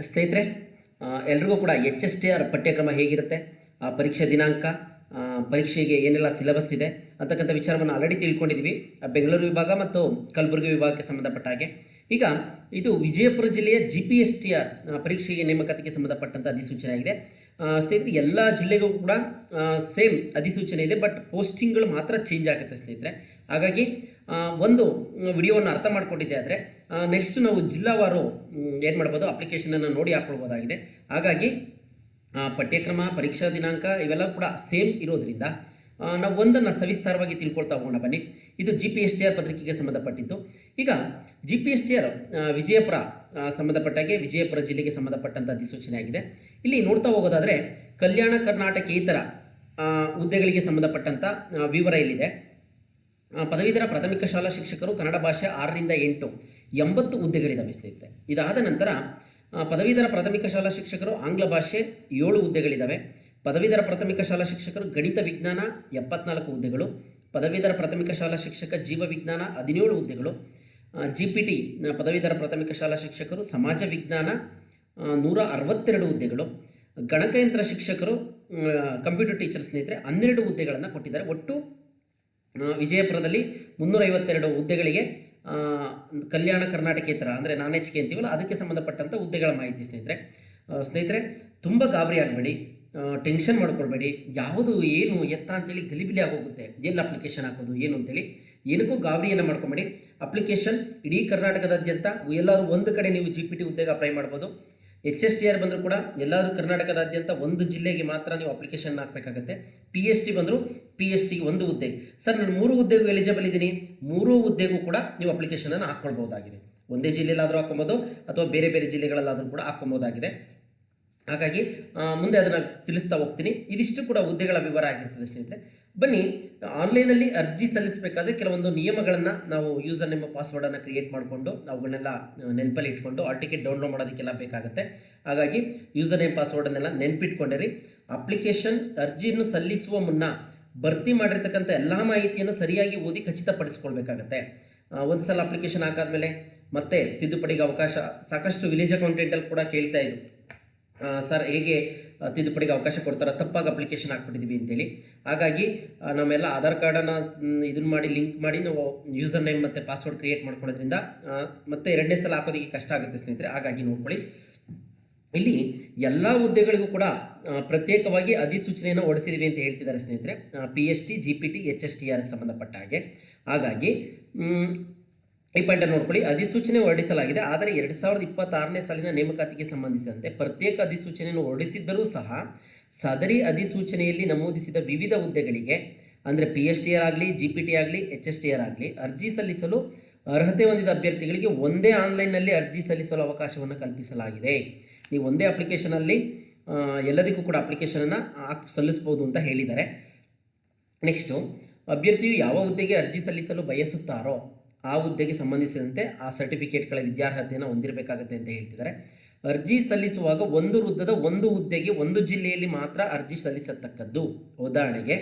ಸ್ನೇಹಿತರೆ, ಎಲ್ರಿಗೂ ಕೂಡ ಎಚ್ ಎಸ್ ಟಿ ಆರ್ ಪಠ್ಯಕ್ರಮ ಹೇಗಿರುತ್ತೆ, ಪರೀಕ್ಷೆ ದಿನಾಂಕ, ಪರೀಕ್ಷೆಗೆ ಏನೆಲ್ಲ ಸಿಲೆಬಸ್ ಇದೆ ಅಂತಕ್ಕಂಥ ವಿಚಾರವನ್ನು ಆಲ್ರೆಡಿ ತಿಳ್ಕೊಂಡಿದ್ದೀವಿ. ಬೆಂಗಳೂರು ವಿಭಾಗ ಮತ್ತು ಕಲಬುರಗಿ ವಿಭಾಗಕ್ಕೆ ಸಂಬಂಧಪಟ್ಟ ಹಾಗೆ ಈಗ ಇದು ವಿಜಯಪುರ ಜಿಲ್ಲೆಯ GPSTR ಪರೀಕ್ಷೆಗೆ ನೇಮಕಾತಿಗೆ ಸಂಬಂಧಪಟ್ಟಂಥ ಅಧಿಸೂಚನೆ ಆಗಿದೆ. ಸ್ನೇಹಿತರೆ, ಎಲ್ಲ ಜಿಲ್ಲೆಗೂ ಕೂಡ ಸೇಮ್ ಅಧಿಸೂಚನೆ ಇದೆ, ಬಟ್ ಪೋಸ್ಟಿಂಗ್ಗಳು ಮಾತ್ರ ಚೇಂಜ್ ಆಗುತ್ತೆ ಸ್ನೇಹಿತರೆ. ಹಾಗಾಗಿ ಒಂದು ವಿಡಿಯೋವನ್ನು ಅರ್ಥ ಮಾಡ್ಕೊಂಡಿದ್ದೆ ಆದರೆ ನೆಕ್ಸ್ಟ್ ನಾವು ಜಿಲ್ಲಾವಾರು ಏನು ಮಾಡ್ಬೋದು, ಅಪ್ಲಿಕೇಶನನ್ನು ನೋಡಿ ಹಾಕ್ಕೊಳ್ಬೋದಾಗಿದೆ. ಹಾಗಾಗಿ ಪಠ್ಯಕ್ರಮ, ಪರೀಕ್ಷಾ ದಿನಾಂಕ ಇವೆಲ್ಲ ಕೂಡ ಸೇಮ್ ಇರೋದ್ರಿಂದ ನಾವು ಒಂದನ್ನು ಸವಿಸ್ತಾರವಾಗಿ ತಿಳ್ಕೊಳ್ತಾ ಹೋಗೋಣ ಬನ್ನಿ. ಇದು GPSTR ಪತ್ರಿಕೆಗೆ ಸಂಬಂಧಪಟ್ಟಿದ್ದು. ಈಗ GPSTR ವಿಜಯಪುರ ಸಂಬಂಧಪಟ್ಟಾಗೆ ವಿಜಯಪುರ ಜಿಲ್ಲೆಗೆ ಸಂಬಂಧಪಟ್ಟಂಥ ಅಧಿಸೂಚನೆ ಆಗಿದೆ. ಇಲ್ಲಿ ನೋಡ್ತಾ ಹೋಗೋದಾದರೆ ಕಲ್ಯಾಣ ಕರ್ನಾಟಕೇತರ ಹುದ್ದೆಗಳಿಗೆ ಸಂಬಂಧಪಟ್ಟಂಥ ವಿವರ ಇಲ್ಲಿದೆ. ಪದವೀಧರ ಪ್ರಾಥಮಿಕ ಶಾಲಾ ಶಿಕ್ಷಕರು ಕನ್ನಡ ಭಾಷೆ 6ರಿಂದ 8 80 ಹುದ್ದೆಗಳಿದ್ದಾವೆ ಸ್ನೇಹಿತರೆ. ಇದಾದ ನಂತರ ಪದವೀಧರ ಪ್ರಾಥಮಿಕ ಶಾಲಾ ಶಿಕ್ಷಕರು ಆಂಗ್ಲ ಭಾಷೆ 7 ಹುದ್ದೆಗಳಿದ್ದಾವೆ. ಪದವೀಧರ ಪ್ರಾಥಮಿಕ ಶಾಲಾ ಶಿಕ್ಷಕರು ಗಣಿತ ವಿಜ್ಞಾನ 74 ಹುದ್ದೆಗಳು. ಪದವೀಧರ ಪ್ರಾಥಮಿಕ ಶಾಲಾ ಶಿಕ್ಷಕ ಜೀವ ವಿಜ್ಞಾನ 17 ಹುದ್ದೆಗಳು. GPT ಪದವೀಧರ ಪ್ರಾಥಮಿಕ ಶಾಲಾ ಶಿಕ್ಷಕರು ಸಮಾಜ ವಿಜ್ಞಾನ 162 ಹುದ್ದೆಗಳು. ಗಣಕಯಂತ್ರ ಶಿಕ್ಷಕರು ಕಂಪ್ಯೂಟರ್ ಟೀಚರ್ ಸ್ನೇಹಿತರೆ 12 ಹುದ್ದೆಗಳನ್ನು ಕೊಟ್ಟಿದ್ದಾರೆ. ಒಟ್ಟು ವಿಜಯಪುರದಲ್ಲಿ 352 ಹುದ್ದೆಗಳಿಗೆ ಕಲ್ಯಾಣ ಕರ್ನಾಟಕೇತರ ಅಂದರೆ ನಾನ್-HK ಅಂತೀವಲ್ಲ, ಅದಕ್ಕೆ ಸಂಬಂಧಪಟ್ಟಂಥ ಹುದ್ದೆಗಳ ಮಾಹಿತಿ ಸ್ನೇಹಿತರೆ. ತುಂಬ ಗಾಬರಿ ಆಗಬೇಡಿ, ಟೆನ್ಷನ್ ಮಾಡ್ಕೊಳ್ಬೇಡಿ. ಯಾವುದು ಏನು ಎತ್ತ ಅಂತೇಳಿ ಗಲಿಬಿಲಿ ಆಗೋಗುತ್ತೆ, ಎಲ್ಲಿ ಅಪ್ಲಿಕೇಶನ್ ಹಾಕೋದು ಏನು ಅಂತೇಳಿ ಏನಕ್ಕೂ ಗಾಬರಿಯನ್ನು ಮಾಡ್ಕೊಬೇಡಿ. ಅಪ್ಲಿಕೇಶನ್ ಇಡೀ ಕರ್ನಾಟಕದಾದ್ಯಂತ ಎಲ್ಲರೂ ಒಂದು ಕಡೆ ನೀವು GPT ಹುದ್ದೆಗೆ ಅಪ್ಲೈ ಮಾಡ್ಬೋದು. HSTR ಬಂದರೂ ಕೂಡ ಎಲ್ಲರೂ ಕರ್ನಾಟಕದಾದ್ಯಂತ ಒಂದು ಜಿಲ್ಲೆಗೆ ಮಾತ್ರ ನೀವು ಅಪ್ಲಿಕೇಶನ್ ಹಾಕಬೇಕಾಗತ್ತೆ. PST ಬಂದರೂ PSTಗೆ ಒಂದು ಹುದ್ದೆ. ಸರ್, ನಾನು 3 ಹುದ್ದೆಗೂ ಎಲಿಜಿಬಲ್ ಇದ್ದೀನಿ, 3 ಹುದ್ದೆಗೂ ಕೂಡ ನೀವು ಅಪ್ಲಿಕೇಶನನ್ನು ಹಾಕ್ಕೊಳ್ಬೋದಾಗಿದೆ. ಒಂದೇ ಜಿಲ್ಲೆಯಲ್ಲಾದರೂ ಹಾಕ್ಕೊಬೋದು ಅಥವಾ ಬೇರೆ ಬೇರೆ ಜಿಲ್ಲೆಗಳಲ್ಲಾದರೂ ಕೂಡ ಹಾಕ್ಕೊಬೋದಾಗಿದೆ. ಹಾಗಾಗಿ ಮುಂದೆ ಅದನ್ನು ತಿಳಿಸ್ತಾ ಹೋಗ್ತೀನಿ. ಇದಿಷ್ಟು ಕೂಡ ಹುದ್ದೆಗಳ ವಿವರ ಆಗಿರ್ತದೆ ಸ್ನೇಹಿತರೆ. ಬನ್ನಿ, ಆನ್ಲೈನಲ್ಲಿ ಅರ್ಜಿ ಸಲ್ಲಿಸಬೇಕಾದ್ರೆ ಕೆಲವೊಂದು ನಿಯಮಗಳನ್ನು ನಾವು ಯೂಸರ್ ನೇಮ್ ಪಾಸ್ವರ್ಡನ್ನು ಕ್ರಿಯೇಟ್ ಮಾಡಿಕೊಂಡು ಅವುಗಳನ್ನೆಲ್ಲ ನೆನಪಲ್ಲಿ ಇಟ್ಕೊಂಡು ಆಲ್ ಟಿಕೆಟ್ ಡೌನ್ಲೋಡ್ ಮಾಡೋದಕ್ಕೆಲ್ಲ ಬೇಕಾಗುತ್ತೆ. ಹಾಗಾಗಿ ಯೂಸರ್ ನೇಮ್ ಪಾಸ್ವರ್ಡನ್ನೆಲ್ಲ ನೆನಪಿಟ್ಕೊಂಡಿರಿ. ಅಪ್ಲಿಕೇಶನ್ ಅರ್ಜಿಯನ್ನು ಸಲ್ಲಿಸುವ ಮುನ್ನ ಭರ್ತಿ ಮಾಡಿರ್ತಕ್ಕಂಥ ಎಲ್ಲ ಮಾಹಿತಿಯನ್ನು ಸರಿಯಾಗಿ ಓದಿ ಖಚಿತಪಡಿಸ್ಕೊಳ್ಬೇಕಾಗತ್ತೆ. ಒಂದು ಸಲ ಅಪ್ಲಿಕೇಶನ್ ಹಾಕಾದ್ಮೇಲೆ ಮತ್ತೆ ತಿದ್ದುಪಡಿಗೆ ಅವಕಾಶ. ಸಾಕಷ್ಟು ವಿಲೇಜ್ ಅಕೌಂಟೆಂಟಲ್ಲಿ ಕೂಡ ಕೇಳ್ತಾ ಇದ್ರು, ಸರ್ ಹೇಗೆ ತಿದ್ದುಪಡಿಗೆ ಅವಕಾಶ ಕೊಡ್ತಾರೆ, ತಪ್ಪಾಗಿ ಅಪ್ಲಿಕೇಶನ್ ಹಾಕ್ಬಿಟ್ಟಿದ್ದೀವಿ ಅಂತೇಳಿ. ಹಾಗಾಗಿ ನಮ್ಮೆಲ್ಲ ಆಧಾರ್ ಕಾರ್ಡನ್ನು ಇದನ್ನು ಮಾಡಿ ಲಿಂಕ್ ಮಾಡಿ ನಾವು ಯೂಸರ್ ನೇಮ್ ಮತ್ತು ಪಾಸ್ವರ್ಡ್ ಕ್ರಿಯೇಟ್ ಮಾಡ್ಕೊಳ್ಳೋದ್ರಿಂದ ಮತ್ತೆ 2ನೇ ಸಲ ಹಾಕೋದಕ್ಕೆ ಕಷ್ಟ ಆಗುತ್ತೆ ಸ್ನೇಹಿತರೆ. ಹಾಗಾಗಿ ನೋಡ್ಕೊಳ್ಳಿ. ಇಲ್ಲಿ ಎಲ್ಲ ಹುದ್ದೆಗಳಿಗೂ ಕೂಡ ಪ್ರತ್ಯೇಕವಾಗಿ ಅಧಿಸೂಚನೆಯನ್ನು ಹೊರಡಿಸಿದ್ದೀವಿ ಅಂತ ಹೇಳ್ತಿದ್ದಾರೆ ಸ್ನೇಹಿತರೆ. PST, GPT, HSTRಗೆ ಸಂಬಂಧಪಟ್ಟ ಹಾಗೆ. ಹಾಗಾಗಿ ಈ ಪಾಯಿಂಟ್ ನೋಡ್ಕೊಳ್ಳಿ. ಅಧಿಸೂಚನೆ ಹೊರಡಿಸಲಾಗಿದೆ, ಆದರೆ 2026ನೇ ಸಾಲಿನ ನೇಮಕಾತಿಗೆ ಸಂಬಂಧಿಸಿದಂತೆ ಪ್ರತ್ಯೇಕ ಅಧಿಸೂಚನೆಯನ್ನು ಹೊರಡಿಸಿದ್ದರೂ ಸಹ ಸದರಿ ಅಧಿಸೂಚನೆಯಲ್ಲಿ ನಮೂದಿಸಿದ ವಿವಿಧ ಹುದ್ದೆಗಳಿಗೆ ಅಂದರೆ PSTR ಆಗಲಿ, GPT ಆಗಲಿ, HSTR ಆಗಲಿ ಅರ್ಜಿ ಸಲ್ಲಿಸಲು ಅರ್ಹತೆ ಹೊಂದಿದ ಅಭ್ಯರ್ಥಿಗಳಿಗೆ ಒಂದೇ ಆನ್ಲೈನ್ನಲ್ಲಿ ಅರ್ಜಿ ಸಲ್ಲಿಸಲು ಅವಕಾಶವನ್ನು ಕಲ್ಪಿಸಲಾಗಿದೆ. ನೀವು ಒಂದೇ ಅಪ್ಲಿಕೇಶನಲ್ಲಿ ಎಲ್ಲದಕ್ಕೂ ಕೂಡ ಅಪ್ಲಿಕೇಶನನ್ನು ಸಲ್ಲಿಸ್ಬೋದು ಅಂತ ಹೇಳಿದ್ದಾರೆ. ನೆಕ್ಸ್ಟು, ಅಭ್ಯರ್ಥಿಯು ಯಾವ ಹುದ್ದೆಗೆ ಅರ್ಜಿ ಸಲ್ಲಿಸಲು ಬಯಸುತ್ತಾರೋ ಆ ಹುದ್ದೆಗೆ ಸಂಬಂಧಿಸಿದಂತೆ ಆ ಸರ್ಟಿಫಿಕೇಟ್ಗಳ ವಿದ್ಯಾರ್ಹತೆಯನ್ನು ಹೊಂದಿರಬೇಕಾಗುತ್ತೆ ಅಂತ ಹೇಳ್ತಿದ್ದಾರೆ. ಅರ್ಜಿ ಸಲ್ಲಿಸುವಾಗ ಒಂದು ವೃತ್ತದ ಒಂದು ಹುದ್ದೆಗೆ ಒಂದು ಜಿಲ್ಲೆಯಲ್ಲಿ ಮಾತ್ರ ಅರ್ಜಿ ಸಲ್ಲಿಸತಕ್ಕದ್ದು. ಉದಾಹರಣೆಗೆ,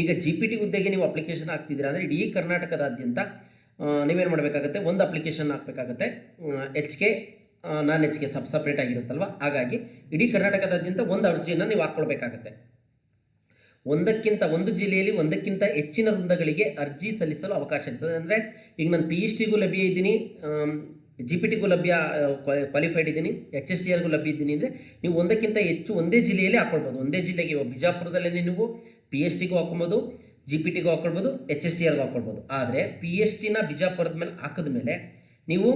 ಈಗ GPT ಹುದ್ದೆಗೆ ನೀವು ಅಪ್ಲಿಕೇಶನ್ ಹಾಕ್ತಿದ್ದೀರಾ ಅಂದರೆ ಇಡೀ ಕರ್ನಾಟಕದಾದ್ಯಂತ ನೀವೇನು ಮಾಡಬೇಕಾಗತ್ತೆ, ಒಂದು ಅಪ್ಲಿಕೇಶನ್ ಹಾಕಬೇಕಾಗತ್ತೆ. HK ನಾನ್-HK ಸಪ್ರೇಟ್ ಆಗಿರುತ್ತಲ್ವ. ಹಾಗಾಗಿ ಇಡೀ ಕರ್ನಾಟಕದಾದ್ಯಂತ ಒಂದು ಅರ್ಜಿಯನ್ನು ನೀವು ಹಾಕ್ಕೊಳ್ಬೇಕಾಗತ್ತೆ. ಒಂದು ಜಿಲ್ಲೆಯಲ್ಲಿ ಒಂದಕ್ಕಿಂತ ಹೆಚ್ಚಿನ ವೃಂದಗಳಿಗೆ ಅರ್ಜಿ ಸಲ್ಲಿಸಲು ಅವಕಾಶ ಇರ್ತದೆ. ಅಂದರೆ ಈಗ ನಾನು PSTಗೂ ಲಭ್ಯ ಇದ್ದೀನಿ, GPTಗೂ ಲಭ್ಯ ಕ್ವಾಲಿಫೈಡ್ ಇದ್ದೀನಿ, HSTRಗೂ ಲಭ್ಯ ಇದ್ದೀನಿ ಅಂದರೆ ನೀವು ಒಂದಕ್ಕಿಂತ ಹೆಚ್ಚು ಒಂದೇ ಜಿಲ್ಲೆಯಲ್ಲಿ ಹಾಕ್ಕೊಳ್ಬೋದು. ಒಂದೇ ಜಿಲ್ಲೆಗೆ ಬಿಜಾಪುರದಲ್ಲೇ ನೀವು PSTಗೂ ಹಾಕ್ಕೊಬೋದು, GPTಗೂ ಹಾಕ್ಕೊಳ್ಬೋದು, HSTRಗೂ ಹಾಕ್ಕೊಳ್ಬೋದು. ಆದರೆ PSTನ ಬಿಜಾಪುರದ ಮೇಲೆ ಹಾಕಿದ ಮೇಲೆ ನೀವು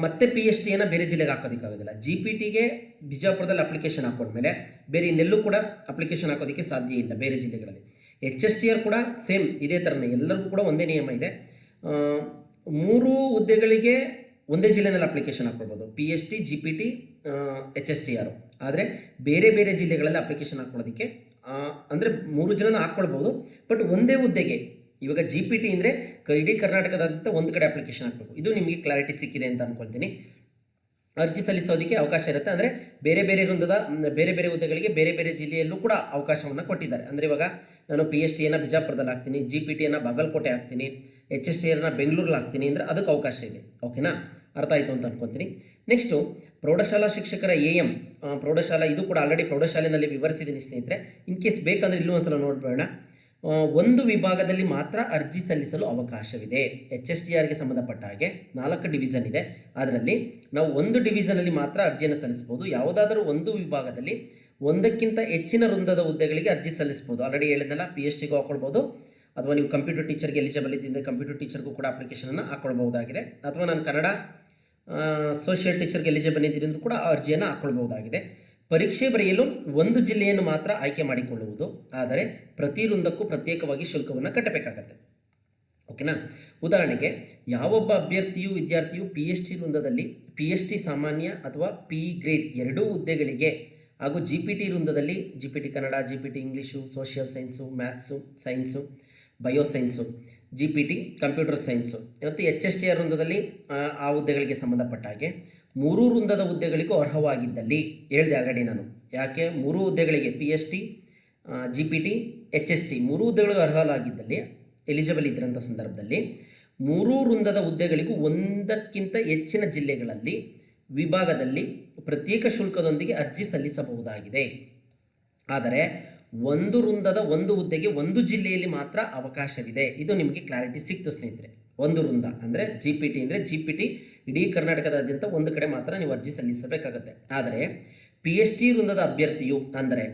ಮತ್ತೆ PSTಯನ್ನು ಬೇರೆ ಜಿಲ್ಲೆಗೆ ಹಾಕೋದಕ್ಕಾಗೋದಿಲ್ಲ. GPTಗೆ ಬಿಜಾಪುರದಲ್ಲಿ ಅಪ್ಲಿಕೇಶನ್ ಹಾಕೊಂಡ್ಮೇಲೆ ಬೇರೆ ಇನ್ನೆಲ್ಲೂ ಕೂಡ ಅಪ್ಲಿಕೇಶನ್ ಹಾಕೋದಕ್ಕೆ ಸಾಧ್ಯ ಇಲ್ಲ ಬೇರೆ ಜಿಲ್ಲೆಗಳಲ್ಲಿ. HSTR ಕೂಡ ಸೇಮ್ ಇದೇ ಥರನೇ, ಎಲ್ಲರಿಗೂ ಕೂಡ ಒಂದೇ ನಿಯಮ ಇದೆ. 3 ಹುದ್ದೆಗಳಿಗೆ ಒಂದೇ ಜಿಲ್ಲೆಯಲ್ಲಿ ಅಪ್ಲಿಕೇಶನ್ ಹಾಕ್ಕೊಳ್ಬೋದು, PST, GPT, HSTR. ಆದರೆ ಬೇರೆ ಬೇರೆ ಜಿಲ್ಲೆಗಳಲ್ಲಿ ಅಪ್ಲಿಕೇಶನ್ ಹಾಕ್ಕೊಳ್ಳೋದಕ್ಕೆ ಅಂದರೆ 3 ಜನನ ಹಾಕ್ಕೊಳ್ಬೋದು, ಬಟ್ ಒಂದೇ ಹುದ್ದೆಗೆ. ಇವಾಗ GPT ಅಂದರೆ ಇಡೀ ಕರ್ನಾಟಕದಾದ್ಯಂತ ಒಂದು ಕಡೆ ಅಪ್ಲಿಕೇಶನ್ ಹಾಕಬೇಕು. ಇದು ನಿಮಗೆ ಕ್ಲಾರಿಟಿ ಸಿಕ್ಕಿದೆ ಅಂತ ಅಂದ್ಕೊಳ್ತೀನಿ. ಅರ್ಜಿ ಸಲ್ಲಿಸೋದಕ್ಕೆ ಅವಕಾಶ ಇರುತ್ತೆ. ಅಂದರೆ ಬೇರೆ ಬೇರೆ ವೃಂದದ ಬೇರೆ ಬೇರೆ ಹುದ್ದೆಗಳಿಗೆ ಬೇರೆ ಬೇರೆ ಜಿಲ್ಲೆಯಲ್ಲೂ ಕೂಡ ಅವಕಾಶವನ್ನು ಕೊಟ್ಟಿದ್ದಾರೆ. ಅಂದರೆ ಇವಾಗ ನಾನು PSTಯನ್ನು ಬಿಜಾಪುರದಲ್ಲಿ ಹಾಕ್ತೀನಿ, GPTಯನ್ನು ಬಾಗಲಕೋಟೆ ಹಾಕ್ತೀನಿ, HSTRನ ಬೆಂಗಳೂರಲ್ಲಿ ಹಾಕ್ತೀನಿ ಅಂದರೆ ಅದಕ್ಕೆ ಅವಕಾಶ ಇದೆ. ಓಕೆನಾ, ಅರ್ಥ ಆಯಿತು ಅಂತ ಅನ್ಕೊತೀನಿ. ನೆಕ್ಸ್ಟು ಪ್ರೌಢಶಾಲಾ ಶಿಕ್ಷಕರ AM ಪ್ರೌಢಶಾಲಾ, ಇದು ಕೂಡ ಆಲ್ರೆಡಿ ಪ್ರೌಢಶಾಲೆಯಲ್ಲಿ ವಿವರಿಸಿದ್ದೀನಿ ಸ್ನೇಹಿತರೆ. ಇನ್ ಕೇಸ್ ಬೇಕಂದರೆ ಇಲ್ಲೂ ಒಂದ್ಸಲ ನೋಡಬೇಡ. ಒಂದು ವಿಭಾಗದಲ್ಲಿ ಮಾತ್ರ ಅರ್ಜಿ ಸಲ್ಲಿಸಲು ಅವಕಾಶವಿದೆ. HSTRಗೆ ಸಂಬಂಧಪಟ್ಟ ಹಾಗೆ 4 ಡಿವಿಷನ್ ಇದೆ. ಅದರಲ್ಲಿ ನಾವು ಒಂದು ಡಿವಿಷನಲ್ಲಿ ಮಾತ್ರ ಅರ್ಜಿಯನ್ನು ಸಲ್ಲಿಸ್ಬೋದು. ಯಾವುದಾದರೂ ಒಂದು ವಿಭಾಗದಲ್ಲಿ ಒಂದಕ್ಕಿಂತ ಹೆಚ್ಚಿನ ವೃಂದದ ಹುದ್ದೆಗಳಿಗೆ ಅರ್ಜಿ ಸಲ್ಲಿಸ್ಬೋದು. ಆಲ್ರೆಡಿ ಹೇಳಿದ್ನಲ್ಲ, PhDಗೂ ಹಾಕೊಳ್ಬೋದು, ಅಥವಾ ನೀವು ಕಂಪ್ಯೂಟರ್ ಟೀಚರ್ಗೆ ಎಲಿಜಿಬಲ್ ಇದ್ದರೆ ಕಂಪ್ಯೂಟರ್ ಟೀಚರ್ಗೂ ಕೂಡ ಅಪ್ಲಿಕೇಶನನ್ನು ಹಾಕ್ಕೊಳ್ಬಹುದಾಗಿದೆ. ಅಥವಾ ನಾನು ಕನ್ನಡ ಸೋಷಿಯಲ್ ಟೀಚರ್ಗೆ ಎಲಿಜಿಬಲ್ ಇದ್ದರೂ ಕೂಡ ಅರ್ಜಿಯನ್ನು ಹಾಕ್ಕೊಳ್ಬಹುದಾಗಿದೆ. ಪರೀಕ್ಷೆ ಬರೆಯಲು ಒಂದು ಜಿಲ್ಲೆಯನ್ನು ಮಾತ್ರ ಆಯ್ಕೆ ಮಾಡಿಕೊಳ್ಳುವುದು, ಆದರೆ ಪ್ರತಿ ವೃಂದಕ್ಕೂ ಪ್ರತ್ಯೇಕವಾಗಿ ಶುಲ್ಕವನ್ನು ಕಟ್ಟಬೇಕಾಗತ್ತೆ. ಓಕೆನಾ. ಉದಾಹರಣೆಗೆ, ಯಾವೊಬ್ಬ ಅಭ್ಯರ್ಥಿಯು ವಿದ್ಯಾರ್ಥಿಯು PhD ವೃಂದದಲ್ಲಿ PhD ಸಾಮಾನ್ಯ ಅಥವಾ PE ಗ್ರೇಡ್ ಎರಡೂ ಹುದ್ದೆಗಳಿಗೆ ಹಾಗೂ GPT ವೃಂದದಲ್ಲಿ GPT Kannada, GPT English, social science, maths, science, bioscience, GPT computer science ಮತ್ತು HSTR ವೃಂದದಲ್ಲಿ ಆ ಹುದ್ದೆಗಳಿಗೆ ಸಂಬಂಧಪಟ್ಟ ಹಾಗೆ 3 ವೃಂದದ ಹುದ್ದೆಗಳಿಗೂ ಅರ್ಹವಾಗಿದ್ದಲ್ಲಿ, ಹೇಳಿದೆ ಆಲ್ರೆಡಿ ನಾನು, ಯಾಕೆ 3 ಹುದ್ದೆಗಳಿಗೆ PhD, GPT, HST 3 ಹುದ್ದೆಗಳಿಗೂ ಅರ್ಹವಾಗಿದ್ದಲ್ಲಿ, ಎಲಿಜಿಬಲ್ ಇದ್ದಂಥ ಸಂದರ್ಭದಲ್ಲಿ 3 ವೃಂದದ ಹುದ್ದೆಗಳಿಗೂ ಒಂದಕ್ಕಿಂತ ಹೆಚ್ಚಿನ ಜಿಲ್ಲೆಗಳಲ್ಲಿ ವಿಭಾಗದಲ್ಲಿ ಪ್ರತ್ಯೇಕ ಶುಲ್ಕದೊಂದಿಗೆ ಅರ್ಜಿ ಸಲ್ಲಿಸಬಹುದಾಗಿದೆ. ಆದರೆ ಒಂದು ವೃಂದದ ಒಂದು ಹುದ್ದೆಗೆ ಒಂದು ಜಿಲ್ಲೆಯಲ್ಲಿ ಮಾತ್ರ ಅವಕಾಶವಿದೆ. ಇದು ನಿಮಗೆ ಕ್ಲಾರಿಟಿ ಸಿಕ್ತು ಸ್ನೇಹಿತರೆ. ಒಂದು ವೃಂದ ಅಂದರೆ GPT ಅಂದರೆ GPT ಇಡೀ ಕರ್ನಾಟಕದಾದ್ಯಂತ ಒಂದು ಕಡೆ ಮಾತ್ರ ನೀವು ಅರ್ಜಿ ಸಲ್ಲಿಸಬೇಕಾಗತ್ತೆ. ಆದರೆ PhD ವೃಂದದ ಅಭ್ಯರ್ಥಿಯು ಅಂದರೆ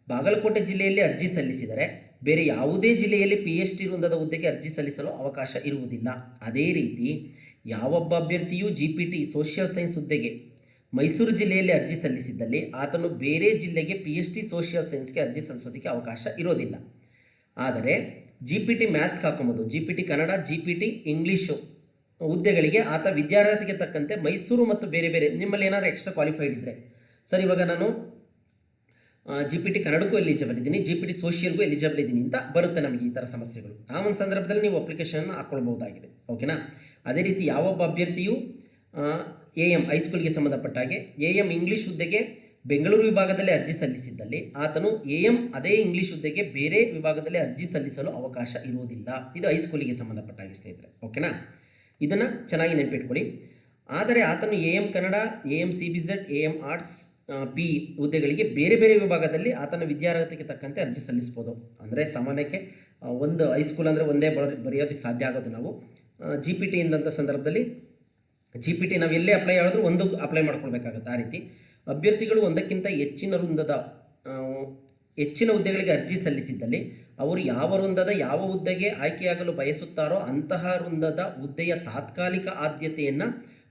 ಬಾಗಲಕೋಟೆ ಜಿಲ್ಲೆಯಲ್ಲಿ ಅರ್ಜಿ ಸಲ್ಲಿಸಿದರೆ ಬೇರೆ ಯಾವುದೇ ಜಿಲ್ಲೆಯಲ್ಲಿ PhD ವೃಂದದ ಹುದ್ದೆಗೆ ಅರ್ಜಿ ಸಲ್ಲಿಸಲು ಅವಕಾಶ ಇರುವುದಿಲ್ಲ. ಅದೇ ರೀತಿ ಯಾವೊಬ್ಬ ಅಭ್ಯರ್ಥಿಯು GPT ಸೋಷಿಯಲ್ ಸೈನ್ಸ್ ಹುದ್ದೆಗೆ ಮೈಸೂರು ಜಿಲ್ಲೆಯಲ್ಲಿ ಅರ್ಜಿ ಸಲ್ಲಿಸಿದ್ದಲ್ಲಿ ಆತನು ಬೇರೆ ಜಿಲ್ಲೆಗೆ PhD ಸೋಷಿಯಲ್ ಸೈನ್ಸ್ಗೆ ಅರ್ಜಿ ಸಲ್ಲಿಸೋದಕ್ಕೆ ಅವಕಾಶ ಇರೋದಿಲ್ಲ. ಆದರೆ GPT ಮ್ಯಾಥ್ಸ್ಗೆ ಹಾಕೊಬೋದು, GPT Kannada, GPT English ಹುದ್ದೆಗಳಿಗೆ ಆತ ವಿದ್ಯಾರ್ಹತೆಗೆ ತಕ್ಕಂತೆ ಮೈಸೂರು ಮತ್ತು ಬೇರೆ ಬೇರೆ, ನಿಮ್ಮಲ್ಲಿ ಏನಾದರೂ ಎಕ್ಸ್ಟ್ರಾ ಕ್ವಾಲಿಫೈಡ್ ಇದ್ದರೆ, ಸರ್ ಇವಾಗ ನಾನು GPT ಕನ್ನಡಕ್ಕೂ ಎಲಿಜಿಬಲ್ ಇದ್ದೀನಿ, GPT ಸೋಷಿಯಲ್ಗೂ ಎಲಿಜಿಬಲ್ ಇದ್ದೀನಿ ಅಂತ ಬರುತ್ತೆ ನಮಗೆ ಈ ಥರ ಸಮಸ್ಯೆಗಳು. ಆ ಒಂದು ಸಂದರ್ಭದಲ್ಲಿ ನೀವು ಅಪ್ಲಿಕೇಶನ್ನ ಹಾಕ್ಕೊಳ್ಬಹುದಾಗಿದೆ. ಓಕೆನಾ. ಅದೇ ರೀತಿ ಯಾವೊಬ್ಬ ಅಭ್ಯರ್ಥಿಯು AM ಹೈಸ್ಕೂಲ್ಗೆ ಸಂಬಂಧಪಟ್ಟ ಹಾಗೆ AM ಇಂಗ್ಲೀಷ್ ಹುದ್ದೆಗೆ ಬೆಂಗಳೂರು ವಿಭಾಗದಲ್ಲಿ ಅರ್ಜಿ ಸಲ್ಲಿಸಿದ್ದಲ್ಲಿ ಆತನು AM ಅದೇ ಇಂಗ್ಲೀಷ್ ಹುದ್ದೆಗೆ ಬೇರೆ ವಿಭಾಗದಲ್ಲಿ ಅರ್ಜಿ ಸಲ್ಲಿಸಲು ಅವಕಾಶ ಇರುವುದಿಲ್ಲ. ಇದು ಹೈಸ್ಕೂಲಿಗೆ ಸಂಬಂಧಪಟ್ಟ ಹಾಗೆ ಸ್ನೇಹಿತರೆ. ಓಕೆನಾ. ಇದನ್ನು ಚೆನ್ನಾಗಿ ನೆನಪಿಟ್ಕೊಳ್ಳಿ. ಆದರೆ ಆತನು AM Kannada, AM CBZ, AM arts, PE ಹುದ್ದೆಗಳಿಗೆ ಬೇರೆ ಬೇರೆ ವಿಭಾಗದಲ್ಲಿ ಆತನ ವಿದ್ಯಾರ್ಹತೆಗೆ ತಕ್ಕಂತೆ ಅರ್ಜಿ ಸಲ್ಲಿಸ್ಬೋದು. ಅಂದರೆ ಸಾಮಾನ್ಯಕ್ಕೆ ಒಂದು ಹೈಸ್ಕೂಲ್ ಅಂದರೆ ಒಂದೇ ಬರೆಯೋದಕ್ಕೆ ಸಾಧ್ಯ ಆಗೋದು ನಾವು. GPT ಇಂದಂಥ ಸಂದರ್ಭದಲ್ಲಿ GPT ನಾವು ಎಲ್ಲೇ ಅಪ್ಲೈ ಮಾಡಿದ್ರು ಒಂದು ಅಪ್ಲೈ ಮಾಡ್ಕೊಳ್ಬೇಕಾಗತ್ತೆ. ಆ ರೀತಿ ಅಭ್ಯರ್ಥಿಗಳು ಒಂದಕ್ಕಿಂತ ಹೆಚ್ಚಿನ ಹುದ್ದೆಗಳಿಗೆ ಅರ್ಜಿ ಸಲ್ಲಿಸಿದ್ದಲ್ಲಿ ಅವರು ಯಾವ ವೃಂದದ ಯಾವ ಹುದ್ದೆಗೆ ಆಯ್ಕೆಯಾಗಲು ಬಯಸುತ್ತಾರೋ ಅಂತಹ ವೃಂದದ ಹುದ್ದೆಯ ತಾತ್ಕಾಲಿಕ ಆದ್ಯತೆಯನ್ನು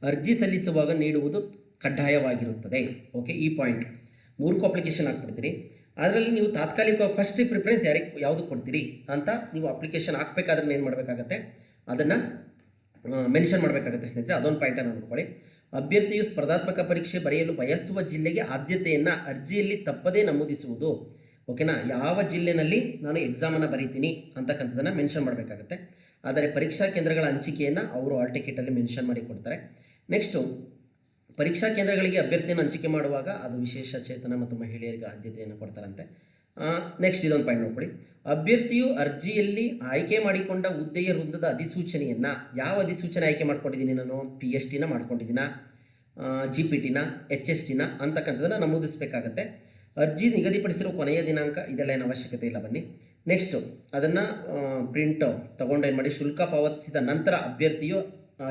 ಅರ್ಜಿ ಸಲ್ಲಿಸುವಾಗ ನೀಡುವುದು ಕಡ್ಡಾಯವಾಗಿರುತ್ತದೆ. ಓಕೆ, ಈ ಪಾಯಿಂಟ್ 3 ಅಪ್ಲಿಕೇಶನ್ ಹಾಕ್ಬಿಡ್ತೀರಿ. ಅದರಲ್ಲಿ ನೀವು ತಾತ್ಕಾಲಿಕ ಫಸ್ಟ್ ಪ್ರಿಫರೆನ್ಸ್ ಯಾವುದು ಕೊಡ್ತೀರಿ ಅಂತ ನೀವು ಅಪ್ಲಿಕೇಶನ್ ಹಾಕಬೇಕಾದ್ರೆ ಏನು ಮಾಡಬೇಕಾಗತ್ತೆ, ಅದನ್ನು ಮೆನ್ಷನ್ ಮಾಡಬೇಕಾಗುತ್ತೆ ಸ್ನೇಹಿತರೆ. ಅದೊಂದು ಪಾಯಿಂಟನ್ನು ನೋಡ್ಕೊಳ್ಳಿ. ಅಭ್ಯರ್ಥಿಯು ಸ್ಪರ್ಧಾತ್ಮಕ ಪರೀಕ್ಷೆ ಬರೆಯಲು ಬಯಸುವ ಜಿಲ್ಲೆಗೆ ಆದ್ಯತೆಯನ್ನು ಅರ್ಜಿಯಲ್ಲಿ ತಪ್ಪದೇ ನಮೂದಿಸುವುದು. ಓಕೆನಾ. ಯಾವ ಜಿಲ್ಲೆಯಲ್ಲಿ ನಾನು ಎಕ್ಸಾಮನ್ನು ಬರೀತೀನಿ ಅಂತಕ್ಕಂಥದ್ದನ್ನು ಮೆನ್ಷನ್ ಮಾಡಬೇಕಾಗುತ್ತೆ. ಆದರೆ ಪರೀಕ್ಷಾ ಕೇಂದ್ರಗಳ ಹಂಚಿಕೆಯನ್ನು ಅವರು ಹಾಲ್ ಟಿಕೆಟಲ್ಲಿ ಮೆನ್ಷನ್ ಮಾಡಿ ಕೊಡ್ತಾರೆ. ನೆಕ್ಸ್ಟು ಪರೀಕ್ಷಾ ಕೇಂದ್ರಗಳಿಗೆ ಅಭ್ಯರ್ಥಿಯನ್ನು ಹಂಚಿಕೆ ಮಾಡುವಾಗ ಅದು ವಿಶೇಷ ಚೇತನ ಮತ್ತು ಮಹಿಳೆಯರಿಗೆ ಆದ್ಯತೆಯನ್ನು ಕೊಡ್ತಾರಂತೆ. ನೆಕ್ಸ್ಟ್ ಇದೊಂದು ಪಾಯಿಂಟ್ ನೋಡ್ಕೊಳ್ಳಿ. ಅಭ್ಯರ್ಥಿಯು ಅರ್ಜಿಯಲ್ಲಿ ಆಯ್ಕೆ ಮಾಡಿಕೊಂಡ ಹುದ್ದೆಯ ವೃಂದದ ಅಧಿಸೂಚನೆಯನ್ನು, ಯಾವ ಅಧಿಸೂಚನೆ ಆಯ್ಕೆ ಮಾಡ್ಕೊಂಡಿದ್ದೀನಿ ನಾನು, PhDನ ಮಾಡ್ಕೊಂಡಿದ್ದೀನ, GPTನ, HSTನ ಅಂತಕ್ಕಂಥದ್ದನ್ನು ನಮೂದಿಸಬೇಕಾಗತ್ತೆ. ಅರ್ಜಿ ನಿಗದಿಪಡಿಸಿರುವ ಕೊನೆಯ ದಿನಾಂಕ, ಇದೆಲ್ಲ ಏನು ಅವಶ್ಯಕತೆ ಇಲ್ಲ ಬನ್ನಿ. ನೆಕ್ಸ್ಟು ಅದನ್ನು ಪ್ರಿಂಟ್ ತೊಗೊಂಡು ಏನು ಮಾಡಿ, ಶುಲ್ಕ ಪಾವತಿಸಿದ ನಂತರ ಅಭ್ಯರ್ಥಿಯು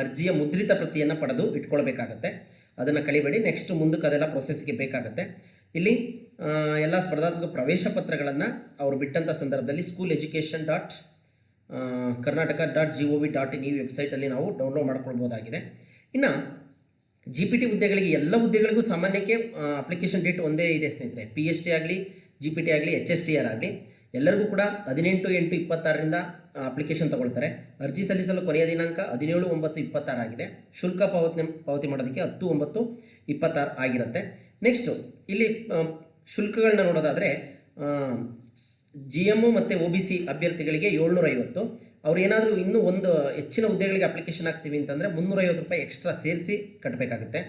ಅರ್ಜಿಯ ಮುದ್ರಿತ ಪ್ರತಿಯನ್ನು ಪಡೆದು ಇಟ್ಕೊಳ್ಬೇಕಾಗತ್ತೆ. ಅದನ್ನು ಕಳಿಬೇಡಿ. ನೆಕ್ಸ್ಟ್ ಮುಂದಕ್ಕೆ ಅದೆಲ್ಲ ಪ್ರೊಸೆಸ್ಗೆ ಬೇಕಾಗುತ್ತೆ. ಇಲ್ಲಿ ಎಲ್ಲ ಸ್ಪರ್ಧಾತ್ಮಕ ಪ್ರವೇಶ ಪತ್ರಗಳನ್ನು ಅವರು ಬಿಟ್ಟಂಥ ಸಂದರ್ಭದಲ್ಲಿ school.education.karnataka.gov.in ಈ ವೆಬ್ಸೈಟಲ್ಲಿ ನಾವು ಡೌನ್ಲೋಡ್ ಮಾಡ್ಕೊಳ್ಬೋದಾಗಿದೆ. ಇನ್ನು GPT ಹುದ್ದೆಗಳಿಗೆ ಎಲ್ಲ ಹುದ್ದೆಗಳಿಗೂ ಸಾಮಾನ್ಯಕ್ಕೆ ಅಪ್ಲಿಕೇಶನ್ ಡೇಟ್ ಒಂದೇ ಇದೆ ಸ್ನೇಹಿತರೆ. PhD ಆಗಲಿ, GPT ಆಗಲಿ, HSTR ಆಗಲಿ ಎಲ್ಲರಿಗೂ ಕೂಡ 18/8/26ರಿಂದ ಅಪ್ಲಿಕೇಶನ್ ತಗೊಳ್ತಾರೆ. ಅರ್ಜಿ ಸಲ್ಲಿಸಲು ಕೊನೆಯ ದಿನಾಂಕ 17/9/26 ಆಗಿದೆ. ಶುಲ್ಕ ಪಾವತಿ ಮಾಡೋದಕ್ಕೆ 10/9/26 ಆಗಿರುತ್ತೆ. ನೆಕ್ಸ್ಟು ಇಲ್ಲಿ ಶುಲ್ಕಗಳನ್ನ ನೋಡೋದಾದರೆ GMO ಮತ್ತು OBC ಅಭ್ಯರ್ಥಿಗಳಿಗೆ 750. ಅವ್ರು ಏನಾದರೂ ಇನ್ನೂ ಒಂದು ಹೆಚ್ಚಿನ ಹುದ್ದೆಗಳಿಗೆ ಅಪ್ಲಿಕೇಶನ್ ಹಾಕ್ತೀವಿ ಅಂತಂದರೆ 350 ರೂಪಾಯಿ ಎಕ್ಸ್ಟ್ರಾ ಸೇರಿಸಿ ಕಟ್ಟಬೇಕಾಗುತ್ತೆ.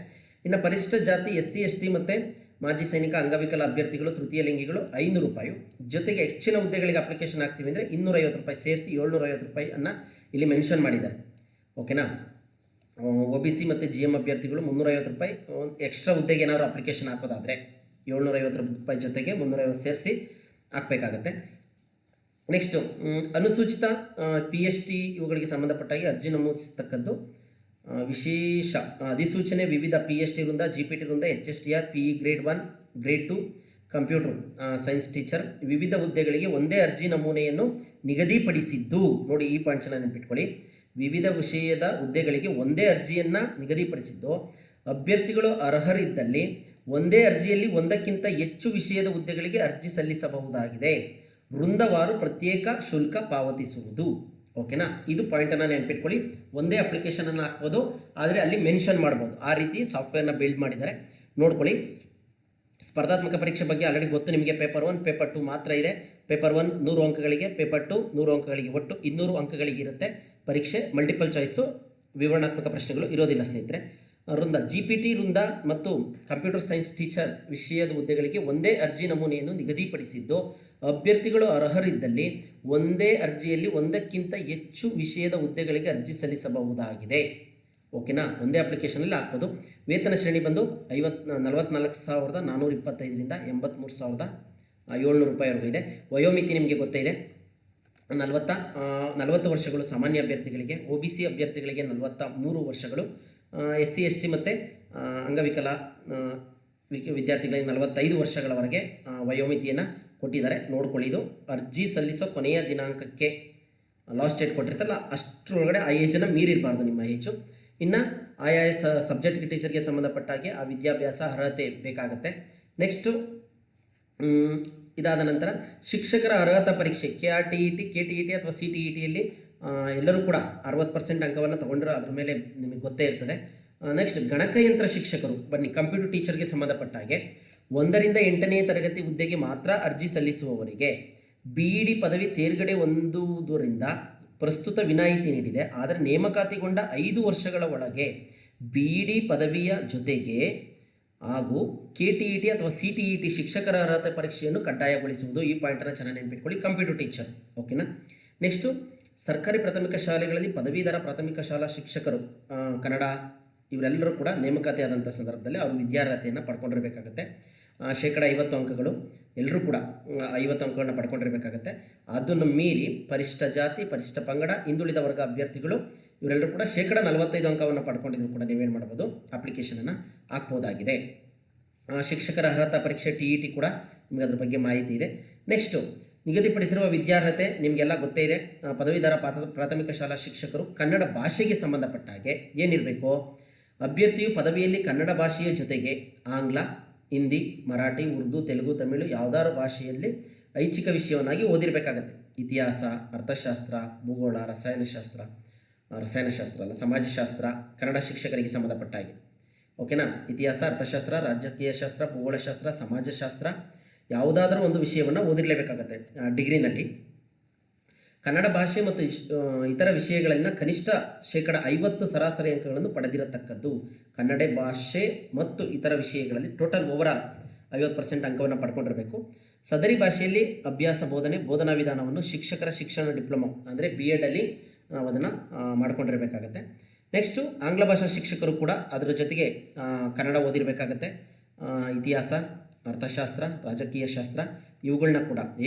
ಇನ್ನು ಪರಿಶಿಷ್ಟ ಜಾತಿ SC ST ಮತ್ತು ಮಾಜಿ ಸೈನಿಕ, ಅಂಗವಿಕಲ ಅಭ್ಯರ್ಥಿಗಳು, ತೃತೀಯ ಲಿಂಗಿಗಳು 500 ರೂಪಾಯಿ. ಜೊತೆಗೆ ಹೆಚ್ಚಿನ ಹುದ್ದೆಗಳಿಗೆ ಅಪ್ಲಿಕೇಶನ್ ಹಾಕ್ತೀವಿ ಅಂದರೆ 250 ರೂಪಾಯಿ ಸೇರಿಸಿ 750 ರೂಪಾಯಿಯನ್ನು ಇಲ್ಲಿ ಮೆನ್ಷನ್ ಮಾಡಿದ್ದಾರೆ. ಓಕೆನಾ. OBC ಮತ್ತು GM ಅಭ್ಯರ್ಥಿಗಳು 350 ರೂಪಾಯಿ ಎಕ್ಸ್ಟ್ರಾ ಹುದ್ದೆಗೆ ಏನಾದರೂ ಅಪ್ಲಿಕೇಶನ್ ಹಾಕೋದಾದರೆ 750 ರೂಪಾಯಿ ಜೊತೆಗೆ 350 ಸೇರಿಸಿ ಹಾಕಬೇಕಾಗತ್ತೆ. ನೆಕ್ಸ್ಟು ಅನುಸೂಚಿತ PST ಇವುಗಳಿಗೆ ಸಂಬಂಧಪಟ್ಟಾಗಿ ಅರ್ಜಿ ನಮೂದಿಸತಕ್ಕದ್ದು ವಿಶೇಷ ಅಧಿಸೂಚನೆ ವಿವಿಧ PST ವೃಂದ, GPT ವೃಂದ, HSTR, PE grade 1, grade 2, computer science teacher ವಿವಿಧ ಹುದ್ದೆಗಳಿಗೆ ಒಂದೇ ಅರ್ಜಿ ನಮೂನೆಯನ್ನು ನಿಗದಿಪಡಿಸಿದ್ದು. ನೋಡಿ, ಈ ಪಾಯಿಂಟ್ಸನ್ನು ನೆನಪಿಟ್ಕೊಳ್ಳಿ. ವಿವಿಧ ವಿಷಯದ ಹುದ್ದೆಗಳಿಗೆ ಒಂದೇ ಅರ್ಜಿಯನ್ನು ನಿಗದಿಪಡಿಸಿದ್ದು. ಅಭ್ಯರ್ಥಿಗಳು ಅರ್ಹರಿದ್ದಲ್ಲಿ ಒಂದೇ ಅರ್ಜಿಯಲ್ಲಿ ಒಂದಕ್ಕಿಂತ ಹೆಚ್ಚು ವಿಷಯದ ಹುದ್ದೆಗಳಿಗೆ ಅರ್ಜಿ ಸಲ್ಲಿಸಬಹುದಾಗಿದೆ. ವೃಂದವಾರು ಪ್ರತ್ಯೇಕ ಶುಲ್ಕ ಪಾವತಿಸುವುದು. ಓಕೆನಾ, ಇದು ಪಾಯಿಂಟನ್ನು ನೆನಪಿಟ್ಕೊಳ್ಳಿ. ಒಂದೇ ಅಪ್ಲಿಕೇಶನನ್ನು ಹಾಕ್ಬೋದು, ಆದರೆ ಅಲ್ಲಿ ಮೆನ್ಷನ್ ಮಾಡ್ಬೋದು. ಆ ರೀತಿ ಸಾಫ್ಟ್ವೇರ್ನ ಬಿಲ್ಡ್ ಮಾಡಿದ್ದಾರೆ, ನೋಡ್ಕೊಳ್ಳಿ. ಸ್ಪರ್ಧಾತ್ಮಕ ಪರೀಕ್ಷೆ ಬಗ್ಗೆ ಆಲ್ರೆಡಿ ಗೊತ್ತು ನಿಮಗೆ. ಪೇಪರ್ 1, ಪೇಪರ್ 2 ಮಾತ್ರ ಇದೆ. ಪೇಪರ್ 1 100 ಅಂಕಗಳಿಗೆ, ಪೇಪರ್ 2 100 ಅಂಕಗಳಿಗೆ, ಒಟ್ಟು 200 ಅಂಕಗಳಿಗೆ ಇರುತ್ತೆ ಪರೀಕ್ಷೆ. ಮಲ್ಟಿಪಲ್ ಚಾಯ್ಸು, ವಿವರಣಾತ್ಮಕ ಪ್ರಶ್ನೆಗಳು ಇರೋದಿಲ್ಲ ಸ್ನೇಹಿತರೆ. ವೃಂದ GPT ವೃಂದ ಮತ್ತು ಕಂಪ್ಯೂಟರ್ ಸೈನ್ಸ್ ಟೀಚರ್ ವಿಷಯದ ಹುದ್ದೆಗಳಿಗೆ ಒಂದೇ ಅರ್ಜಿ ನಮೂನೆಯನ್ನು ನಿಗದಿಪಡಿಸಿದ್ದು. ಅಭ್ಯರ್ಥಿಗಳು ಅರ್ಹರಿದ್ದಲ್ಲಿ ಒಂದೇ ಅರ್ಜಿಯಲ್ಲಿ ಒಂದಕ್ಕಿಂತ ಹೆಚ್ಚು ವಿಷಯದ ಹುದ್ದೆಗಳಿಗೆ ಅರ್ಜಿ ಸಲ್ಲಿಸಬಹುದಾಗಿದೆ. ಓಕೆನಾ, ಒಂದೇ ಅಪ್ಲಿಕೇಶನಲ್ಲಿ ಹಾಕ್ಬೋದು. ವೇತನ ಶ್ರೇಣಿ ಬಂದು 44,425ರಿಂದ 83,700 ರೂಪಾಯಿವರೆಗೂ ಇದೆ. ವಯೋಮಿತಿ ನಿಮಗೆ ಗೊತ್ತೇ ಇದೆ, 40 ವರ್ಷಗಳು ಸಾಮಾನ್ಯ ಅಭ್ಯರ್ಥಿಗಳಿಗೆ, OBC ಅಭ್ಯರ್ಥಿಗಳಿಗೆ 43 ವರ್ಷಗಳು, SC ST ಮತ್ತು ಅಂಗವಿಕಲ ವಿದ್ಯಾರ್ಥಿಗಳಿಗೆ 45 ವರ್ಷಗಳವರೆಗೆ ವಯೋಮಿತಿಯನ್ನು ಕೊಟ್ಟಿದ್ದಾರೆ. ನೋಡ್ಕೊಳ್ಳಿ, ಇದು ಅರ್ಜಿ ಸಲ್ಲಿಸೋ ಕೊನೆಯ ದಿನಾಂಕಕ್ಕೆ ಲಾಸ್ಟ್ ಡೇಟ್ ಕೊಟ್ಟಿರ್ತಾರಲ್ಲ ಅಷ್ಟರೊಳಗಡೆ ಆ ಏಜನ್ನು ಮೀರಿರಬಾರ್ದು ನಿಮ್ಮ ಏಜು. ಇನ್ನು ಆಯಾ ಸಬ್ಜೆಕ್ಟ್ ಟೀಚರ್ಗೆ ಸಂಬಂಧಪಟ್ಟ ಹಾಗೆ ಆ ವಿದ್ಯಾಭ್ಯಾಸ ಅರ್ಹತೆ ಬೇಕಾಗುತ್ತೆ. ನೆಕ್ಸ್ಟು ಇದಾದ ನಂತರ ಶಿಕ್ಷಕರ ಅರ್ಹತಾ ಪರೀಕ್ಷೆ KRTET, KTET ಅಥವಾ CTETಯಲ್ಲಿ ಎಲ್ಲರೂ ಕೂಡ 60% ಅಂಕವನ್ನು ತೊಗೊಂಡಿರೋ ಅದ್ರ ಮೇಲೆ ನಿಮಗೆ ಗೊತ್ತೇ ಇರ್ತದೆ. ನೆಕ್ಸ್ಟ್ ಗಣಕಯಂತ್ರ ಶಿಕ್ಷಕರು ಬನ್ನಿ, ಕಂಪ್ಯೂಟರ್ ಟೀಚರ್ಗೆ ಸಂಬಂಧಪಟ್ಟ ಹಾಗೆ 1ರಿಂದ 8ನೇ ತರಗತಿ ಹುದ್ದೆಗೆ ಮಾತ್ರ ಅರ್ಜಿ ಸಲ್ಲಿಸುವವರಿಗೆ BEd ಪದವಿ ತೇರ್ಗಡೆ ಹೊಂದುವುದರಿಂದ ಪ್ರಸ್ತುತ ವಿನಾಯಿತಿ ನೀಡಿದೆ. ಆದರೆ ನೇಮಕಾತಿಗೊಂಡ 5 ವರ್ಷಗಳ ಒಳಗೆ BEd ಪದವಿಯ ಜೊತೆಗೆ ಹಾಗೂ KTET ಅಥವಾ CTET ಶಿಕ್ಷಕರ ಅರ್ಹತೆ ಪರೀಕ್ಷೆಯನ್ನು ಕಡ್ಡಾಯಗೊಳಿಸುವುದು. ಈ ಪಾಯಿಂಟನ್ನು ಚೆನ್ನಾಗಿ ನೆನಪಿಟ್ಕೊಳ್ಳಿ, ಕಂಪ್ಯೂಟರ್ ಟೀಚರ್. ಓಕೆನಾ. ನೆಕ್ಸ್ಟು ಸರ್ಕಾರಿ ಪ್ರಾಥಮಿಕ ಶಾಲೆಗಳಲ್ಲಿ ಪದವೀಧರ ಪ್ರಾಥಮಿಕ ಶಾಲಾ ಶಿಕ್ಷಕರು ಕನ್ನಡ ಇವರೆಲ್ಲರೂ ಕೂಡ ನೇಮಕಾತಿ ಆದಂಥ ಸಂದರ್ಭದಲ್ಲಿ ಅವರು ವಿದ್ಯಾರ್ಹತೆಯನ್ನು ಪಡ್ಕೊಂಡಿರಬೇಕಾಗತ್ತೆ. 50% ಅಂಕಗಳು, ಎಲ್ಲರೂ ಕೂಡ 50 ಅಂಕಗಳನ್ನ ಪಡ್ಕೊಂಡಿರಬೇಕಾಗತ್ತೆ. ಅದನ್ನು ಮೀರಿ ಪರಿಶಿಷ್ಟ ಜಾತಿ, ಪರಿಶಿಷ್ಟ ಪಂಗಡ, ಹಿಂದುಳಿದ ವರ್ಗ ಅಭ್ಯರ್ಥಿಗಳು ಇವರೆಲ್ಲರೂ ಕೂಡ 45% ಅಂಕವನ್ನು ಪಡ್ಕೊಂಡಿದ್ರು ಕೂಡ ನೀವೇನು ಮಾಡ್ಬೋದು, ಅಪ್ಲಿಕೇಶನನ್ನು ಹಾಕ್ಬೋದಾಗಿದೆ. ಶಿಕ್ಷಕರ ಅರ್ಹತಾ ಪರೀಕ್ಷೆ TET ಕೂಡ ನಿಮಗೆ ಅದ್ರ ಬಗ್ಗೆ ಮಾಹಿತಿ ಇದೆ. ನೆಕ್ಸ್ಟು ನಿಗದಿಪಡಿಸಿರುವ ವಿದ್ಯಾರ್ಹತೆ ನಿಮಗೆಲ್ಲ ಗೊತ್ತೇ ಇದೆ. ಪದವೀಧರ ಪ್ರಾಥಮಿಕ ಶಾಲಾ ಶಿಕ್ಷಕರು ಕನ್ನಡ ಭಾಷೆಗೆ ಸಂಬಂಧಪಟ್ಟ ಹಾಗೆ ಏನಿರಬೇಕು, ಅಭ್ಯರ್ಥಿಯು ಪದವಿಯಲ್ಲಿ ಕನ್ನಡ ಭಾಷೆಯ ಜೊತೆಗೆ ಆಂಗ್ಲ, ಹಿಂದಿ, ಮರಾಠಿ, ಉರ್ದು, ತೆಲುಗು, ತಮಿಳು ಯಾವುದಾದ್ರು ಭಾಷೆಯಲ್ಲಿ ಐಚ್ಛಿಕ ವಿಷಯವನ್ನಾಗಿ ಓದಿರಬೇಕಾಗತ್ತೆ. ಇತಿಹಾಸ, ಅರ್ಥಶಾಸ್ತ್ರ, ಭೂಗೋಳ, ಸಮಾಜಶಾಸ್ತ್ರ, ಕನ್ನಡ ಶಿಕ್ಷಕರಿಗೆ ಸಂಬಂಧಪಟ್ಟ ಹಾಗೆ. ಓಕೆನಾ, ಇತಿಹಾಸ, ಅರ್ಥಶಾಸ್ತ್ರ, ರಾಜಕೀಯ ಶಾಸ್ತ್ರ, ಭೂಗೋಳಶಾಸ್ತ್ರ, ಸಮಾಜಶಾಸ್ತ್ರ ಯಾವುದಾದ್ರೂ ಒಂದು ವಿಷಯವನ್ನು ಓದಿರಲೇಬೇಕಾಗತ್ತೆ ಡಿಗ್ರಿನಲ್ಲಿ. ಕನ್ನಡ ಭಾಷೆ ಮತ್ತು ಇತರ ವಿಷಯಗಳಿಂದ ಕನಿಷ್ಠ 50% ಸರಾಸರಿ ಅಂಕಗಳನ್ನು ಪಡೆದಿರತಕ್ಕದ್ದು. ಕನ್ನಡ ಭಾಷೆ ಮತ್ತು ಇತರ ವಿಷಯಗಳಲ್ಲಿ ಟೋಟಲ್ ಓವರಾಲ್ 50% ಅಂಕವನ್ನು ಪಡ್ಕೊಂಡಿರಬೇಕು. ಸದರಿ ಭಾಷೆಯಲ್ಲಿ ಅಭ್ಯಾಸ ಬೋಧನೆ, ಬೋಧನಾ ವಿಧಾನವನ್ನು ಶಿಕ್ಷಕರ ಶಿಕ್ಷಣ ಡಿಪ್ಲೊಮಾ ಅಂದರೆ BEd ಅಲ್ಲಿ ನಾವು ಅದನ್ನು ಮಾಡ್ಕೊಂಡಿರಬೇಕಾಗತ್ತೆ. ನೆಕ್ಸ್ಟು ಆಂಗ್ಲ ಭಾಷಾ ಶಿಕ್ಷಕರು ಕೂಡ ಅದರ ಜೊತೆಗೆ ಕನ್ನಡ ಓದಿರಬೇಕಾಗತ್ತೆ. ಇತಿಹಾಸ, ಅರ್ಥಶಾಸ್ತ್ರ, ರಾಜಕೀಯ ಶಾಸ್ತ್ರ ಇವುಗಳನ್ನ ಕೂಡ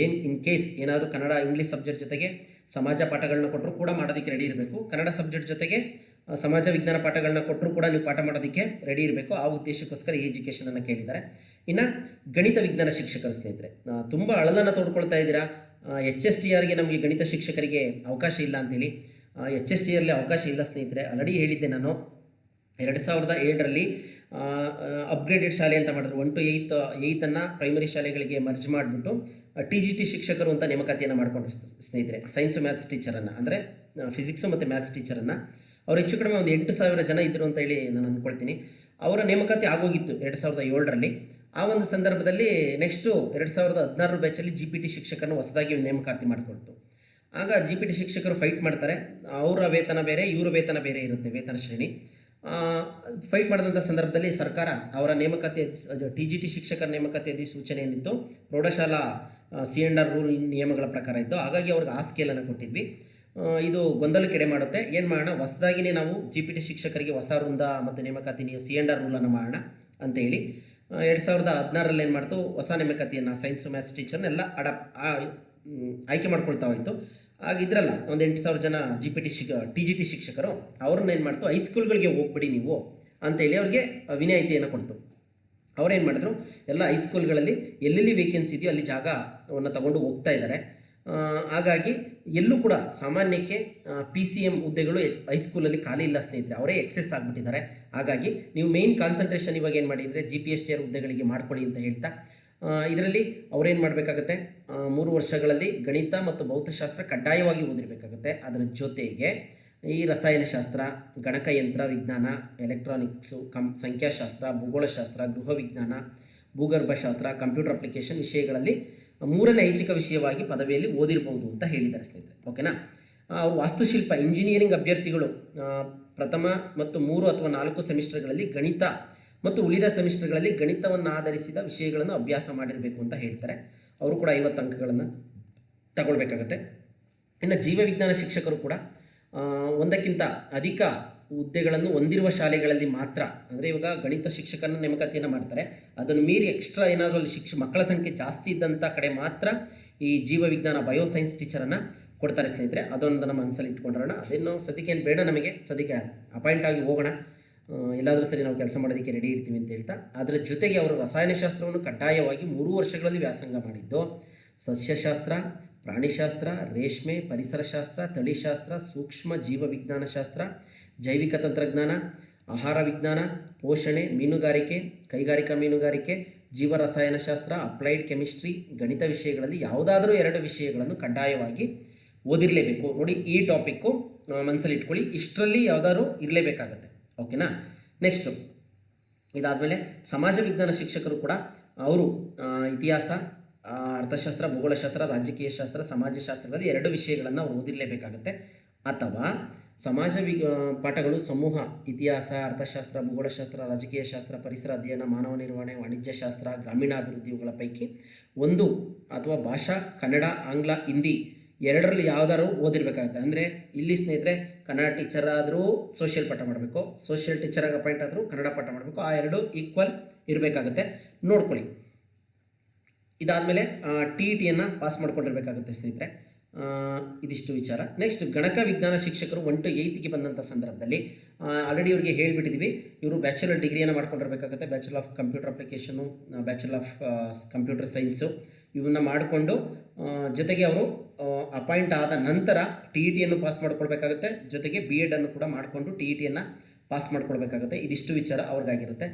ಇನ್ ಕೇಸ್ ಏನಾದರೂ ಕನ್ನಡ ಇಂಗ್ಲೀಷ್ ಸಬ್ಜೆಕ್ಟ್ ಜೊತೆಗೆ ಸಮಾಜ ಪಾಠಗಳನ್ನ ಕೊಟ್ಟರು ಕೂಡ ಮಾಡೋದಕ್ಕೆ ರೆಡಿ ಇರಬೇಕು. ಕನ್ನಡ ಸಬ್ಜೆಕ್ಟ್ ಜೊತೆಗೆ ಸಮಾಜ ವಿಜ್ಞಾನ ಪಾಠಗಳನ್ನ ಕೊಟ್ಟರು ಕೂಡ ನೀವು ಪಾಠ ಮಾಡೋದಕ್ಕೆ ರೆಡಿ ಇರಬೇಕು. ಆ ಉದ್ದೇಶಕ್ಕೋಸ್ಕರ ಈ ಎಜುಕೇಷನನ್ನು ಕೇಳಿದ್ದಾರೆ. ಇನ್ನು ಗಣಿತ ವಿಜ್ಞಾನ ಶಿಕ್ಷಕರು ಸ್ನೇಹಿತರೆ, ತುಂಬ ಅಳಲನ್ನು ತೋಡ್ಕೊಳ್ತಾ ಇದ್ದೀರಾ. HSTRಗೆ ನಮಗೆ ಗಣಿತ ಶಿಕ್ಷಕರಿಗೆ ಅವಕಾಶ ಇಲ್ಲ ಅಂತೇಳಿ. HSTRಲಿ ಅವಕಾಶ ಇಲ್ಲ ಸ್ನೇಹಿತರೆ, ಆಲ್ರೆಡಿ ಹೇಳಿದ್ದೆ ನಾನು. 2007ರಲ್ಲಿ ಅಪ್ಗ್ರೇಡೆಡ್ ಶಾಲೆ ಅಂತ ಮಾಡಿದ್ರು. 1 to 8 ಪ್ರೈಮರಿ ಶಾಲೆಗಳಿಗೆ ಮರ್ಜ್ ಮಾಡಿಬಿಟ್ಟು TGT ಶಿಕ್ಷಕರು ಅಂತ ನೇಮಕಾತಿಯನ್ನು ಮಾಡಿಕೊಂಡ್ರು ಸ್ನೇಹಿತರೆ. ಸೈನ್ಸು ಮ್ಯಾಥ್ಸ್ ಟೀಚರನ್ನು ಅಂದರೆ ಫಿಸಿಕ್ಸು ಮತ್ತು ಮ್ಯಾಥ್ಸ್ ಟೀಚರನ್ನು ಅವರು ಹೆಚ್ಚು ಕಡಿಮೆ ಒಂದು 8,000 ಜನ ಇದ್ದರು ಅಂತ ಹೇಳಿ ನಾನು ಅಂದ್ಕೊಳ್ತೀನಿ. ಅವರ ನೇಮಕಾತಿ ಆಗೋಗಿತ್ತು 2007ರಲ್ಲಿ. ಆ ಒಂದು ಸಂದರ್ಭದಲ್ಲಿ ನೆಕ್ಸ್ಟು 2016 ಬ್ಯಾಚಲ್ಲಿ GPT ಶಿಕ್ಷಕರನ್ನು ಹೊಸದಾಗಿ ನೇಮಕಾತಿ ಮಾಡಿಕೊಳ್ತು. ಆಗ GPT ಶಿಕ್ಷಕರು ಫೈಟ್ ಮಾಡ್ತಾರೆ. ಅವರ ವೇತನ ಬೇರೆ, ಇವರ ವೇತನ ಬೇರೆ ಇರುತ್ತೆ, ವೇತನ ಶ್ರೇಣಿ. ಫೈಟ್ ಮಾಡಿದಂಥ ಸಂದರ್ಭದಲ್ಲಿ ಸರ್ಕಾರ ಅವರ ನೇಮಕಾತಿ TGT ಶಿಕ್ಷಕರ ನೇಮಕಾತಿ ಅಧಿಸೂಚನೆ ಏನಿತ್ತು ಪ್ರೌಢಶಾಲಾ C&R ರೂಲ್ ನಿಯಮಗಳ ಪ್ರಕಾರ ಇತ್ತು. ಹಾಗಾಗಿ ಅವ್ರಿಗೆ ಆ ಸ್ಕೇಲನ್ನು ಕೊಟ್ಟಿದ್ವಿ. ಇದು ಗೊಂದಲಕ್ಕೆಡೆ ಮಾಡುತ್ತೆ. ಏನು ಮಾಡೋಣ, ಹೊಸದಾಗಿಯೇ ನಾವು GPT ಶಿಕ್ಷಕರಿಗೆ ಹೊಸ ವೃಂದ ಮತ್ತು ನೇಮಕಾತಿ C&R ರೂಲನ್ನು ಮಾಡೋಣ ಅಂತೇಳಿ 2016ರಲ್ಲಿ ಏನು ಮಾಡ್ತು, ಹೊಸ ನೇಮಕಾತಿಯನ್ನು ಸೈನ್ಸು ಮ್ಯಾಥ್ಸ್ ಟೀಚರ್ನೆಲ್ಲ ಆಯ್ಕೆ ಮಾಡ್ಕೊಳ್ತಾ ಹೋಯಿತು. ಆಗಿದ್ರಲ್ಲ ಒಂದು 8,000 ಜನ TGT ಶಿಕ್ಷಕರು, ಅವ್ರನ್ನ ಏನು ಮಾಡ್ತು, ಹೈಸ್ಕೂಲ್ಗಳಿಗೆ ಹೋಗ್ಬಿಡಿ ನೀವು ಅಂತೇಳಿ ಅವ್ರಿಗೆ ವಿನಾಯಿತಿಯನ್ನು ಕೊಡ್ತು. ಅವರೇನು ಮಾಡಿದ್ರು, ಎಲ್ಲ ಹೈಸ್ಕೂಲ್ಗಳಲ್ಲಿ ಎಲ್ಲೆಲ್ಲಿ ವೇಕೆನ್ಸಿ ಇದೆಯೋ ಅಲ್ಲಿ ಜಾಗವನ್ನು ತಗೊಂಡು ಹೋಗ್ತಾ ಇದ್ದಾರೆ. ಹಾಗಾಗಿ ಎಲ್ಲೂ ಕೂಡ ಸಾಮಾನ್ಯಕ್ಕೆ PCM ಹುದ್ದೆಗಳು ಹೈಸ್ಕೂಲಲ್ಲಿ ಖಾಲಿ ಇಲ್ಲ ಸ್ನೇಹಿತರೆ, ಅವರೇ ಎಕ್ಸೆಸ್ ಆಗಿಬಿಟ್ಟಿದ್ದಾರೆ. ಹಾಗಾಗಿ ನೀವು ಮೇಯ್ನ್ ಕಾನ್ಸಂಟ್ರೇಷನ್ ಇವಾಗ ಏನು ಮಾಡಿದರೆ GPSTR ಹುದ್ದೆಗಳಿಗೆ ಮಾಡ್ಕೊಳ್ಳಿ ಅಂತ ಹೇಳ್ತಾ, ಇದರಲ್ಲಿ ಅವರೇನು ಮಾಡಬೇಕಾಗತ್ತೆ, 3 ವರ್ಷಗಳಲ್ಲಿ ಗಣಿತ ಮತ್ತು ಭೌತಶಾಸ್ತ್ರ ಕಡ್ಡಾಯವಾಗಿ ಓದಿರಬೇಕಾಗುತ್ತೆ. ಅದರ ಜೊತೆಗೆ ಈ ರಸಾಯನಶಾಸ್ತ್ರ, ಗಣಕಯಂತ್ರ ವಿಜ್ಞಾನ, ಎಲೆಕ್ಟ್ರಾನಿಕ್ಸು, ಸಂಖ್ಯಾಶಾಸ್ತ್ರ, ಭೂಗೋಳಶಾಸ್ತ್ರ, ಗೃಹ ವಿಜ್ಞಾನ, ಭೂಗರ್ಭಶಾಸ್ತ್ರ, ಕಂಪ್ಯೂಟರ್ ಅಪ್ಲಿಕೇಶನ್ ವಿಷಯಗಳಲ್ಲಿ 3ನೇ ಐಚ್ಛಿಕ ವಿಷಯವಾಗಿ ಪದವಿಯಲ್ಲಿ ಓದಿರ್ಬೋದು ಅಂತ ಹೇಳಿದ್ದಾರೆ ಸ್ನೇಹಿತರೆ. ಓಕೆನಾ. ಅವರು ವಾಸ್ತುಶಿಲ್ಪ ಇಂಜಿನಿಯರಿಂಗ್ ಅಭ್ಯರ್ಥಿಗಳು ಪ್ರಥಮ ಮತ್ತು 3 ಅಥವಾ 4 ಸೆಮಿಸ್ಟರ್ಗಳಲ್ಲಿ ಗಣಿತ ಮತ್ತು ಉಳಿದ ಸೆಮಿಸ್ಟರ್ಗಳಲ್ಲಿ ಗಣಿತವನ್ನು ಆಧರಿಸಿದ ವಿಷಯಗಳನ್ನು ಅಭ್ಯಾಸ ಮಾಡಿರಬೇಕು ಅಂತ ಹೇಳ್ತಾರೆ. ಅವರು ಕೂಡ 50 ಅಂಕಗಳನ್ನು ತಗೊಳ್ಬೇಕಾಗತ್ತೆ. ಇನ್ನು ಜೀವವಿಜ್ಞಾನ ಶಿಕ್ಷಕರು ಕೂಡ ಒಂದಕ್ಕಿಂತ ಅಧಿಕ ಹುದ್ದೆಗಳನ್ನು ಹೊಂದಿರುವ ಶಾಲೆಗಳಲ್ಲಿ ಮಾತ್ರ, ಅಂದರೆ ಇವಾಗ ಗಣಿತ ಶಿಕ್ಷಕರನ್ನ ನೇಮಕಾತಿಯನ್ನು ಮಾಡ್ತಾರೆ, ಅದನ್ನು ಮೀರಿ ಎಕ್ಸ್ಟ್ರಾ ಏನಾದರೂ ಅಲ್ಲಿ ಮಕ್ಕಳ ಸಂಖ್ಯೆ ಜಾಸ್ತಿ ಇದ್ದಂಥ ಕಡೆ ಮಾತ್ರ ಈ ಜೀವವಿಜ್ಞಾನ ಬಯೋಸೈನ್ಸ್ ಟೀಚರನ್ನು ಕೊಡ್ತಾರೆ ಸ್ನೇಹಿತರೆ. ಅದೊಂದು ನಮ್ಮ ಮನಸ್ಸಲ್ಲಿ ಇಟ್ಕೊಂಡ್ರೋಣ. ಅದೇನು ಸದ್ಯಕ್ಕೆ ಏನು ಬೇಡ, ನಮಗೆ ಸದ್ಯಕ್ಕೆ ಅಪಾಯಿಂಟ್ ಆಗಿ ಹೋಗೋಣ, ಎಲ್ಲಾದರೂ ಸರಿ ನಾವು ಕೆಲಸ ಮಾಡೋದಕ್ಕೆ ರೆಡಿ ಇರ್ತೀವಿ ಅಂತ ಹೇಳ್ತಾ. ಅದರ ಜೊತೆಗೆ ಅವರು ರಸಾಯನಶಾಸ್ತ್ರವನ್ನು ಕಡ್ಡಾಯವಾಗಿ 3 ವರ್ಷಗಳಲ್ಲಿ ವ್ಯಾಸಂಗ ಮಾಡಿದ್ದು, ಸಸ್ಯಶಾಸ್ತ್ರ, ಪ್ರಾಣಿಶಾಸ್ತ್ರ, ರೇಷ್ಮೆ, ಪರಿಸರಶಾಸ್ತ್ರ, ತಳಿಶಾಸ್ತ್ರ, ಸೂಕ್ಷ್ಮ ಜೀವವಿಜ್ಞಾನ ಶಾಸ್ತ್ರ, ಜೈವಿಕ ತಂತ್ರಜ್ಞಾನ, ಆಹಾರ ವಿಜ್ಞಾನ, ಪೋಷಣೆ, ಮೀನುಗಾರಿಕೆ, ಕೈಗಾರಿಕಾ ಮೀನುಗಾರಿಕೆ, ಜೀವರಸಾಯನಶಾಸ್ತ್ರ, ಅಪ್ಲೈಡ್ ಕೆಮಿಸ್ಟ್ರಿ, ಗಣಿತ ವಿಷಯಗಳಲ್ಲಿ ಯಾವುದಾದರೂ 2 ವಿಷಯಗಳನ್ನು ಕಡ್ಡಾಯವಾಗಿ ಓದಿರಲೇಬೇಕು. ನೋಡಿ, ಈ ಟಾಪಿಕ್ಕು ಮನಸ್ಸಲ್ಲಿ ಇಟ್ಕೊಳ್ಳಿ, ಇಷ್ಟರಲ್ಲಿ ಯಾವುದಾದ್ರು ಇರಲೇಬೇಕಾಗತ್ತೆ. ಓಕೆನಾ. ನೆಕ್ಸ್ಟು ಇದಾದಮೇಲೆ ಸಮಾಜ ವಿಜ್ಞಾನ ಶಿಕ್ಷಕರು ಕೂಡ ಅವರು ಇತಿಹಾಸ, ಅರ್ಥಶಾಸ್ತ್ರ, ಭೂಗೋಳಶಾಸ್ತ್ರ, ರಾಜಕೀಯ ಶಾಸ್ತ್ರ, ಸಮಾಜಶಾಸ್ತ್ರಗಳಲ್ಲಿ 2 ವಿಷಯಗಳನ್ನು ಅವರು ಓದಿರಲೇಬೇಕಾಗುತ್ತೆ. ಅಥವಾ ಸಮಾಜ ಪಾಠಗಳು ಸಮೂಹ, ಇತಿಹಾಸ, ಅರ್ಥಶಾಸ್ತ್ರ, ಭೂಗೋಳಶಾಸ್ತ್ರ, ರಾಜಕೀಯ ಶಾಸ್ತ್ರ, ಪರಿಸರ ಅಧ್ಯಯನ, ಮಾನವ ನಿರ್ವಹಣೆ, ವಾಣಿಜ್ಯಶಾಸ್ತ್ರ, ಗ್ರಾಮೀಣಾಭಿವೃದ್ಧಿಗಳ ಪೈಕಿ 1 ಅಥವಾ ಭಾಷಾ, ಕನ್ನಡ, ಆಂಗ್ಲ, ಹಿಂದಿ 2ರಲ್ಲಿ ಯಾವುದಾದ್ರು ಓದಿರಬೇಕಾಗುತ್ತೆ. ಅಂದರೆ ಇಲ್ಲಿ ಸ್ನೇಹಿತರೆ ಕನ್ನಡ ಟೀಚರ್ ಆದರೂ ಸೋಷಿಯಲ್ ಪಾಠ ಮಾಡಬೇಕು, ಸೋಷಿಯಲ್ ಟೀಚರಾಗಿ ಅಪಾಯಿಂಟ್ ಆದರೂ ಕನ್ನಡ ಪಾಠ ಮಾಡಬೇಕು. ಆ 2 ಈಕ್ವಲ್ ಇರಬೇಕಾಗುತ್ತೆ, ನೋಡ್ಕೊಳ್ಳಿ. ಇದಾದಮೇಲೆ TETಯನ್ನು ಪಾಸ್ ಮಾಡ್ಕೊಂಡಿರಬೇಕಾಗುತ್ತೆ ಸ್ನೇಹಿತರೆ. ಇದಿಷ್ಟು ವಿಚಾರ. ನೆಕ್ಸ್ಟ್ ಗಣಕ ವಿಜ್ಞಾನ ಶಿಕ್ಷಕರು 1 to 8ಗೆ ಬಂದಂಥ ಸಂದರ್ಭದಲ್ಲಿ ಆಲ್ರೆಡಿ ಇವರಿಗೆ ಹೇಳಿಬಿಟ್ಟಿದ್ವಿ, ಇವರು ಬ್ಯಾಚುಲರ್ ಡಿಗ್ರಿಯನ್ನು ಮಾಡ್ಕೊಂಡಿರಬೇಕಾಗುತ್ತೆ. Bachelor of computer application, bachelor of computer science ಇವನ್ನ ಮಾಡಿಕೊಂಡು ಜೊತೆಗೆ ಅವರು ಅಪಾಯಿಂಟ್ ಆದ ನಂತರ TETಯನ್ನು ಪಾಸ್ ಮಾಡ್ಕೊಳ್ಬೇಕಾಗುತ್ತೆ. ಜೊತೆಗೆ B.Ed ಕೂಡ ಮಾಡಿಕೊಂಡು TETಯನ್ನು ಪಾಸ್ ಮಾಡ್ಕೊಳ್ಬೇಕಾಗುತ್ತೆ. ಇದಿಷ್ಟು ವಿಚಾರ ಅವ್ರಿಗಾಗಿರುತ್ತೆ.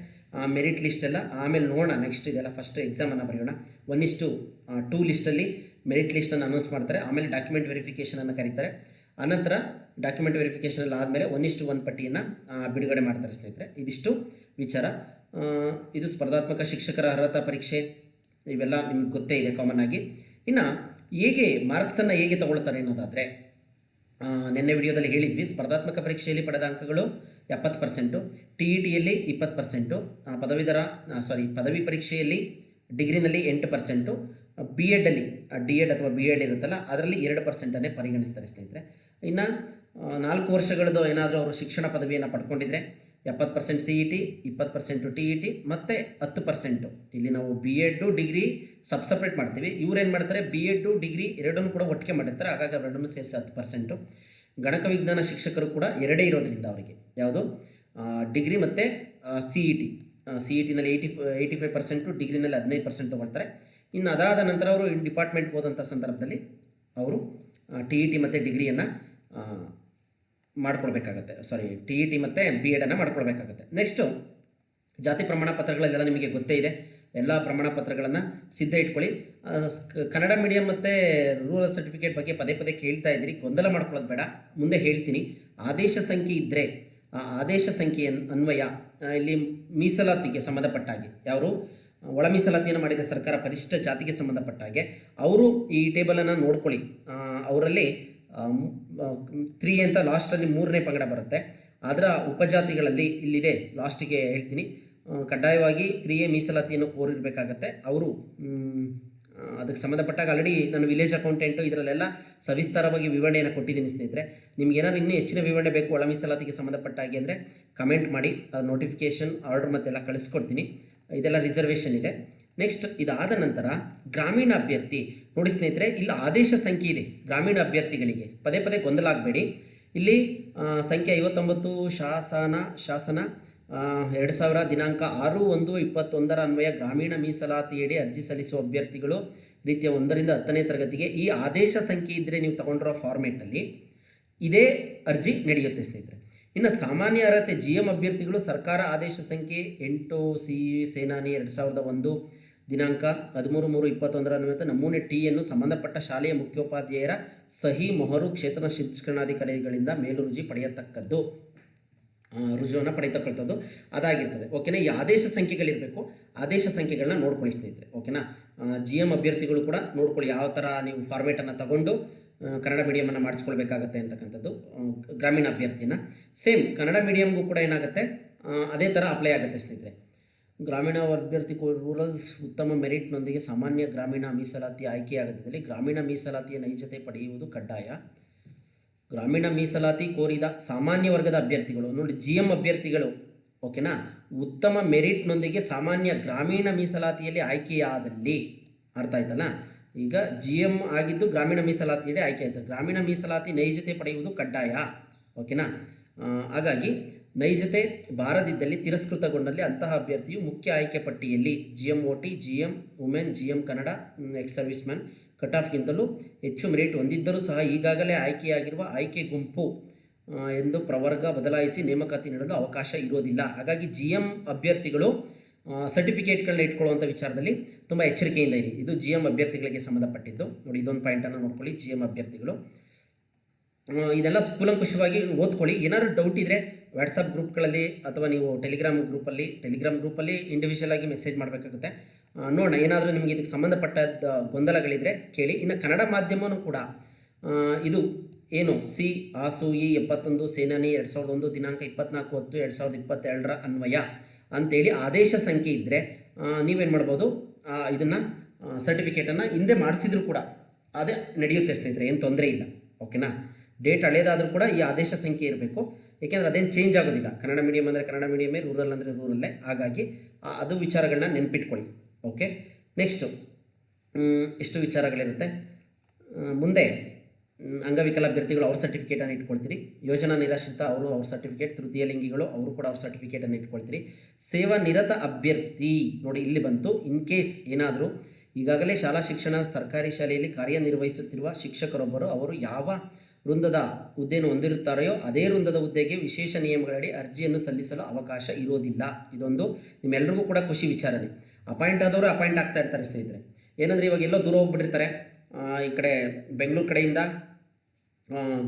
ಮೆರಿಟ್ ಲಿಸ್ಟ್ ಎಲ್ಲ ಆಮೇಲೆ ನೋಡೋಣ, ನೆಕ್ಸ್ಟ್ ಇದೆಲ್ಲ ಫಸ್ಟ್ ಎಕ್ಸಾಮನ್ನು ಬರೆಯೋಣ. 1:2 ಲಿಸ್ಟಲ್ಲಿ ಮೆರಿಟ್ ಲಿಸ್ಟನ್ನು ಅನೌನ್ಸ್ ಮಾಡ್ತಾರೆ. ಆಮೇಲೆ ಡಾಕ್ಯುಮೆಂಟ್ ವೆರಿಫಿಕೇಷನನ್ನು ಕರೀತಾರೆ. ಆನಂತರ ಡಾಕ್ಯುಮೆಂಟ್ ವೆರಿಫಿಕೇಷನಲ್ಲಿ ಆದಮೇಲೆ 1:1 ಪಟ್ಟಿಯನ್ನು ಬಿಡುಗಡೆ ಮಾಡ್ತಾರೆ ಸ್ನೇಹಿತರೆ. ಇದಿಷ್ಟು ವಿಚಾರ. ಇದು ಸ್ಪರ್ಧಾತ್ಮಕ ಶಿಕ್ಷಕರ ಅರ್ಹತಾ ಪರೀಕ್ಷೆ, ಇವೆಲ್ಲ ನಿಮ್ಗೆ ಗೊತ್ತೇ ಇದೆ ಕಾಮನ್ ಆಗಿ. ಇನ್ನು ಹೇಗೆ ಮಾರ್ಕ್ಸನ್ನು ಹೇಗೆ ತಗೊಳ್ತಾರೆ ಅನ್ನೋದಾದರೆ, ನಿನ್ನೆ ವಿಡಿಯೋದಲ್ಲಿ ಹೇಳಿದ್ವಿ, ಸ್ಪರ್ಧಾತ್ಮಕ ಪರೀಕ್ಷೆಯಲ್ಲಿ ಪಡೆದ ಅಂಕಗಳು 70%, TETಯಲ್ಲಿ 20%, ಪದವಿ ಪರೀಕ್ಷೆಯಲ್ಲಿ ಡಿಗ್ರಿನಲ್ಲಿ 8%, B.Edಲ್ಲಿ D.Ed ಅಥವಾ B.Ed ಇರುತ್ತಲ್ಲ ಅದರಲ್ಲಿ 2%ಅನ್ನೇ ಪರಿಗಣಿಸ್ತಾರೆ ಸ್ನೇಹಿತರೆ. ಇನ್ನು 4 ವರ್ಷಗಳದ್ದು ಏನಾದರೂ ಅವರು ಶಿಕ್ಷಣ ಪದವಿಯನ್ನು ಪಡ್ಕೊಂಡಿದ್ರೆ 70% CET, 20% TET ಮತ್ತು 10% ಇಲ್ಲಿ ನಾವು B.Ed ಡಿಗ್ರಿ ಸಪ್ರೇಟ್ ಮಾಡ್ತೀವಿ. ಇವ್ರೇನು ಮಾಡ್ತಾರೆ, B.Ed ಡಿಗ್ರಿ 2 ಕೂಡ ಒಟ್ಟಿಗೆ ಮಾಡಿರ್ತಾರೆ. ಹಾಗಾಗಿ ಅವೆರಡನ್ನೂ ಸೇರಿಸಿ 10%. ಗಣಕ ವಿಜ್ಞಾನ ಶಿಕ್ಷಕರು ಕೂಡ 2 ಇರೋದ್ರಿಂದ ಅವರಿಗೆ ಯಾವುದು ಡಿಗ್ರಿ ಮತ್ತು CETನಲ್ಲಿ 85%, ಡಿಗ್ರಿನಲ್ಲಿ 15% ತೊಗೊಳ್ತಾರೆ. ಇನ್ನು ಅದಾದ ನಂತರ ಅವರು ಡಿಪಾರ್ಟ್ಮೆಂಟ್ಗೆ ಹೋದಂಥ ಸಂದರ್ಭದಲ್ಲಿ ಅವರು TET ಮತ್ತು ಡಿಗ್ರಿಯನ್ನು ಮಾಡ್ಕೊಳ್ಬೇಕಾಗತ್ತೆ. TET ಮತ್ತು B.Edನ್ನು ಮಾಡ್ಕೊಳ್ಬೇಕಾಗತ್ತೆ. ನೆಕ್ಸ್ಟು ಜಾತಿ ಪ್ರಮಾಣ ಪತ್ರಗಳೆಲ್ಲ ನಿಮಗೆ ಗೊತ್ತೇ ಇದೆ. ಎಲ್ಲ ಪ್ರಮಾಣ ಪತ್ರಗಳನ್ನು ಸಿದ್ಧ ಇಟ್ಕೊಳ್ಳಿ. ಕನ್ನಡ ಮೀಡಿಯಂ ಮತ್ತು ರೂರಲ್ ಸರ್ಟಿಫಿಕೇಟ್ ಬಗ್ಗೆ ಪದೇ ಪದೇ ಕೇಳ್ತಾ ಇದ್ದೀರಿ, ಗೊಂದಲ ಮಾಡ್ಕೊಳ್ಳೋದು ಬೇಡ, ಮುಂದೆ ಹೇಳ್ತೀನಿ. ಆದೇಶ ಸಂಖ್ಯೆ ಇದ್ದರೆ ಆ ಆದೇಶ ಸಂಖ್ಯೆ ಅನ್ವಯ ಇಲ್ಲಿ ಮೀಸಲಾತಿಗೆ ಸಂಬಂಧಪಟ್ಟ ಹಾಗೆ, ಯಾರು ಒಳ ಮೀಸಲಾತಿಯನ್ನು ಮಾಡಿದ ಸರ್ಕಾರ ಪರಿಶಿಷ್ಟ ಜಾತಿಗೆ ಸಂಬಂಧಪಟ್ಟ ಹಾಗೆ ಅವರು ಈ ಟೇಬಲನ್ನು ನೋಡ್ಕೊಳ್ಳಿ. ಅವರಲ್ಲಿ 3 ಅಂತ ಲಾಸ್ಟಲ್ಲಿ 3ನೇ ಪಂಗಡ ಬರುತ್ತೆ. ಅದರ ಉಪಜಾತಿಗಳಲ್ಲಿ ಇಲ್ಲಿದೆ, ಲಾಸ್ಟಿಗೆ ಹೇಳ್ತೀನಿ. ಕಡ್ಡಾಯವಾಗಿ 3A ಮೀಸಲಾತಿಯನ್ನು ಕೋರಿರಬೇಕಾಗತ್ತೆ. ಅವರು ಅದಕ್ಕೆ ಸಂಬಂಧಪಟ್ಟಾಗ ಆಲ್ರೆಡಿ ನಾನು ವಿಲೇಜ್ ಅಕೌಂಟೆಂಟು ಇದರಲ್ಲೆಲ್ಲ ಸವಿಸ್ತಾರವಾಗಿ ವಿವರಣೆಯನ್ನು ಕೊಟ್ಟಿದ್ದೀನಿ ಸ್ನೇಹಿತರೆ. ನಿಮ್ಗೆ ಏನಾದ್ರು ಇನ್ನೂ ಹೆಚ್ಚಿನ ವಿವರಣೆ ಬೇಕು ಒಳ ಮೀಸಲಾತಿಗೆ ಸಂಬಂಧಪಟ್ಟಾಗೆ ಅಂದರೆ ಕಮೆಂಟ್ ಮಾಡಿ, ನೋಟಿಫಿಕೇಷನ್ ಆರ್ಡರ್ ಮತ್ತೆಲ್ಲ ಕಳಿಸ್ಕೊಡ್ತೀನಿ. ಇದೆಲ್ಲ ರಿಸರ್ವೇಷನ್ ಇದೆ. ನೆಕ್ಸ್ಟ್ ಇದಾದ ನಂತರ ಗ್ರಾಮೀಣ ಅಭ್ಯರ್ಥಿ ನೋಡಿ ಸ್ನೇಹಿತರೆ, ಇಲ್ಲಿ ಆದೇಶ ಸಂಖ್ಯೆ ಇದೆ ಗ್ರಾಮೀಣ ಅಭ್ಯರ್ಥಿಗಳಿಗೆ. ಪದೇ ಪದೇ ಗೊಂದಲ ಆಗಬೇಡಿ. ಇಲ್ಲಿ ಸಂಖ್ಯೆ 59 ಶಾಸನ 2000 ದಿನಾಂಕ 6/1/21 ಅನ್ವಯ ಗ್ರಾಮೀಣ ಮೀಸಲಾತಿಯಡಿ ಅರ್ಜಿ ಸಲ್ಲಿಸುವ ಅಭ್ಯರ್ಥಿಗಳು ರೀತಿಯ 1ರಿಂದ 10ನೇ ತರಗತಿಗೆ ಈ ಆದೇಶ ಸಂಖ್ಯೆ ಇದ್ದರೆ ನೀವು ತಗೊಂಡಿರೋ ಫಾರ್ಮೇಟಲ್ಲಿ ಇದೇ ಅರ್ಜಿ ನಡೆಯುತ್ತೆ ಸ್ನೇಹಿತರೆ. ಇನ್ನು ಸಾಮಾನ್ಯ ಅರ್ಹತೆ GM ಅಭ್ಯರ್ಥಿಗಳು ಸರ್ಕಾರ ಆದೇಶ ಸಂಖ್ಯೆ 8 CE ಸೇನಾನಿ 2001 ದಿನಾಂಕ 13/3/21 ಅನ್ವಯ ನಮೂನೆ ಟಿಯನ್ನು ಸಂಬಂಧಪಟ್ಟ ಶಾಲೆಯ ಮುಖ್ಯೋಪಾಧ್ಯಾಯರ ಸಹಿ ಮೊಹರು ಕ್ಷೇತ್ರ ಶಿಕ್ಷಣಾಧಿಕಾರಿಗಳಿಂದ ಮೇಲುರುಜಿ ಪಡೆಯತಕ್ಕದ್ದು, ರುಜುವನ್ನು ಪಡೆಯತಕ್ಕಂಥದ್ದು ಅದಾಗಿರ್ತದೆ. ಓಕೆನಾ. ಈ ಆದೇಶ ಸಂಖ್ಯೆಗಳಿರಬೇಕು, ಆದೇಶ ಸಂಖ್ಯೆಗಳನ್ನ ನೋಡ್ಕೊಳ್ಳಿ ಸ್ನೇಹಿತರೆ. ಓಕೆನಾ. GM ಅಭ್ಯರ್ಥಿಗಳು ಕೂಡ ನೋಡ್ಕೊಳ್ಳಿ ಯಾವ ಥರ ನೀವು ಫಾರ್ಮೇಟನ್ನು ತಗೊಂಡು ಕನ್ನಡ ಮೀಡಿಯಮನ್ನು ಮಾಡಿಸ್ಕೊಳ್ಬೇಕಾಗತ್ತೆ ಅಂತಕ್ಕಂಥದ್ದು. ಗ್ರಾಮೀಣ ಅಭ್ಯರ್ಥಿನ ಸೇಮ್ ಕನ್ನಡ ಮೀಡಿಯಮ್ಗೂ ಕೂಡ ಏನಾಗುತ್ತೆ ಅದೇ ಥರ ಅಪ್ಲೈ ಆಗುತ್ತೆ ಸ್ನೇಹಿತರೆ. ಗ್ರಾಮೀಣ ಅಭ್ಯರ್ಥಿ ರೂರಲ್ಸ್ ಉತ್ತಮ ಮೆರಿಟ್ನೊಂದಿಗೆ ಸಾಮಾನ್ಯ ಗ್ರಾಮೀಣ ಮೀಸಲಾತಿ ಆಯ್ಕೆಯಾಗದಿದ್ದಲ್ಲಿ ಗ್ರಾಮೀಣ ಮೀಸಲಾತಿಯ ನೈಜತೆ ಪಡೆಯುವುದು ಕಡ್ಡಾಯ. ಗ್ರಾಮೀಣ ಮೀಸಲಾತಿ ಕೋರಿದ ಸಾಮಾನ್ಯ ವರ್ಗದ ಅಭ್ಯರ್ಥಿಗಳು ನೋಡಿ GM ಅಭ್ಯರ್ಥಿಗಳು ಓಕೆನಾ, ಉತ್ತಮ ಮೆರಿಟ್ನೊಂದಿಗೆ ಸಾಮಾನ್ಯ ಗ್ರಾಮೀಣ ಮೀಸಲಾತಿಯಲ್ಲಿ ಆಯ್ಕೆಯಾದಲ್ಲಿ, ಅರ್ಥ ಆಯ್ತಲ್ಲ. ಈಗ GM ಆಗಿದ್ದು ಗ್ರಾಮೀಣ ಮೀಸಲಾತಿಯಡಿ ಆಯ್ಕೆ ಆಯಿತು. ಗ್ರಾಮೀಣ ಮೀಸಲಾತಿ ನೈಜತೆ ಪಡೆಯುವುದು ಕಡ್ಡಾಯ. ಓಕೆನಾ. ಹಾಗಾಗಿ ನೈಜತೆ ಬಾರದಿದ್ದಲ್ಲಿ ತಿರಸ್ಕೃತಗೊಂಡಲ್ಲಿ ಅಂತಹ ಅಭ್ಯರ್ಥಿಯು ಮುಖ್ಯ ಆಯ್ಕೆ ಪಟ್ಟಿಯಲ್ಲಿ GM OT, GM women, GM Kannada, ex service man cut ಆಫ್ಗಿಂತಲೂ ಹೆಚ್ಚು ಮೆರಿಟ್ ಹೊಂದಿದ್ದರೂ ಸಹ ಈಗಾಗಲೇ ಆಯ್ಕೆಯಾಗಿರುವ ಆಯ್ಕೆ ಗುಂಪು ಎಂದು ಪ್ರವರ್ಗ ಬದಲಾಯಿಸಿ ನೇಮಕಾತಿ ನೀಡಲು ಅವಕಾಶ ಇರೋದಿಲ್ಲ. ಹಾಗಾಗಿ GM ಅಭ್ಯರ್ಥಿಗಳು ಸರ್ಟಿಫಿಕೇಟ್ಗಳನ್ನ ಇಟ್ಕೊಳ್ಳುವಂಥ ವಿಚಾರದಲ್ಲಿ ತುಂಬ ಎಚ್ಚರಿಕೆಯಿಂದ ಇರಿ. ಇದು GM ಅಭ್ಯರ್ಥಿಗಳಿಗೆ ಸಂಬಂಧಪಟ್ಟಿದ್ದು. ನೋಡಿ, ಇದೊಂದು ಪಾಯಿಂಟನ್ನು ನೋಡ್ಕೊಳ್ಳಿ. GM ಅಭ್ಯರ್ಥಿಗಳು ಇದೆಲ್ಲ ಕೂಲಂಕುಷವಾಗಿ ಓದ್ಕೊಳ್ಳಿ. ಏನಾದರೂ ಡೌಟ್ ಇದ್ದರೆ ವಾಟ್ಸಪ್ ಗ್ರೂಪ್ಗಳಲ್ಲಿ ಅಥವಾ ನೀವು ಟೆಲಿಗ್ರಾಮ್ ಗ್ರೂಪಲ್ಲಿ ಇಂಡಿವಿಜುವಲ್ ಆಗಿ ಮೆಸೇಜ್ ಮಾಡಬೇಕಾಗುತ್ತೆ. ನೋಡೋಣ, ಏನಾದರೂ ನಿಮಗೆ ಇದಕ್ಕೆ ಸಂಬಂಧಪಟ್ಟ ಗೊಂದಲಗಳಿದ್ದರೆ ಕೇಳಿ. ಇನ್ನು ಕನ್ನಡ ಮಾಧ್ಯಮವೂ ಕೂಡ ಇದು ಏನು ಆಸು 71 ಸೇನಾನಿ 2001 ದಿನಾಂಕ 24/10/2022 ಅನ್ವಯ ಅಂತೇಳಿ ಆದೇಶ ಸಂಖ್ಯೆ ಇದ್ದರೆ ನೀವೇನು ಮಾಡ್ಬೋದು, ಇದನ್ನು ಸರ್ಟಿಫಿಕೇಟನ್ನು ಹಿಂದೆ ಮಾಡಿಸಿದ್ರು ಕೂಡ ಅದೇ ನಡೆಯುತ್ತೆ ಸ್ನೇಹಿತರೆ, ಏನು ತೊಂದರೆ ಇಲ್ಲ. ಓಕೆನಾ. ಡೇಟ್ ಹಳೇದಾದರೂ ಕೂಡ ಈ ಆದೇಶ ಸಂಖ್ಯೆ ಇರಬೇಕು, ಏಕೆಂದರೆ ಅದೇನು ಚೇಂಜ್ ಆಗೋದಿಲ್ಲ. ಕನ್ನಡ ಮೀಡಿಯಮ್ ಅಂದರೆ ಕನ್ನಡ ಮೀಡಿಯಮೇ, ರೂರಲ್ ಅಂದರೆ ರೂರಲ್ಲೇ. ಹಾಗಾಗಿ ಅದು ವಿಚಾರಗಳನ್ನ ನೆನ್ಪಿಟ್ಕೊಳ್ಳಿ. ಓಕೆ. ನೆಕ್ಸ್ಟು ಇಷ್ಟು ವಿಚಾರಗಳಿರುತ್ತೆ. ಮುಂದೆ ಅಂಗವಿಕಲ ಅಭ್ಯರ್ಥಿಗಳು ಅವ್ರ ಸರ್ಟಿಫಿಕೇಟನ್ನು ಇಟ್ಕೊಳ್ತೀರಿ. ಯೋಜನಾ ನಿರಾಶ್ರಿತ ಅವರು ಅವ್ರ ಸರ್ಟಿಫಿಕೇಟ್, ತೃತೀಯ ಲಿಂಗಿಗಳು ಅವರು ಕೂಡ ಅವ್ರ ಸರ್ಟಿಫಿಕೇಟನ್ನು ಇಟ್ಕೊಳ್ತೀರಿ. ಸೇವಾ ನಿರತ ಅಭ್ಯರ್ಥಿ ನೋಡಿ ಇಲ್ಲಿ ಬಂತು. ಇನ್ ಕೇಸ್ ಏನಾದರೂ ಈಗಾಗಲೇ ಶಾಲಾ ಶಿಕ್ಷಣ ಸರ್ಕಾರಿ ಶಾಲೆಯಲ್ಲಿ ಕಾರ್ಯನಿರ್ವಹಿಸುತ್ತಿರುವ ಶಿಕ್ಷಕರೊಬ್ಬರು ಅವರು ಯಾವ ವೃಂದದ ಹುದ್ದೆಯನ್ನು ಹೊಂದಿರುತ್ತಾರೆಯೋ ಅದೇ ವೃಂದದ ಹುದ್ದೆಗೆ ವಿಶೇಷ ನಿಯಮಗಳಡಿ ಅರ್ಜಿಯನ್ನು ಸಲ್ಲಿಸಲು ಅವಕಾಶ ಇರೋದಿಲ್ಲ. ಇದೊಂದು ನಿಮ್ಮೆಲ್ಲರಿಗೂ ಕೂಡ ಖುಷಿ ವಿಚಾರನೇ. ಅಪಾಯಿಂಟ್ ಆದವರು ಅಪಾಯಿಂಟ್ ಆಗ್ತಾ ಇರ್ತಾರೆ ಸ್ನೇಹಿತರೆ. ಏನಂದರೆ ಇವಾಗ ಎಲ್ಲೋ ದೂರ ಹೋಗ್ಬಿಟ್ಟಿರ್ತಾರೆ, ಈ ಕಡೆ ಬೆಂಗಳೂರು ಕಡೆಯಿಂದ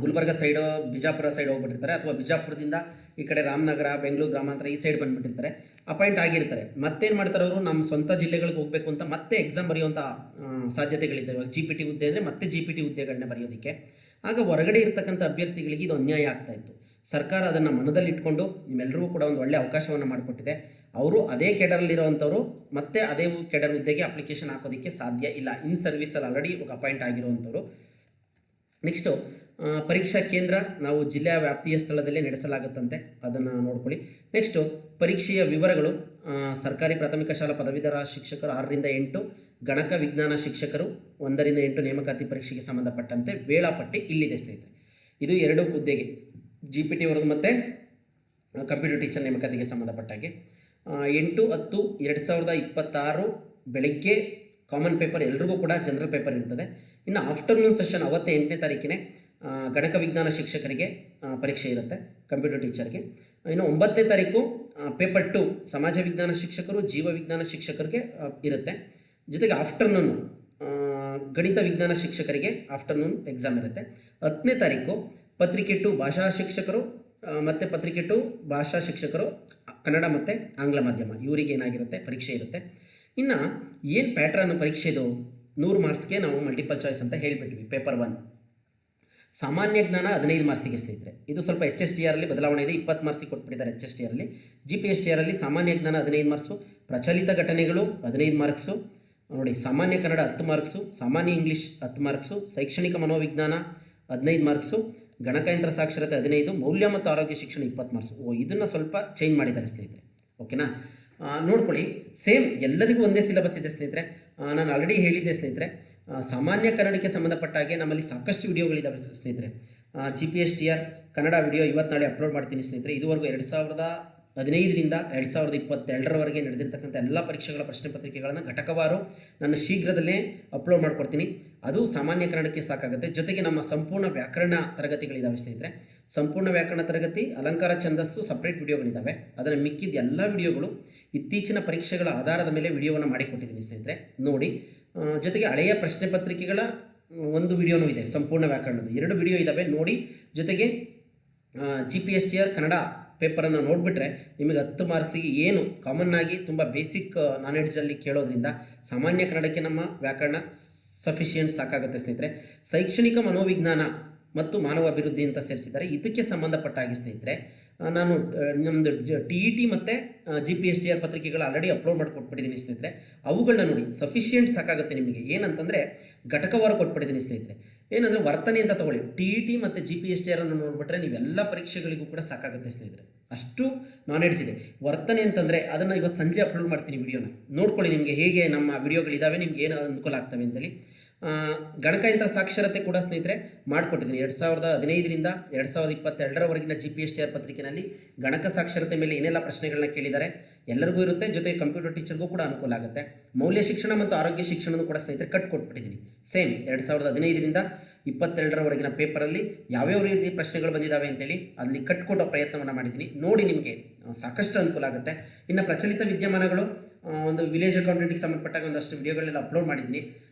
ಗುಲ್ಬರ್ಗ ಸೈಡು, ಬಿಜಾಪುರ ಸೈಡ್ ಹೋಗ್ಬಿಟ್ಟಿರ್ತಾರೆ, ಅಥವಾ ಬಿಜಾಪುರದಿಂದ ಈ ಕಡೆ ರಾಮನಗರ, ಬೆಂಗಳೂರು ಗ್ರಾಮಾಂತರ ಈ ಸೈಡ್ ಬಂದುಬಿಟ್ಟಿರ್ತಾರೆ, ಅಪಾಯಿಂಟ್ ಆಗಿರ್ತಾರೆ. ಮತ್ತೇನು ಮಾಡ್ತಾರೆ ಅವರು, ನಮ್ಮ ಸ್ವಂತ ಜಿಲ್ಲೆಗಳಿಗೆ ಹೋಗಬೇಕು ಅಂತ ಮತ್ತೆ ಎಕ್ಸಾಮ್ ಬರೆಯುವಂಥ ಸಾಧ್ಯತೆಗಳಿದ್ದಾವೆ. ಇವಾಗ GPT ಹುದ್ದೆ ಅಂದರೆ ಮತ್ತೆ GPT ಹುದ್ದೆಗಳನ್ನ ಬರೆಯೋದಕ್ಕೆ. ಆಗ ಹೊರಗಡೆ ಇರ್ತಕ್ಕಂಥ ಅಭ್ಯರ್ಥಿಗಳಿಗೆ ಇದು ಅನ್ಯಾಯ ಆಗ್ತಾಯಿತ್ತು. ಸರ್ಕಾರ ಅದನ್ನು ಮನದಲ್ಲಿಟ್ಕೊಂಡು ನಿಮ್ಮೆಲ್ಲರಿಗೂ ಕೂಡ ಒಂದು ಒಳ್ಳೆಯ ಅವಕಾಶವನ್ನು ಮಾಡಿಕೊಟ್ಟಿದೆ. ಅವರು ಅದೇ ಕೆಡರಲ್ಲಿರುವಂಥವ್ರು ಮತ್ತೆ ಅದೇ ಕೆಡರ್ ಹುದ್ದೆಗೆ ಅಪ್ಲಿಕೇಶನ್ ಹಾಕೋದಕ್ಕೆ ಸಾಧ್ಯ ಇಲ್ಲ. ಇನ್ ಸರ್ವಿಸಲ್ಲಿ ಆಲ್ರೆಡಿ ಇವಾಗ ಅಪಾಯಿಂಟ್ ಆಗಿರುವಂಥವ್ರು. ನೆಕ್ಸ್ಟು ಪರೀಕ್ಷಾ ಕೇಂದ್ರ ನಾವು ಜಿಲ್ಲೆಯ ವ್ಯಾಪ್ತಿಯ ಸ್ಥಳದಲ್ಲೇ ನಡೆಸಲಾಗುತ್ತಂತೆ, ಅದನ್ನು ನೋಡ್ಕೊಳ್ಳಿ. ನೆಕ್ಸ್ಟು ಪರೀಕ್ಷೆಯ ವಿವರಗಳು. ಸರ್ಕಾರಿ ಪ್ರಾಥಮಿಕ ಶಾಲಾ ಪದವೀಧರ ಶಿಕ್ಷಕರು 6ರಿಂದ 8, ಗಣಕ ವಿಜ್ಞಾನ ಶಿಕ್ಷಕರು 1ರಿಂದ 8 ನೇಮಕಾತಿ ಪರೀಕ್ಷೆಗೆ ಸಂಬಂಧಪಟ್ಟಂತೆ ವೇಳಾಪಟ್ಟಿ ಇಲ್ಲಿದೆ ಸ್ನೇಹಿತರೆ. ಇದು 2 ಹುದ್ದೆಗೆ GPT ವರೆಗೂ ಮತ್ತು ಕಂಪ್ಯೂಟರ್ ಟೀಚರ್ ನೇಮಕಾತಿಗೆ ಸಂಬಂಧಪಟ್ಟಾಗೆ 8/10/2026 ಬೆಳಗ್ಗೆ ಕಾಮನ್ ಪೇಪರ್, ಎಲ್ರಿಗೂ ಕೂಡ ಜನರಲ್ ಪೇಪರ್ ಇರ್ತದೆ. ಇನ್ನು ಆಫ್ಟರ್ನೂನ್ ಸೆಷನ್ ಅವತ್ತೇ 8ನೇ ತಾರೀಕಿನೇ ಗಣಕ ವಿಜ್ಞಾನ ಶಿಕ್ಷಕರಿಗೆ ಪರೀಕ್ಷೆ ಇರುತ್ತೆ, ಕಂಪ್ಯೂಟರ್ ಟೀಚರ್ಗೆ. ಇನ್ನು 9ನೇ ತಾರೀಕು ಪೇಪರ್ 2 ಸಮಾಜ ವಿಜ್ಞಾನ ಶಿಕ್ಷಕರು, ಜೀವ ವಿಜ್ಞಾನ ಶಿಕ್ಷಕರಿಗೆ ಇರುತ್ತೆ. ಜೊತೆಗೆ ಆಫ್ಟರ್ನೂನು ಗಣಿತ ವಿಜ್ಞಾನ ಶಿಕ್ಷಕರಿಗೆ ಆಫ್ಟರ್ನೂನ್ ಎಕ್ಸಾಮ್ ಇರುತ್ತೆ. 10ನೇ ತಾರೀಕು ಪತ್ರಿಕೆ 2 ಭಾಷಾ ಶಿಕ್ಷಕರು ಮತ್ತು ಪತ್ರಿಕೆ 2 ಭಾಷಾ ಶಿಕ್ಷಕರು ಕನ್ನಡ ಮತ್ತು ಆಂಗ್ಲ ಮಾಧ್ಯಮ ಇವರಿಗೆ ಏನಾಗಿರುತ್ತೆ ಪರೀಕ್ಷೆ ಇರುತ್ತೆ. ಇನ್ನು ಏನು ಪ್ಯಾಟ್ರನ್ ಪರೀಕ್ಷೆದು 100 ಮಾರ್ಕ್ಸ್ಗೆ ನಾವು ಮಲ್ಟಿಪಲ್ ಚಾಯ್ಸ್ ಅಂತ ಹೇಳಿಬಿಟ್ವಿ. ಪೇಪರ್ 1 ಸಾಮಾನ್ಯ ಜ್ಞಾನ 15 ಮಾರ್ಕ್ಸಿಗೆ ಸ್ನೇಹಿತರೆ. ಇದು ಸ್ವಲ್ಪ HSTRಲ್ಲಿ ಬದಲಾವಣೆ ಇದೆ, 20 ಮಾರ್ಕ್ಸಿಗೆ ಕೊಟ್ಬಿಟ್ಟಿದ್ದಾರೆ HSTRಲ್ಲಿ. GPSTRಲ್ಲಿ ಸಾಮಾನ್ಯ ಜ್ಞಾನ 15 ಮಾರ್ಕ್ಸು, ಪ್ರಚಲಿತ ಘಟನೆಗಳು 15 ಮಾರ್ಕ್ಸು, ನೋಡಿ, ಸಾಮಾನ್ಯ ಕನ್ನಡ 10 ಮಾರ್ಕ್ಸು, ಸಾಮಾನ್ಯ ಇಂಗ್ಲೀಷ್ 10 ಮಾರ್ಕ್ಸು, ಶೈಕ್ಷಣಿಕ ಮನೋವಿಜ್ಞಾನ 15 ಮಾರ್ಕ್ಸು, ಗಣಕಯಂತ್ರ ಸಾಕ್ಷರತೆ 15, ಮೌಲ್ಯ ಮತ್ತು ಆರೋಗ್ಯ ಶಿಕ್ಷಣ 20 ಮಾರ್ಕ್ಸು. ಇದನ್ನು ಸ್ವಲ್ಪ ಚೇಂಜ್ ಮಾಡಿದ್ದಾರೆ ಸ್ನೇಹಿತರೆ. ಓಕೆನಾ, ನೋಡ್ಕೊಳ್ಳಿ, ಸೇಮ್ ಎಲ್ಲರಿಗೂ ಒಂದೇ ಸಿಲೆಬಸ್ ಇದೆ ಸ್ನೇಹಿತರೆ. ನಾನು ಆಲ್ರೆಡಿ ಹೇಳಿದ್ದೆ ಸ್ನೇಹಿತರೆ, ಸಾಮಾನ್ಯ ಕನ್ನಡಕ್ಕೆ ಸಂಬಂಧಪಟ್ಟ ಹಾಗೆ ನಮ್ಮಲ್ಲಿ ಸಾಕಷ್ಟು ವಿಡಿಯೋಗಳಿದ್ದಾವೆ ಸ್ನೇಹಿತರೆ. GPSTR ಕನ್ನಡ ವಿಡಿಯೋ ಇವತ್ತು ನಾಳೆ ಅಪ್ಲೋಡ್ ಮಾಡ್ತೀನಿ ಸ್ನೇಹಿತರೆ. ಇದುವರೆಗೂ 2015ರಿಂದ 2022ರವರೆಗೆ ನಡೆದಿರ್ತಕ್ಕಂಥ ಎಲ್ಲ ಪರೀಕ್ಷೆಗಳ ಪ್ರಶ್ನೆ ಪತ್ರಿಕೆಗಳನ್ನು ಘಟಕವಾರು ನಾನು ಶೀಘ್ರದಲ್ಲೇ ಅಪ್ಲೋಡ್ ಮಾಡ್ಕೊಡ್ತೀನಿ. ಅದು ಸಾಮಾನ್ಯ ಕನ್ನಡಕ್ಕೆ ಸಾಕಾಗುತ್ತೆ. ಜೊತೆಗೆ ನಮ್ಮ ಸಂಪೂರ್ಣ ವ್ಯಾಕರಣ ತರಗತಿಗಳಿದ್ದಾವೆ ಸ್ನೇಹಿತರೆ. ಸಂಪೂರ್ಣ ವ್ಯಾಕರಣ ತರಗತಿ, ಅಲಂಕಾರ ಛಂದಸ್ಸು ಸಪ್ರೇಟ್ ವಿಡಿಯೋಗಳಿದ್ದಾವೆ. ಅದರ ಮಿಕ್ಕಿದ ಎಲ್ಲ ವಿಡಿಯೋಗಳು ಇತ್ತೀಚಿನ ಪರೀಕ್ಷೆಗಳ ಆಧಾರದ ಮೇಲೆ ವಿಡಿಯೋವನ್ನು ಮಾಡಿಕೊಟ್ಟಿದ್ದೀನಿ ಸ್ನೇಹಿತರೆ, ನೋಡಿ. ಜೊತೆಗೆ ಹಳೆಯ ಪ್ರಶ್ನೆ ಪತ್ರಿಕೆಗಳ ಒಂದು ವಿಡಿಯೋನೂ ಇದೆ, ಸಂಪೂರ್ಣ ವ್ಯಾಕರಣದ 2 ವಿಡಿಯೋ ಇದ್ದಾವೆ, ನೋಡಿ. ಜೊತೆಗೆ GPSTR ಕನ್ನಡ ಪೇಪರನ್ನು ನೋಡಿಬಿಟ್ರೆ ನಿಮಗೆ 10 ಮಾರ್ಕ್ಸಿಗೆ ಏನು ಕಾಮನ್ ಆಗಿ ತುಂಬ ಬೇಸಿಕ್ ನಾಲೆಡ್ಜಲ್ಲಿ ಕೇಳೋದ್ರಿಂದ ಸಾಮಾನ್ಯ ಕನ್ನಡಕ್ಕೆ ನಮ್ಮ ವ್ಯಾಕರಣ ಸಫಿಷಿಯೆಂಟ್ ಸಾಕಾಗುತ್ತೆ ಸ್ನೇಹಿತರೆ. ಶೈಕ್ಷಣಿಕ ಮನೋವಿಜ್ಞಾನ ಮತ್ತು ಮಾನವ ಅಭಿವೃದ್ಧಿ ಅಂತ ಸೇರಿಸಿದ್ದಾರೆ. ಇದಕ್ಕೆ ಸಂಬಂಧಪಟ್ಟ ಹಾಗೆ ಸ್ನೇಹಿತರೆ ನಾನು ನಮ್ಮದು TET ಮತ್ತು GPSTR ಪತ್ರಿಕೆಗಳು ಆಲ್ರೆಡಿ ಅಪ್ಲೋಡ್ ಮಾಡಿ ಕೊಟ್ಬಿಟ್ಟಿದ್ದೀನಿ ಸ್ನೇಹಿತರೆ. ಅವುಗಳನ್ನ ನೋಡಿ, ಸಫಿಷಿಯೆಂಟ್ ಸಾಕಾಗುತ್ತೆ ನಿಮಗೆ. ಏನಂತಂದರೆ ಘಟಕವಾರು ಕೊಟ್ಬಿಟ್ಟಿದ್ದೀನಿ ಸ್ನೇಹಿತರೆ. ಏನಂದರೆ ವರ್ತನೆ ಅಂತ ತಗೊಳ್ಳಿ, TET ಮತ್ತು GPSTR ಅನ್ನು ನೋಡಿಬಿಟ್ರೆ ನೀವೆಲ್ಲ ಪರೀಕ್ಷೆಗಳಿಗೂ ಕೂಡ ಸಾಕಾಗುತ್ತೆ ಸ್ನೇಹಿತರೆ. ಅಷ್ಟು ನಾಲೆಡ್ಜ್ ಇದೆ. ವರ್ತನೆ ಅಂತಂದರೆ ಅದನ್ನು ಇವತ್ತು ಸಂಜೆ ಅಪ್ಲೋಡ್ ಮಾಡ್ತೀನಿ ವಿಡಿಯೋನ, ನೋಡ್ಕೊಳ್ಳಿ ನಿಮಗೆ ಹೇಗೆ ನಮ್ಮ ವಿಡಿಯೋಗಳಿದ್ದಾವೆ, ನಿಮ್ಗೆ ಏನು ಅನುಕೂಲ ಆಗ್ತವೆ ಅಂತೇಳಿ. ಗಣಕಯಂತ್ರ ಸಾಕ್ಷರತೆ ಕೂಡ ಸ್ನೇಹಿತರೆ ಮಾಡಿಕೊಟ್ಟಿದ್ದೀನಿ. 2015ರಿಂದ 2022ರವರೆಗಿನ GPSTR ಪತ್ರಿಕೆಯಲ್ಲಿ ಗಣಕ ಸಾಕ್ಷರತೆ ಮೇಲೆ ಏನೆಲ್ಲ ಪ್ರಶ್ನೆಗಳನ್ನ ಕೇಳಿದ್ದಾರೆ ಎಲ್ಲರಿಗೂ ಇರುತ್ತೆ. ಜೊತೆಗೆ ಕಂಪ್ಯೂಟರ್ ಟೀಚರ್ಗೂ ಕೂಡ ಅನುಕೂಲ ಆಗುತ್ತೆ. ಮೌಲ್ಯ ಶಿಕ್ಷಣ ಮತ್ತು ಆರೋಗ್ಯ ಶಿಕ್ಷಣನೂ ಕೂಡ ಸ್ನೇಹಿತರೆ ಕೊಟ್ಬಿಟ್ಟಿದ್ದೀನಿ. ಸೇಮ್ 2015ರಿಂದ 2022ರವರೆಗಿನ ಪೇಪರಲ್ಲಿ ಯಾವ್ಯಾವ ರೀತಿ ಪ್ರಶ್ನೆಗಳು ಬಂದಿದ್ದಾವೆ ಅಂತೇಳಿ ಅಲ್ಲಿ ಕಟ್ಕೊಡೋ ಪ್ರಯತ್ನವನ್ನು ಮಾಡಿದ್ದೀನಿ, ನೋಡಿ. ನಿಮಗೆ ಸಾಕಷ್ಟು ಅನುಕೂಲ ಆಗುತ್ತೆ. ಇನ್ನು ಪ್ರಚಲಿತ ವಿದ್ಯಮಾನಗಳು, ಒಂದು ವಿಲೇಜ್ ಅಕೌಂಟೆಂಟಿಗೆ ಸಂಬಂಧಪಟ್ಟಾಗ ಒಂದಷ್ಟು ವಿಡಿಯೋಗಳನ್ನೆಲ್ಲ ಅಪ್ಲೋಡ್ ಮಾಡಿದ್ದೀನಿ.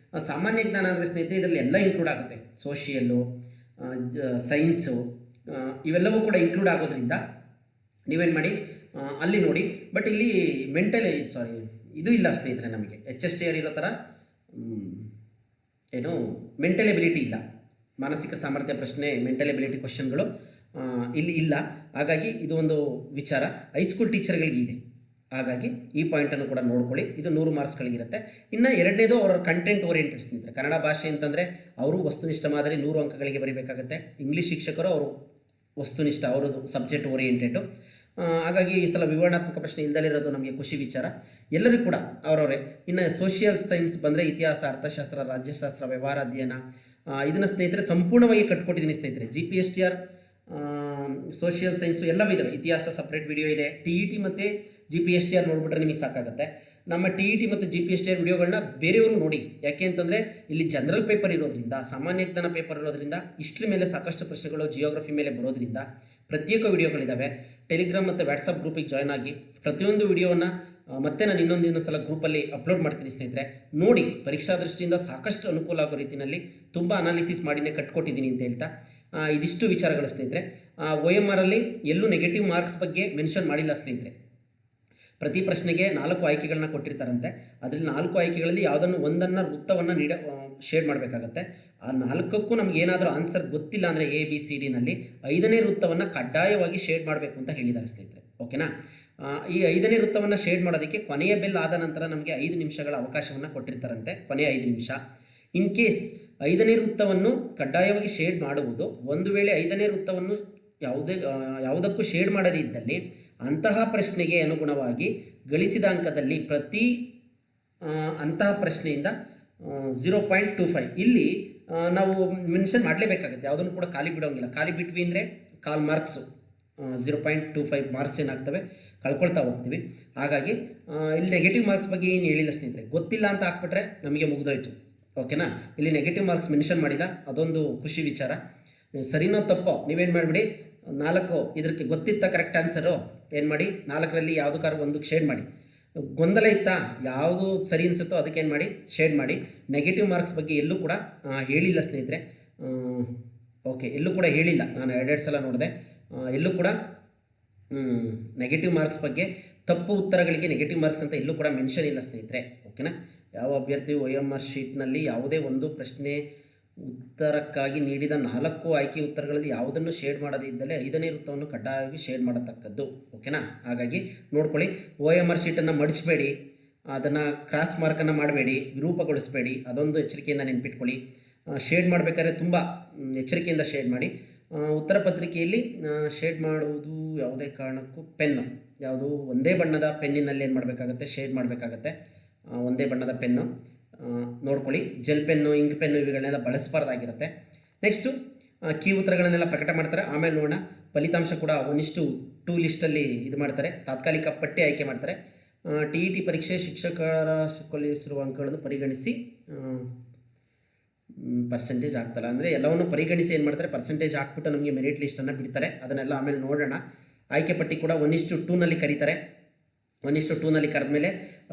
ಸಾಮಾನ್ಯ ಜ್ಞಾನ ಅಂದರೆ ಸ್ನೇಹಿತರೆ ಇದರಲ್ಲಿ ಎಲ್ಲ ಇನ್ಕ್ಲೂಡ್ ಆಗುತ್ತೆ. ಸೋಷಿಯಲ್ಲು, ಸೈನ್ಸು, ಇವೆಲ್ಲವೂ ಕೂಡ ಇನ್ಕ್ಲೂಡ್ ಆಗೋದ್ರಿಂದ ನೀವೇನು ಮಾಡಿ ಅಲ್ಲಿ ನೋಡಿ. ಬಟ್ ಇಲ್ಲಿ ಇದು ಇಲ್ಲ ಸ್ನೇಹಿತರೆ, ನಮಗೆ HSTR ಇರೋ ಥರ ಏನು ಮೆಂಟಲ್ ಎಬಿಲಿಟಿ ಇಲ್ಲ, ಮಾನಸಿಕ ಸಾಮರ್ಥ್ಯ ಪ್ರಶ್ನೆ, ಮೆಂಟಲ್ ಎಬಿಲಿಟಿ ಕ್ವಶನ್ಗಳು ಇಲ್ಲಿ ಇಲ್ಲ. ಹಾಗಾಗಿ ಇದು ಒಂದು ವಿಚಾರ ಹೈಸ್ಕೂಲ್ ಟೀಚರ್ಗಳಿಗೆ ಇದೆ. ಹಾಗಾಗಿ ಈ ಪಾಯಿಂಟನ್ನು ಕೂಡ ನೋಡ್ಕೊಳ್ಳಿ. ಇದು 100 ಮಾರ್ಕ್ಸ್ಗಳಿಗಿರುತ್ತೆ. ಇನ್ನು ಎರಡನೇದು ಅವರ ಕಂಟೆಂಟ್ ಓರಿಯೆಂಟೆಡ್ ಸ್ನೇಹಿತರೆ. ಕನ್ನಡ ಭಾಷೆ ಅಂತಂದರೆ ಅವರು ವಸ್ತುನಿಷ್ಠ ಮಾದರಿ 100 ಅಂಕಗಳಿಗೆ ಬರೀಬೇಕಾಗುತ್ತೆ. ಇಂಗ್ಲೀಷ್ ಶಿಕ್ಷಕರು ಅವರು ವಸ್ತುನಿಷ್ಠ, ಅವರದು ಸಬ್ಜೆಕ್ಟ್ ಓರಿಯೆಂಟೆಡು. ಹಾಗಾಗಿ ಈ ಸಲ ವಿವರಣಾತ್ಮಕ ಪ್ರಶ್ನೆ ಇಲ್ಲದಲ್ಲಿರೋದು ನಮಗೆ ಖುಷಿ ವಿಚಾರ. ಎಲ್ಲರಿಗೂ ಕೂಡ ಅವರವರೇ. ಇನ್ನು ಸೋಷಿಯಲ್ ಸೈನ್ಸ್ ಬಂದರೆ ಇತಿಹಾಸ, ಅರ್ಥಶಾಸ್ತ್ರ, ರಾಜ್ಯಶಾಸ್ತ್ರ, ವ್ಯವಹಾರ ಅಧ್ಯಯನ, ಇದನ್ನು ಸ್ನೇಹಿತರೆ ಸಂಪೂರ್ಣವಾಗಿ ಕಟ್ಕೊಟ್ಟಿದ್ದೀನಿ ಸ್ನೇಹಿತರೆ. GPSTR ಸೋಷಿಯಲ್ ಸೈನ್ಸು ಎಲ್ಲವೂ ಇದ್ದಾವೆ. ಇತಿಹಾಸ ಸಪ್ರೇಟ್ ವಿಡಿಯೋ ಇದೆ. TET ಮತ್ತು GPSTR ನೋಡಿಬಿಟ್ರೆ ನಿಮಗೆ ಸಾಕಾಗುತ್ತೆ. ನಮ್ಮ TET ಮತ್ತು GPSTR ವಿಡಿಯೋಗಳನ್ನ ಬೇರೆಯವರು ನೋಡಿ. ಯಾಕೆ ಅಂತಂದರೆ ಇಲ್ಲಿ ಜನರಲ್ ಪೇಪರ್ ಇರೋದ್ರಿಂದ, ಸಾಮಾನ್ಯ ಜ್ಞಾನ ಪೇಪರ್ ಇರೋದ್ರಿಂದ, ಹಿಸ್ಟ್ರಿ ಮೇಲೆ ಸಾಕಷ್ಟು ಪ್ರಶ್ನೆಗಳು, ಜಿಯೋಗ್ರಫಿ ಮೇಲೆ ಬರೋದ್ರಿಂದ ಪ್ರತ್ಯೇಕ ವಿಡಿಯೋಗಳಿದ್ದಾವೆ. ಟೆಲಿಗ್ರಾಮ್ ಮತ್ತು ವಾಟ್ಸಪ್ ಗ್ರೂಪಿಗೆ ಜಾಯ್ನ್ ಆಗಿ ಪ್ರತಿಯೊಂದು ವಿಡಿಯೋವನ್ನು ಮತ್ತೆ ನಾನು ಇನ್ನೊಂದು ಸಲ ಗ್ರೂಪಲ್ಲಿ ಅಪ್ಲೋಡ್ ಮಾಡ್ತೀನಿ ಸ್ನೇಹಿತರೆ, ನೋಡಿ. ಪರೀಕ್ಷಾ ದೃಷ್ಟಿಯಿಂದ ಸಾಕಷ್ಟು ಅನುಕೂಲ ಆಗೋ ರೀತಿಯಲ್ಲಿ ತುಂಬ ಅನಾಲಿಸಿಸ್ ಮಾಡಿನೇ ಕಟ್ಕೊಟ್ಟಿದ್ದೀನಿ ಅಂತ ಹೇಳ್ತಾ ಇದಿಷ್ಟು ವಿಚಾರಗಳು ಸ್ನೇಹಿತರೆ. OMR ಅಲ್ಲಿ ಎಲ್ಲೂ ನೆಗೆಟಿವ್ ಮಾರ್ಕ್ಸ್ ಬಗ್ಗೆ ಮೆನ್ಷನ್ ಮಾಡಿಲ್ಲ ಸ್ನೇಹಿತರೆ. ಪ್ರತಿ ಪ್ರಶ್ನೆಗೆ 4 ಆಯ್ಕೆಗಳನ್ನ ಕೊಟ್ಟಿರ್ತಾರಂತೆ. ಅದರಲ್ಲಿ 4 ಆಯ್ಕೆಗಳಲ್ಲಿ ಯಾವುದನ್ನು ಒಂದನ್ನು ವೃತ್ತವನ್ನು ಶೇಡ್ ಮಾಡಬೇಕಾಗತ್ತೆ. ಆ 4ಕ್ಕೂ ನಮ್ಗೆ ಏನಾದರೂ ಆನ್ಸರ್ ಗೊತ್ತಿಲ್ಲ ಅಂದರೆ ABCDನಲ್ಲಿ 5ನೇ ವೃತ್ತವನ್ನು ಕಡ್ಡಾಯವಾಗಿ ಶೇಡ್ ಮಾಡಬೇಕು ಅಂತ ಹೇಳಿದ್ದಾರೆ ಸ್ನೇಹಿತರೆ. ಓಕೆನಾ, ಈ 5ನೇ ವೃತ್ತವನ್ನು ಶೇಡ್ ಮಾಡೋದಕ್ಕೆ ಕೊನೆಯ ಬೆಲ್ ಆದ ನಂತರ ನಮಗೆ 5 ನಿಮಿಷಗಳ ಅವಕಾಶವನ್ನು ಕೊಟ್ಟಿರ್ತಾರಂತೆ, ಕೊನೆಯ 5 ನಿಮಿಷ. ಇನ್ ಕೇಸ್ 5ನೇ ವೃತ್ತವನ್ನು ಕಡ್ಡಾಯವಾಗಿ ಶೇಡ್ ಮಾಡುವುದು, ಒಂದು ವೇಳೆ 5ನೇ ವೃತ್ತವನ್ನು ಯಾವುದಕ್ಕೂ ಶೇಡ್ ಮಾಡದೇ ಇದ್ದಲ್ಲಿ ಅಂತಹ ಪ್ರಶ್ನೆಗೆ ಅನುಗುಣವಾಗಿ ಗಳಿಸಿದ ಅಂಕದಲ್ಲಿ ಪ್ರತಿ ಅಂತಹ ಪ್ರಶ್ನೆಯಿಂದ 0.25 ಇಲ್ಲಿ ನಾವು ಮೆನ್ಷನ್ ಮಾಡಲೇಬೇಕಾಗುತ್ತೆ. ಯಾವುದನ್ನು ಕೂಡ ಖಾಲಿ ಬಿಡೋಂಗಿಲ್ಲ. ಖಾಲಿ ಬಿಟ್ವಿ ಅಂದರೆ 1/4 ಮಾರ್ಕ್ಸು, 0.25 ಮಾರ್ಕ್ಸ್ ಏನಾಗ್ತವೆ ಕಳ್ಕೊಳ್ತಾ ಹೋಗ್ತೀವಿ. ಹಾಗಾಗಿ ಇಲ್ಲಿ ನೆಗೆಟಿವ್ ಮಾರ್ಕ್ಸ್ ಬಗ್ಗೆ ಏನು ಹೇಳಿಲ್ಲ ಸ್ನೇಹಿತರೆ. ಗೊತ್ತಿಲ್ಲ ಅಂತ ಹಾಕ್ಬಿಟ್ರೆ ನಮಗೆ ಮುಗಿದೋಯ್ತು. ಓಕೆನಾ, ಇಲ್ಲಿ ನೆಗೆಟಿವ್ ಮಾರ್ಕ್ಸ್ ಮೆನ್ಷನ್ ಮಾಡಿಲ್ಲ, ಅದೊಂದು ಖುಷಿ ವಿಚಾರ. ಸರಿನೋ ತಪ್ಪೋ ನೀವೇನು ಮಾಡಿಬಿಡಿ, 4 ಇದಕ್ಕೆ ಗೊತ್ತಿತ್ತ ಕರೆಕ್ಟ್ ಆನ್ಸರು ಏನು ಮಾಡಿ 4ರಲ್ಲಿ ಯಾವುದಕ್ಕಾದ್ರೂ ಒಂದಕ್ಕೆ ಶೇಡ್ ಮಾಡಿ. ಗೊಂದಲ ಇತ್ತಾ, ಯಾವುದು ಸರಿ ಅನಿಸುತ್ತೋ ಅದಕ್ಕೇನು ಮಾಡಿ ಶೇಡ್ ಮಾಡಿ. ನೆಗೆಟಿವ್ ಮಾರ್ಕ್ಸ್ ಬಗ್ಗೆ ಎಲ್ಲೂ ಕೂಡ ಹೇಳಿಲ್ಲ ಸ್ನೇಹಿತರೆ. ಓಕೆ, ಎಲ್ಲೂ ಕೂಡ ಹೇಳಿಲ್ಲ. ನಾನು 2 ಸಲ ನೋಡಿದೆ, ಎಲ್ಲೂ ಕೂಡ ನೆಗೆಟಿವ್ ಮಾರ್ಕ್ಸ್ ಬಗ್ಗೆ, ತಪ್ಪು ಉತ್ತರಗಳಿಗೆ ನೆಗೆಟಿವ್ ಮಾರ್ಕ್ಸ್ ಅಂತ ಎಲ್ಲೂ ಕೂಡ ಮೆನ್ಷನ್ ಇಲ್ಲ ಸ್ನೇಹಿತರೆ. ಓಕೆನಾ, ಯಾವ ಅಭ್ಯರ್ಥಿ OMR ಶೀಟ್ನಲ್ಲಿ ಯಾವುದೇ ಒಂದು ಪ್ರಶ್ನೆ ಉತ್ತರಕ್ಕಾಗಿ ನೀಡಿದ 4 ಆಯ್ಕೆ ಉತ್ತರಗಳಲ್ಲಿ ಯಾವುದನ್ನು ಶೇಡ್ ಮಾಡದೇ ಇದ್ದಲ್ಲಿ 5ನೇ ವೃತ್ತವನ್ನು ಕಡ್ಡಾಯವಾಗಿ ಶೇಡ್ ಮಾಡತಕ್ಕದ್ದು. ಓಕೆನಾ, ಹಾಗಾಗಿ ನೋಡ್ಕೊಳ್ಳಿ. OMR ಶೀಟನ್ನು ಮಡಿಸಬೇಡಿ. ಅದನ್ನು ಕ್ರಾಸ್ ಮಾರ್ಕನ್ನು ಮಾಡಬೇಡಿ, ವಿರೂಪಗೊಳಿಸಬೇಡಿ, ಅದೊಂದು ಎಚ್ಚರಿಕೆಯಿಂದ ನೆನ್ಪಿಟ್ಕೊಳ್ಳಿ. ಶೇಡ್ ಮಾಡಬೇಕಾದ್ರೆ ತುಂಬ ಎಚ್ಚರಿಕೆಯಿಂದ ಶೇಡ್ ಮಾಡಿ. ಉತ್ತರ ಪತ್ರಿಕೆಯಲ್ಲಿ ಶೇಡ್ ಮಾಡುವುದು ಯಾವುದೇ ಕಾರಣಕ್ಕೂ ಪೆನ್ನು, ಯಾವುದು ಒಂದೇ ಬಣ್ಣದ ಪೆನ್ನಿನಲ್ಲಿ ಏನು ಮಾಡಬೇಕಾಗತ್ತೆ, ಶೇಡ್ ಮಾಡಬೇಕಾಗತ್ತೆ. ಒಂದೇ ಬಣ್ಣದ ಪೆನ್ನು ನೋಡ್ಕೊಳ್ಳಿ. ಜೆಲ್ ಪೆನ್ನು, ಇಂಕ್ ಪೆನ್ನು ಇವುಗಳನ್ನೆಲ್ಲ ಬಳಸಬಾರ್ದಾಗಿರುತ್ತೆ. ನೆಕ್ಸ್ಟು ಕೀ ಉತ್ತರಗಳನ್ನೆಲ್ಲ ಪ್ರಕಟ ಮಾಡ್ತಾರೆ. ಆಮೇಲೆ ನೋಡೋಣ ಫಲಿತಾಂಶ ಕೂಡ 1:2 ಲಿಸ್ಟಲ್ಲಿ ಇದು ಮಾಡ್ತಾರೆ. ತಾತ್ಕಾಲಿಕ ಪಟ್ಟಿ ಆಯ್ಕೆ ಮಾಡ್ತಾರೆ. TET ಪರೀಕ್ಷೆ ಶಿಕ್ಷಕರ ಕೊಲಿಸಿರುವ ಅಂಕಗಳನ್ನು ಪರಿಗಣಿಸಿ ಪರ್ಸೆಂಟೇಜ್ ಆಗ್ತಲ್ಲ, ಅಂದರೆ ಎಲ್ಲವನ್ನು ಪರಿಗಣಿಸಿ ಏನು ಮಾಡ್ತಾರೆ, ಪರ್ಸೆಂಟೇಜ್ ಹಾಕ್ಬಿಟ್ಟು ನಮಗೆ ಮೆರಿಟ್ ಲಿಸ್ಟನ್ನು ಬಿಡ್ತಾರೆ. ಅದನ್ನೆಲ್ಲ ಆಮೇಲೆ ನೋಡೋಣ. ಆಯ್ಕೆ ಪಟ್ಟಿ ಕೂಡ 1:2 ಕರೀತಾರೆ. 1:2 ಕರೆದ ಮೇಲೆ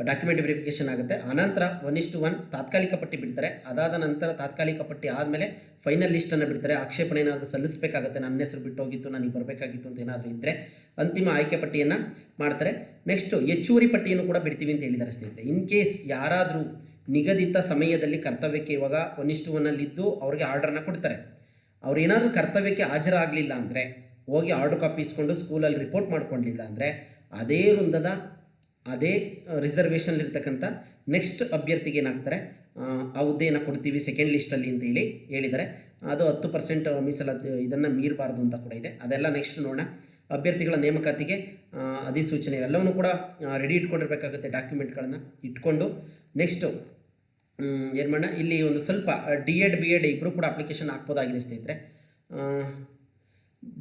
ಡಾಕ್ಯುಮೆಂಟ್ ವೆರಿಫಿಕೇಷನ್ ಆಗುತ್ತೆ. ಆನಂತರ 1:1 ತಾತ್ಕಾಲಿಕ ಪಟ್ಟಿ ಬಿಡ್ತಾರೆ. ಅದಾದ ನಂತರ ತಾತ್ಕಾಲಿಕ ಪಟ್ಟಿ ಆದಮೇಲೆ ಫೈನಲ್ ಲಿಸ್ಟನ್ನು ಬಿಡ್ತಾರೆ. ಆಕ್ಷೇಪಣೆ ಏನಾದರೂ ಸಲ್ಲಿಸಬೇಕಾಗುತ್ತೆ, ನನ್ನ ಹೆಸರು ಬಿಟ್ಟು ಹೋಗಿತ್ತು, ನನಗೆ ಬರಬೇಕಾಗಿತ್ತು ಅಂತ ಏನಾದರೂ ಇದ್ದರೆ ಅಂತಿಮ ಆಯ್ಕೆ ಪಟ್ಟಿಯನ್ನು ಮಾಡ್ತಾರೆ. ನೆಕ್ಸ್ಟು ಹೆಚ್ಚುವರಿ ಪಟ್ಟಿಯನ್ನು ಕೂಡ ಬಿಡ್ತೀವಿ ಅಂತ ಹೇಳಿದ್ದಾರೆ ಸ್ನೇಹಿತರೆ. ಇನ್ ಕೇಸ್ ಯಾರಾದರೂ ನಿಗದಿತ ಸಮಯದಲ್ಲಿ ಕರ್ತವ್ಯಕ್ಕೆ, ಇವಾಗ 1:1 ಅವ್ರಿಗೆ ಆರ್ಡ್ರನ್ನು ಕೊಡ್ತಾರೆ. ಅವ್ರು ಏನಾದರೂ ಕರ್ತವ್ಯಕ್ಕೆ ಹಾಜರಾಗಲಿಲ್ಲ ಅಂದರೆ, ಹೋಗಿ ಆರ್ಡ್ರ್ ಕಾಪಿ ಇಸ್ಕೊಂಡು ಸ್ಕೂಲಲ್ಲಿ ರಿಪೋರ್ಟ್ ಮಾಡ್ಕೊಂಡಿಲ್ಲ ಅಂದರೆ ಅದೇ ವೃಂದದ ಅದೇ ರಿಸರ್ವೇಷನ್ಲಿರ್ತಕ್ಕಂಥ ನೆಕ್ಸ್ಟ್ ಅಭ್ಯರ್ಥಿಗೆ ಏನಾಗ್ತಾರೆ, ಆ ಹುದ್ದೆಯನ್ನು ಕೊಡ್ತೀವಿ ಸೆಕೆಂಡ್ ಲಿಸ್ಟಲ್ಲಿ ಅಂತ ಹೇಳಿದ್ದಾರೆ. ಅದು 10% ಮೀಸಲಾತಿ ಇದನ್ನು ಮೀರಬಾರ್ದು ಅಂತ ಕೂಡ ಇದೆ. ಅದೆಲ್ಲ ನೆಕ್ಸ್ಟ್ ನೋಡೋಣ. ಅಭ್ಯರ್ಥಿಗಳ ನೇಮಕಾತಿಗೆ ಅಧಿಸೂಚನೆ ಎಲ್ಲವನ್ನೂ ಕೂಡ ರೆಡಿ ಇಟ್ಕೊಂಡಿರಬೇಕಾಗುತ್ತೆ. ಡಾಕ್ಯುಮೆಂಟ್ಗಳನ್ನು ಇಟ್ಕೊಂಡು ನೆಕ್ಸ್ಟು ಏನು ಮಾಡೋಣ, ಇಲ್ಲಿ ಒಂದು ಸ್ವಲ್ಪ D.Ed B.Ed ಇಬ್ಬರು ಕೂಡ ಅಪ್ಲಿಕೇಶನ್ ಹಾಕ್ಬೋದಾಗಿದೆ ಸ್ನೇಹಿತರೆ.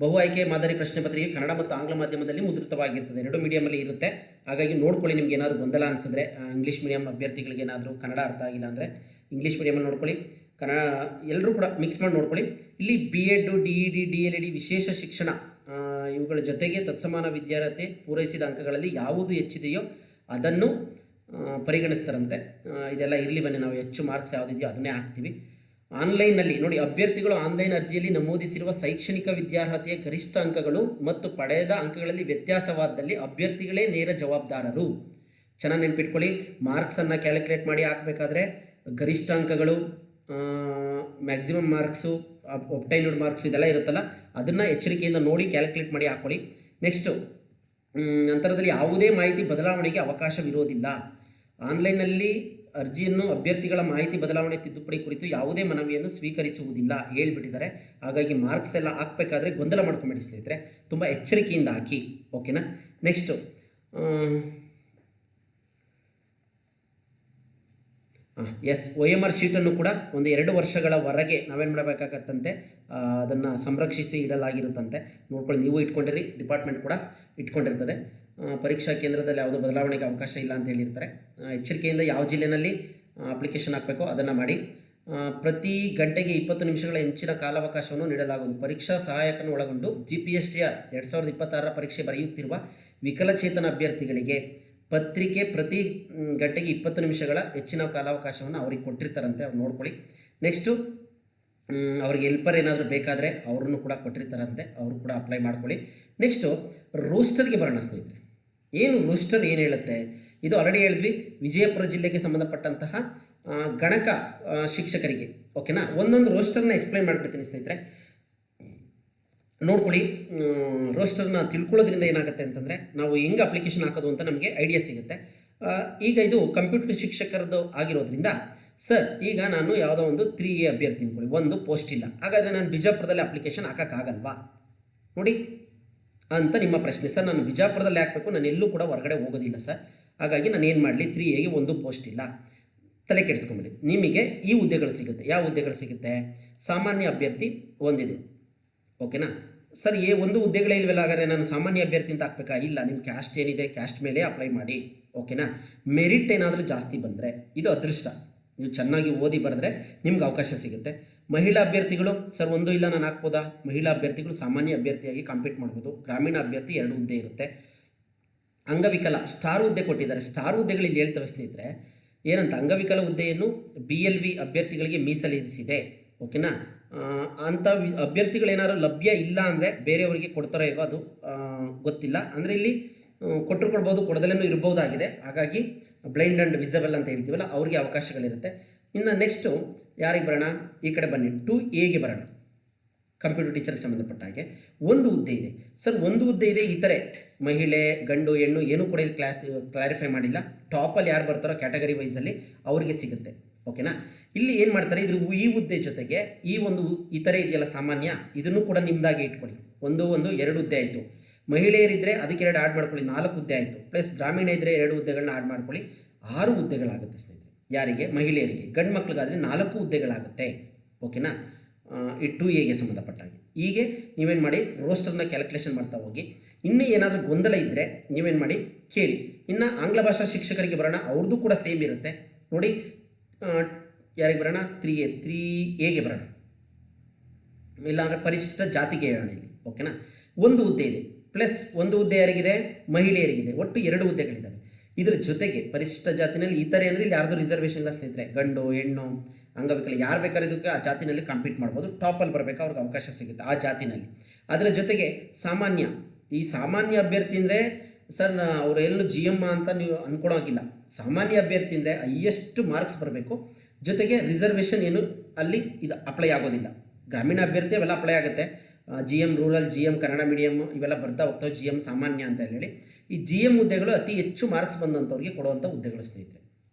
ಬಹು ಆಯ್ಕೆ ಮಾದರಿ ಪ್ರಶ್ನೆ ಪತ್ರಿಕೆ ಕನ್ನಡ ಮತ್ತು ಆಂಗ್ಲ ಮಾಧ್ಯಮದಲ್ಲಿ ಮುದ್ರಿತವಾಗಿರ್ತದೆ. 2 ಮೀಡಿಯಮಲ್ಲಿ ಇರುತ್ತೆ. ಹಾಗಾಗಿ ನೋಡ್ಕೊಳ್ಳಿ. ನಿಮ್ಗೆ ಏನಾದರೂ ಗೊಂದಲ ಅನಿಸಿದ್ರೆ, ಇಂಗ್ಲೀಷ್ ಮೀಡಿಯಮ್ ಅಭ್ಯರ್ಥಿಗಳಿಗೆ ಏನಾದರೂ ಕನ್ನಡ ಅರ್ಥ ಆಗಿಲ್ಲ ಅಂದರೆ ಇಂಗ್ಲೀಷ್ ಮೀಡಿಯಮಲ್ಲಿ ನೋಡ್ಕೊಳ್ಳಿ. ಕನ್ನಡ ಎಲ್ಲರೂ ಕೂಡ ಮಿಕ್ಸ್ ಮಾಡಿ ನೋಡ್ಕೊಳ್ಳಿ. ಇಲ್ಲಿ B.Ed D.Ed D.Led ವಿಶೇಷ ಶಿಕ್ಷಣ ಇವುಗಳ ಜೊತೆಗೆ ತತ್ಸಮಾನ ವಿದ್ಯಾರ್ಹತೆ ಪೂರೈಸಿದ ಅಂಕಗಳಲ್ಲಿ ಯಾವುದು ಹೆಚ್ಚಿದೆಯೋ ಅದನ್ನು ಪರಿಗಣಿಸ್ತಾರಂತೆ. ಇದೆಲ್ಲ ಇರಲಿ ಬನ್ನಿ, ನಾವು ಹೆಚ್ಚು ಮಾರ್ಕ್ಸ್ ಯಾವುದಿದೆಯೋ ಅದನ್ನೇ ಹಾಕ್ತೀವಿ. ಆನ್ಲೈನ್ನಲ್ಲಿ ನೋಡಿ, ಅಭ್ಯರ್ಥಿಗಳು ಆನ್ಲೈನ್ ಅರ್ಜಿಯಲ್ಲಿ ನಮೂದಿಸಿರುವ ಶೈಕ್ಷಣಿಕ ವಿದ್ಯಾರ್ಹತೆಯ ಗರಿಷ್ಠ ಅಂಕಗಳು ಮತ್ತು ಪಡೆದ ಅಂಕಗಳಲ್ಲಿ ವ್ಯತ್ಯಾಸವಾದಲ್ಲಿ ಅಭ್ಯರ್ಥಿಗಳೇ ನೇರ ಜವಾಬ್ದಾರರು. ಚೆನ್ನಾಗಿ ನೆನ್ಪಿಟ್ಕೊಳ್ಳಿ. ಮಾರ್ಕ್ಸನ್ನು ಕ್ಯಾಲ್ಕುಲೇಟ್ ಮಾಡಿ ಹಾಕಬೇಕಾದ್ರೆ ಗರಿಷ್ಠ ಅಂಕಗಳು, ಮ್ಯಾಕ್ಸಿಮಮ್ ಮಾರ್ಕ್ಸು, ಒಬ್ಟೈನ್ಡ್ ಮಾರ್ಕ್ಸ್ ಇದೆಲ್ಲ ಇರುತ್ತಲ್ಲ, ಅದನ್ನು ಎಚ್ಚರಿಕೆಯಿಂದ ನೋಡಿ ಕ್ಯಾಲ್ಕುಲೇಟ್ ಮಾಡಿ ಹಾಕ್ಕೊಳ್ಳಿ. ನೆಕ್ಸ್ಟು ನಂತರದಲ್ಲಿ ಯಾವುದೇ ಮಾಹಿತಿ ಬದಲಾವಣೆಗೆ ಅವಕಾಶವಿರೋದಿಲ್ಲ. ಆನ್ಲೈನ್ನಲ್ಲಿ ಅರ್ಜಿಯನ್ನು ಅಭ್ಯರ್ಥಿಗಳ ಮಾಹಿತಿ ಬದಲಾವಣೆ ತಿದ್ದುಪಡಿ ಕುರಿತು ಯಾವುದೇ ಮನವಿಯನ್ನು ಸ್ವೀಕರಿಸುವುದಿಲ್ಲ ಹೇಳ್ಬಿಟ್ಟಿದ್ದಾರೆ. ಹಾಗಾಗಿ ಮಾರ್ಕ್ಸ್ ಎಲ್ಲ ಹಾಕಬೇಕಾದ್ರೆ ಗೊಂದಲ ಮಾಡ್ಕೊಂಬೇಡಿ ಸ್ನೇಹಿತರೆ, ತುಂಬ ಎಚ್ಚರಿಕೆಯಿಂದ ಹಾಕಿ. ಓಕೆನಾ. ನೆಕ್ಸ್ಟು OMR ಶೀಟನ್ನು ಕೂಡ ಒಂದು 2 ವರ್ಷಗಳವರೆಗೆ ನಾವೇನು ಮಾಡಬೇಕಾಗತ್ತಂತೆ, ಅದನ್ನು ಸಂರಕ್ಷಿಸಿ ಇಡಲಾಗಿರುತ್ತಂತೆ. ನೋಡ್ಕೊಳ್ಳಿ, ನೀವು ಇಟ್ಕೊಂಡಿರಿ, ಡಿಪಾರ್ಟ್ಮೆಂಟ್ ಕೂಡ ಇಟ್ಕೊಂಡಿರ್ತದೆ. ಪರೀಕ್ಷಾ ಕೇಂದ್ರದಲ್ಲಿ ಯಾವುದೋ ಬದಲಾವಣೆಗೆ ಅವಕಾಶ ಇಲ್ಲ ಅಂತ ಹೇಳಿರ್ತಾರೆ. ಎಚ್ಚರಿಕೆಯಿಂದ ಯಾವ ಜಿಲ್ಲೆಯಲ್ಲಿ ಅಪ್ಲಿಕೇಶನ್ ಹಾಕಬೇಕೋ ಅದನ್ನು ಮಾಡಿ. ಪ್ರತಿ ಗಂಟೆಗೆ 20 ನಿಮಿಷಗಳ ಹೆಚ್ಚಿನ ಕಾಲಾವಕಾಶವನ್ನು ನೀಡಲಾಗುವುದು. ಪರೀಕ್ಷಾ ಸಹಾಯಕನ ಒಳಗೊಂಡು GPSTR 2026 ಪರೀಕ್ಷೆ ಬರೆಯುತ್ತಿರುವ ವಿಕಲಚೇತನ ಅಭ್ಯರ್ಥಿಗಳಿಗೆ ಪತ್ರಿಕೆ ಪ್ರತಿ ಗಂಟೆಗೆ 20 ನಿಮಿಷಗಳ ಹೆಚ್ಚಿನ ಕಾಲಾವಕಾಶವನ್ನು ಅವ್ರಿಗೆ ಕೊಟ್ಟಿರ್ತಾರಂತೆ. ಅವ್ರು ನೋಡ್ಕೊಳ್ಳಿ. ನೆಕ್ಸ್ಟು ಅವ್ರಿಗೆ ಹೆಲ್ಪರ್ ಏನಾದರೂ ಬೇಕಾದರೆ ಅವ್ರನ್ನು ಕೂಡ ಕೊಟ್ಟಿರ್ತಾರಂತೆ, ಅವರು ಕೂಡ ಅಪ್ಲೈ ಮಾಡ್ಕೊಳ್ಳಿ. ನೆಕ್ಸ್ಟು ರೋಸ್ಟರ್ಗೆ ಬರೋಣ ಸ್ನೇಹಿತರೆ. ಏನು ರೋಸ್ಟರ್ ಏನು ಹೇಳುತ್ತೆ, ಇದು ಆಲ್ರೆಡಿ ಹೇಳಿದ್ವಿ. ವಿಜಯಪುರ ಜಿಲ್ಲೆಗೆ ಸಂಬಂಧಪಟ್ಟಂತಹ ಗಣಕ ಶಿಕ್ಷಕರಿಗೆ. ಓಕೆನಾ. ಒಂದೊಂದು ರೋಸ್ಟರ್ನ ಎಕ್ಸ್ಪ್ಲೈನ್ ಮಾಡಿಬಿಡ್ತೀನಿ ಸ್ನೇಹಿತರೆ, ನೋಡ್ಕೊಳ್ಳಿ. ರೋಸ್ಟರ್ನ ತಿಳ್ಕೊಳ್ಳೋದ್ರಿಂದ ಏನಾಗುತ್ತೆ ಅಂತಂದರೆ ನಾವು ಹೆಂಗೆ ಅಪ್ಲಿಕೇಶನ್ ಹಾಕೋದು ಅಂತ ನಮಗೆ ಐಡಿಯಾ ಸಿಗುತ್ತೆ. ಈಗ ಇದು ಕಂಪ್ಯೂಟರ್ ಶಿಕ್ಷಕರದ್ದು ಆಗಿರೋದ್ರಿಂದ, ಸರ್ ಈಗ ನಾನು ಯಾವುದೋ ಒಂದು 3A ಅಭ್ಯರ್ಥಿ ಅಂದ್ಕೊಳ್ಳಿ, ಒಂದು ಪೋಸ್ಟ್ ಇಲ್ಲ, ಹಾಗಾದರೆ ನಾನು ಬಿಜಾಪುರದಲ್ಲಿ ಅಪ್ಲಿಕೇಶನ್ ಹಾಕೋಕ್ಕಾಗಲ್ವಾ ನೋಡಿ ಅಂತ ನಿಮ್ಮ ಪ್ರಶ್ನೆ. ಸರ್ ನಾನು ಬಿಜಾಪುರದಲ್ಲಿ ಹಾಕಬೇಕು, ನಾನು ಎಲ್ಲೂ ಕೂಡ ಹೊರಗಡೆ ಹೋಗೋದಿಲ್ಲ ಸರ್, ಹಾಗಾಗಿ ನಾನು ಏನು ಮಾಡಲಿ, 3Aಗೆ ಒಂದು ಪೋಸ್ಟ್ ಇಲ್ಲ. ತಲೆ ಕೆಡಿಸ್ಕೊಂಬಿಡಿ. ನಿಮಗೆ ಈ ಹುದ್ದೆಗಳು ಸಿಗುತ್ತೆ. ಯಾವ ಹುದ್ದೆಗಳು ಸಿಗುತ್ತೆ? ಸಾಮಾನ್ಯ ಅಭ್ಯರ್ಥಿ ಒಂದಿದೆ. ಓಕೆನಾ. ಸರ್ ಒಂದು ಹುದ್ದೆಗಳೇ ಇಲ್ವಲ್ಲ, ಹಾಗಾದರೆ ನಾನು ಸಾಮಾನ್ಯ ಅಭ್ಯರ್ಥಿ ಅಂತ ಹಾಕ್ಬೇಕಾ? ಇಲ್ಲ, ನಿಮ್ಮ ಕ್ಯಾಸ್ಟ್ ಏನಿದೆ ಕ್ಯಾಸ್ಟ್ ಮೇಲೆ ಅಪ್ಲೈ ಮಾಡಿ. ಓಕೆನಾ. ಮೆರಿಟ್ ಏನಾದರೂ ಜಾಸ್ತಿ ಬಂದರೆ ಇದು ಅದೃಷ್ಟ, ನೀವು ಚೆನ್ನಾಗಿ ಓದಿ ಬರೆದ್ರೆ ನಿಮ್ಗೆ ಅವಕಾಶ ಸಿಗುತ್ತೆ. ಮಹಿಳಾ ಅಭ್ಯರ್ಥಿಗಳು, ಸರ್ ಒಂದು ಇಲ್ಲ ನಾನು ಹಾಕ್ಬೋದಾ? ಮಹಿಳಾ ಅಭ್ಯರ್ಥಿಗಳು ಸಾಮಾನ್ಯ ಅಭ್ಯರ್ಥಿಯಾಗಿ ಕಾಂಪೀಟ್ ಮಾಡ್ಬೋದು. ಗ್ರಾಮೀಣ ಅಭ್ಯರ್ಥಿ 2 ಹುದ್ದೆ ಇರುತ್ತೆ. ಅಂಗವಿಕಲ ಸ್ಟಾರ್ ಹುದ್ದೆ ಕೊಟ್ಟಿದ್ದಾರೆ. ಸ್ಟಾರ್ ಹುದ್ದೆಗಳು ಇಲ್ಲಿ ಹೇಳ್ತವೆ ಸ್ನೇಹಿತರೆ, ಏನಂತ, ಅಂಗವಿಕಲ ಹುದ್ದೆಯನ್ನು BLV ಅಭ್ಯರ್ಥಿಗಳಿಗೆ ಮೀಸಲಿರಿಸಿದೆ. ಓಕೆನಾ. ಅಂಥ ಅಭ್ಯರ್ಥಿಗಳೇನಾದ್ರು ಲಭ್ಯ ಇಲ್ಲ ಅಂದರೆ ಬೇರೆಯವರಿಗೆ ಕೊಡ್ತಾರೋ ಹೇಗೋ ಅದು ಗೊತ್ತಿಲ್ಲ. ಅಂದರೆ ಇಲ್ಲಿ ಕೊಟ್ಟರು ಕೊಡ್ಬೋದು, ಕೊಡದಲ್ಲೂ ಇರ್ಬೋದಾಗಿದೆ. ಹಾಗಾಗಿ ಬ್ಲೈಂಡ್ ಆ್ಯಂಡ್ ವಿಸಿಬಲ್ ಅಂತ ಹೇಳ್ತೀವಲ್ಲ, ಅವ್ರಿಗೆ ಅವಕಾಶಗಳಿರುತ್ತೆ. ಇನ್ನು ನೆಕ್ಸ್ಟು ಯಾರಿಗೆ ಬರೋಣ, ಈ ಕಡೆ ಬನ್ನಿ, 2Aಗೆ ಬರೋಣ. ಕಂಪ್ಯೂಟರ್ ಟೀಚರ್ಗೆ ಸಂಬಂಧಪಟ್ಟ ಹಾಗೆ ಒಂದು ಹುದ್ದೆ ಇದೆ ಸರ್. ಒಂದು ಹುದ್ದೆ ಇದೆ, ಇತರೆ ಮಹಿಳೆ ಗಂಡು ಹೆಣ್ಣು ಏನೂ ಕೂಡ ಇಲ್ಲಿ ಕ್ಲಾರಿಫೈ ಮಾಡಿಲ್ಲ. ಟಾಪಲ್ಲಿ ಯಾರು ಬರ್ತಾರೋ ಕ್ಯಾಟಗರಿ ವೈಸಲ್ಲಿ ಅವರಿಗೆ ಸಿಗುತ್ತೆ. ಓಕೆನಾ. ಇಲ್ಲಿ ಏನು ಮಾಡ್ತಾರೆ, ಈ ಹುದ್ದೆ ಜೊತೆಗೆ ಈ ಒಂದು ಇತರೆ ಇದೆಯಲ್ಲ ಸಾಮಾನ್ಯ, ಇದನ್ನು ಕೂಡ ನಿಮ್ಮದಾಗಿ ಇಟ್ಕೊಳ್ಳಿ. ಒಂದು 2 ಹುದ್ದೆ ಆಯಿತು. ಮಹಿಳೆಯರಿದ್ದರೆ ಅದಕ್ಕೆ 2 ಆಡ್ ಮಾಡ್ಕೊಳ್ಳಿ, 4 ಹುದ್ದೆ ಆಯಿತು. ಪ್ಲಸ್ ಗ್ರಾಮೀಣ ಇದ್ದರೆ 2 ಹುದ್ದೆಗಳನ್ನ ಆಡ್ ಮಾಡ್ಕೊಳ್ಳಿ, 6 ಹುದ್ದೆಗಳಾಗುತ್ತೆ ಸ್ನೇಹಿತರೆ. ಯಾರಿಗೆ? ಮಹಿಳೆಯರಿಗೆ. ಗಂಡು ಮಕ್ಕಳಿಗಾದರೆ 4 ಹುದ್ದೆಗಳಾಗುತ್ತೆ. ಓಕೆನಾ. ಈ 2A ಸಂಬಂಧಪಟ್ಟಾಗೆ ಹೀಗೆ ನೀವೇನು ಮಾಡಿ ರೋಸ್ಟರ್ನ ಕ್ಯಾಲ್ಕುಲೇಷನ್ ಮಾಡ್ತಾ ಹೋಗಿ. ಇನ್ನೂ ಏನಾದರೂ ಗೊಂದಲ ಇದ್ದರೆ ನೀವೇನು ಮಾಡಿ ಕೇಳಿ. ಇನ್ನು ಆಂಗ್ಲ ಭಾಷಾ ಶಿಕ್ಷಕರಿಗೆ ಬರೋಣ, ಅವ್ರದ್ದು ಕೂಡ ಸೇಮ್ ಇರುತ್ತೆ ನೋಡಿ. ಯಾರಿಗೆ ಬರೋಣ? 3Aಗೆ ಬರೋಣ, ಇಲ್ಲಾಂದರೆ ಪರಿಶಿಷ್ಟ ಜಾತಿಗೆ ಹೇಳೋಣ ಇಲ್ಲಿ. ಓಕೆನಾ. ಒಂದು ಹುದ್ದೆ ಇದೆ, ಪ್ಲಸ್ ಒಂದು ಹುದ್ದೆ ಯಾರಿಗಿದೆ? ಮಹಿಳೆಯರಿಗಿದೆ. ಒಟ್ಟು 2 ಹುದ್ದೆಗಳಿದ್ದಾವೆ. ಇದರ ಜೊತೆಗೆ ಪರಿಶಿಷ್ಟ ಜಾತಿನಲ್ಲಿ ಇತರೆ ಅಂದರೆ ಇಲ್ಲಿ ಯಾರ್ದು ರಿಸರ್ವೇಷನ್ ಇಲ್ಲ ಸ್ನೇಹಿತರೆ. ಗಂಡು ಹೆಣ್ಣು ಅಂಗವಿಕಲ ಯಾರು ಬೇಕಾದ್ರೆ ಇದಕ್ಕೆ ಆ ಜಾತಿನಲ್ಲಿ ಕಂಪೀಟ್ ಮಾಡ್ಬೋದು. ಟಾಪಲ್ಲಿ ಬರಬೇಕು, ಅವ್ರಿಗೆ ಅವಕಾಶ ಸಿಗುತ್ತೆ ಆ ಜಾತಿನಲ್ಲಿ. ಅದರ ಜೊತೆಗೆ ಸಾಮಾನ್ಯ, ಈ ಸಾಮಾನ್ಯ ಅಭ್ಯರ್ಥಿ ಅಂದರೆ ಸರ್ ಅವರು ಎಲ್ಲೂ GM ಅಂತ ನೀವು ಅಂದ್ಕೊಳೋಗಿಲ್ಲ. ಸಾಮಾನ್ಯ ಅಭ್ಯರ್ಥಿ ಅಂದರೆ ಹೈಯೆಸ್ಟ್ ಮಾರ್ಕ್ಸ್ ಬರಬೇಕು. ಜೊತೆಗೆ ರಿಸರ್ವೇಷನ್ ಏನು ಅಲ್ಲಿ ಇದು ಅಪ್ಲೈ ಆಗೋದಿಲ್ಲ. ಗ್ರಾಮೀಣ ಅಭ್ಯರ್ಥಿ ಅವೆಲ್ಲ ಅಪ್ಲೈ ಆಗುತ್ತೆ. GM rural, GM Kannada medium ಇವೆಲ್ಲ ಬರ್ತಾ ಹೋಗ್ತಾವೆ, GM ಸಾಮಾನ್ಯ ಅಂತ ಹೇಳಿ. ಈ GM ಹುದ್ದೆಗಳು ಅತಿ ಹೆಚ್ಚು ಮಾರ್ಕ್ಸ್ ಬಂದಂಥವ್ರಿಗೆ ಕೊಡುವಂಥ ಹುದ್ದೆಗಳು ಸ್ನೇಹಿತರೆ.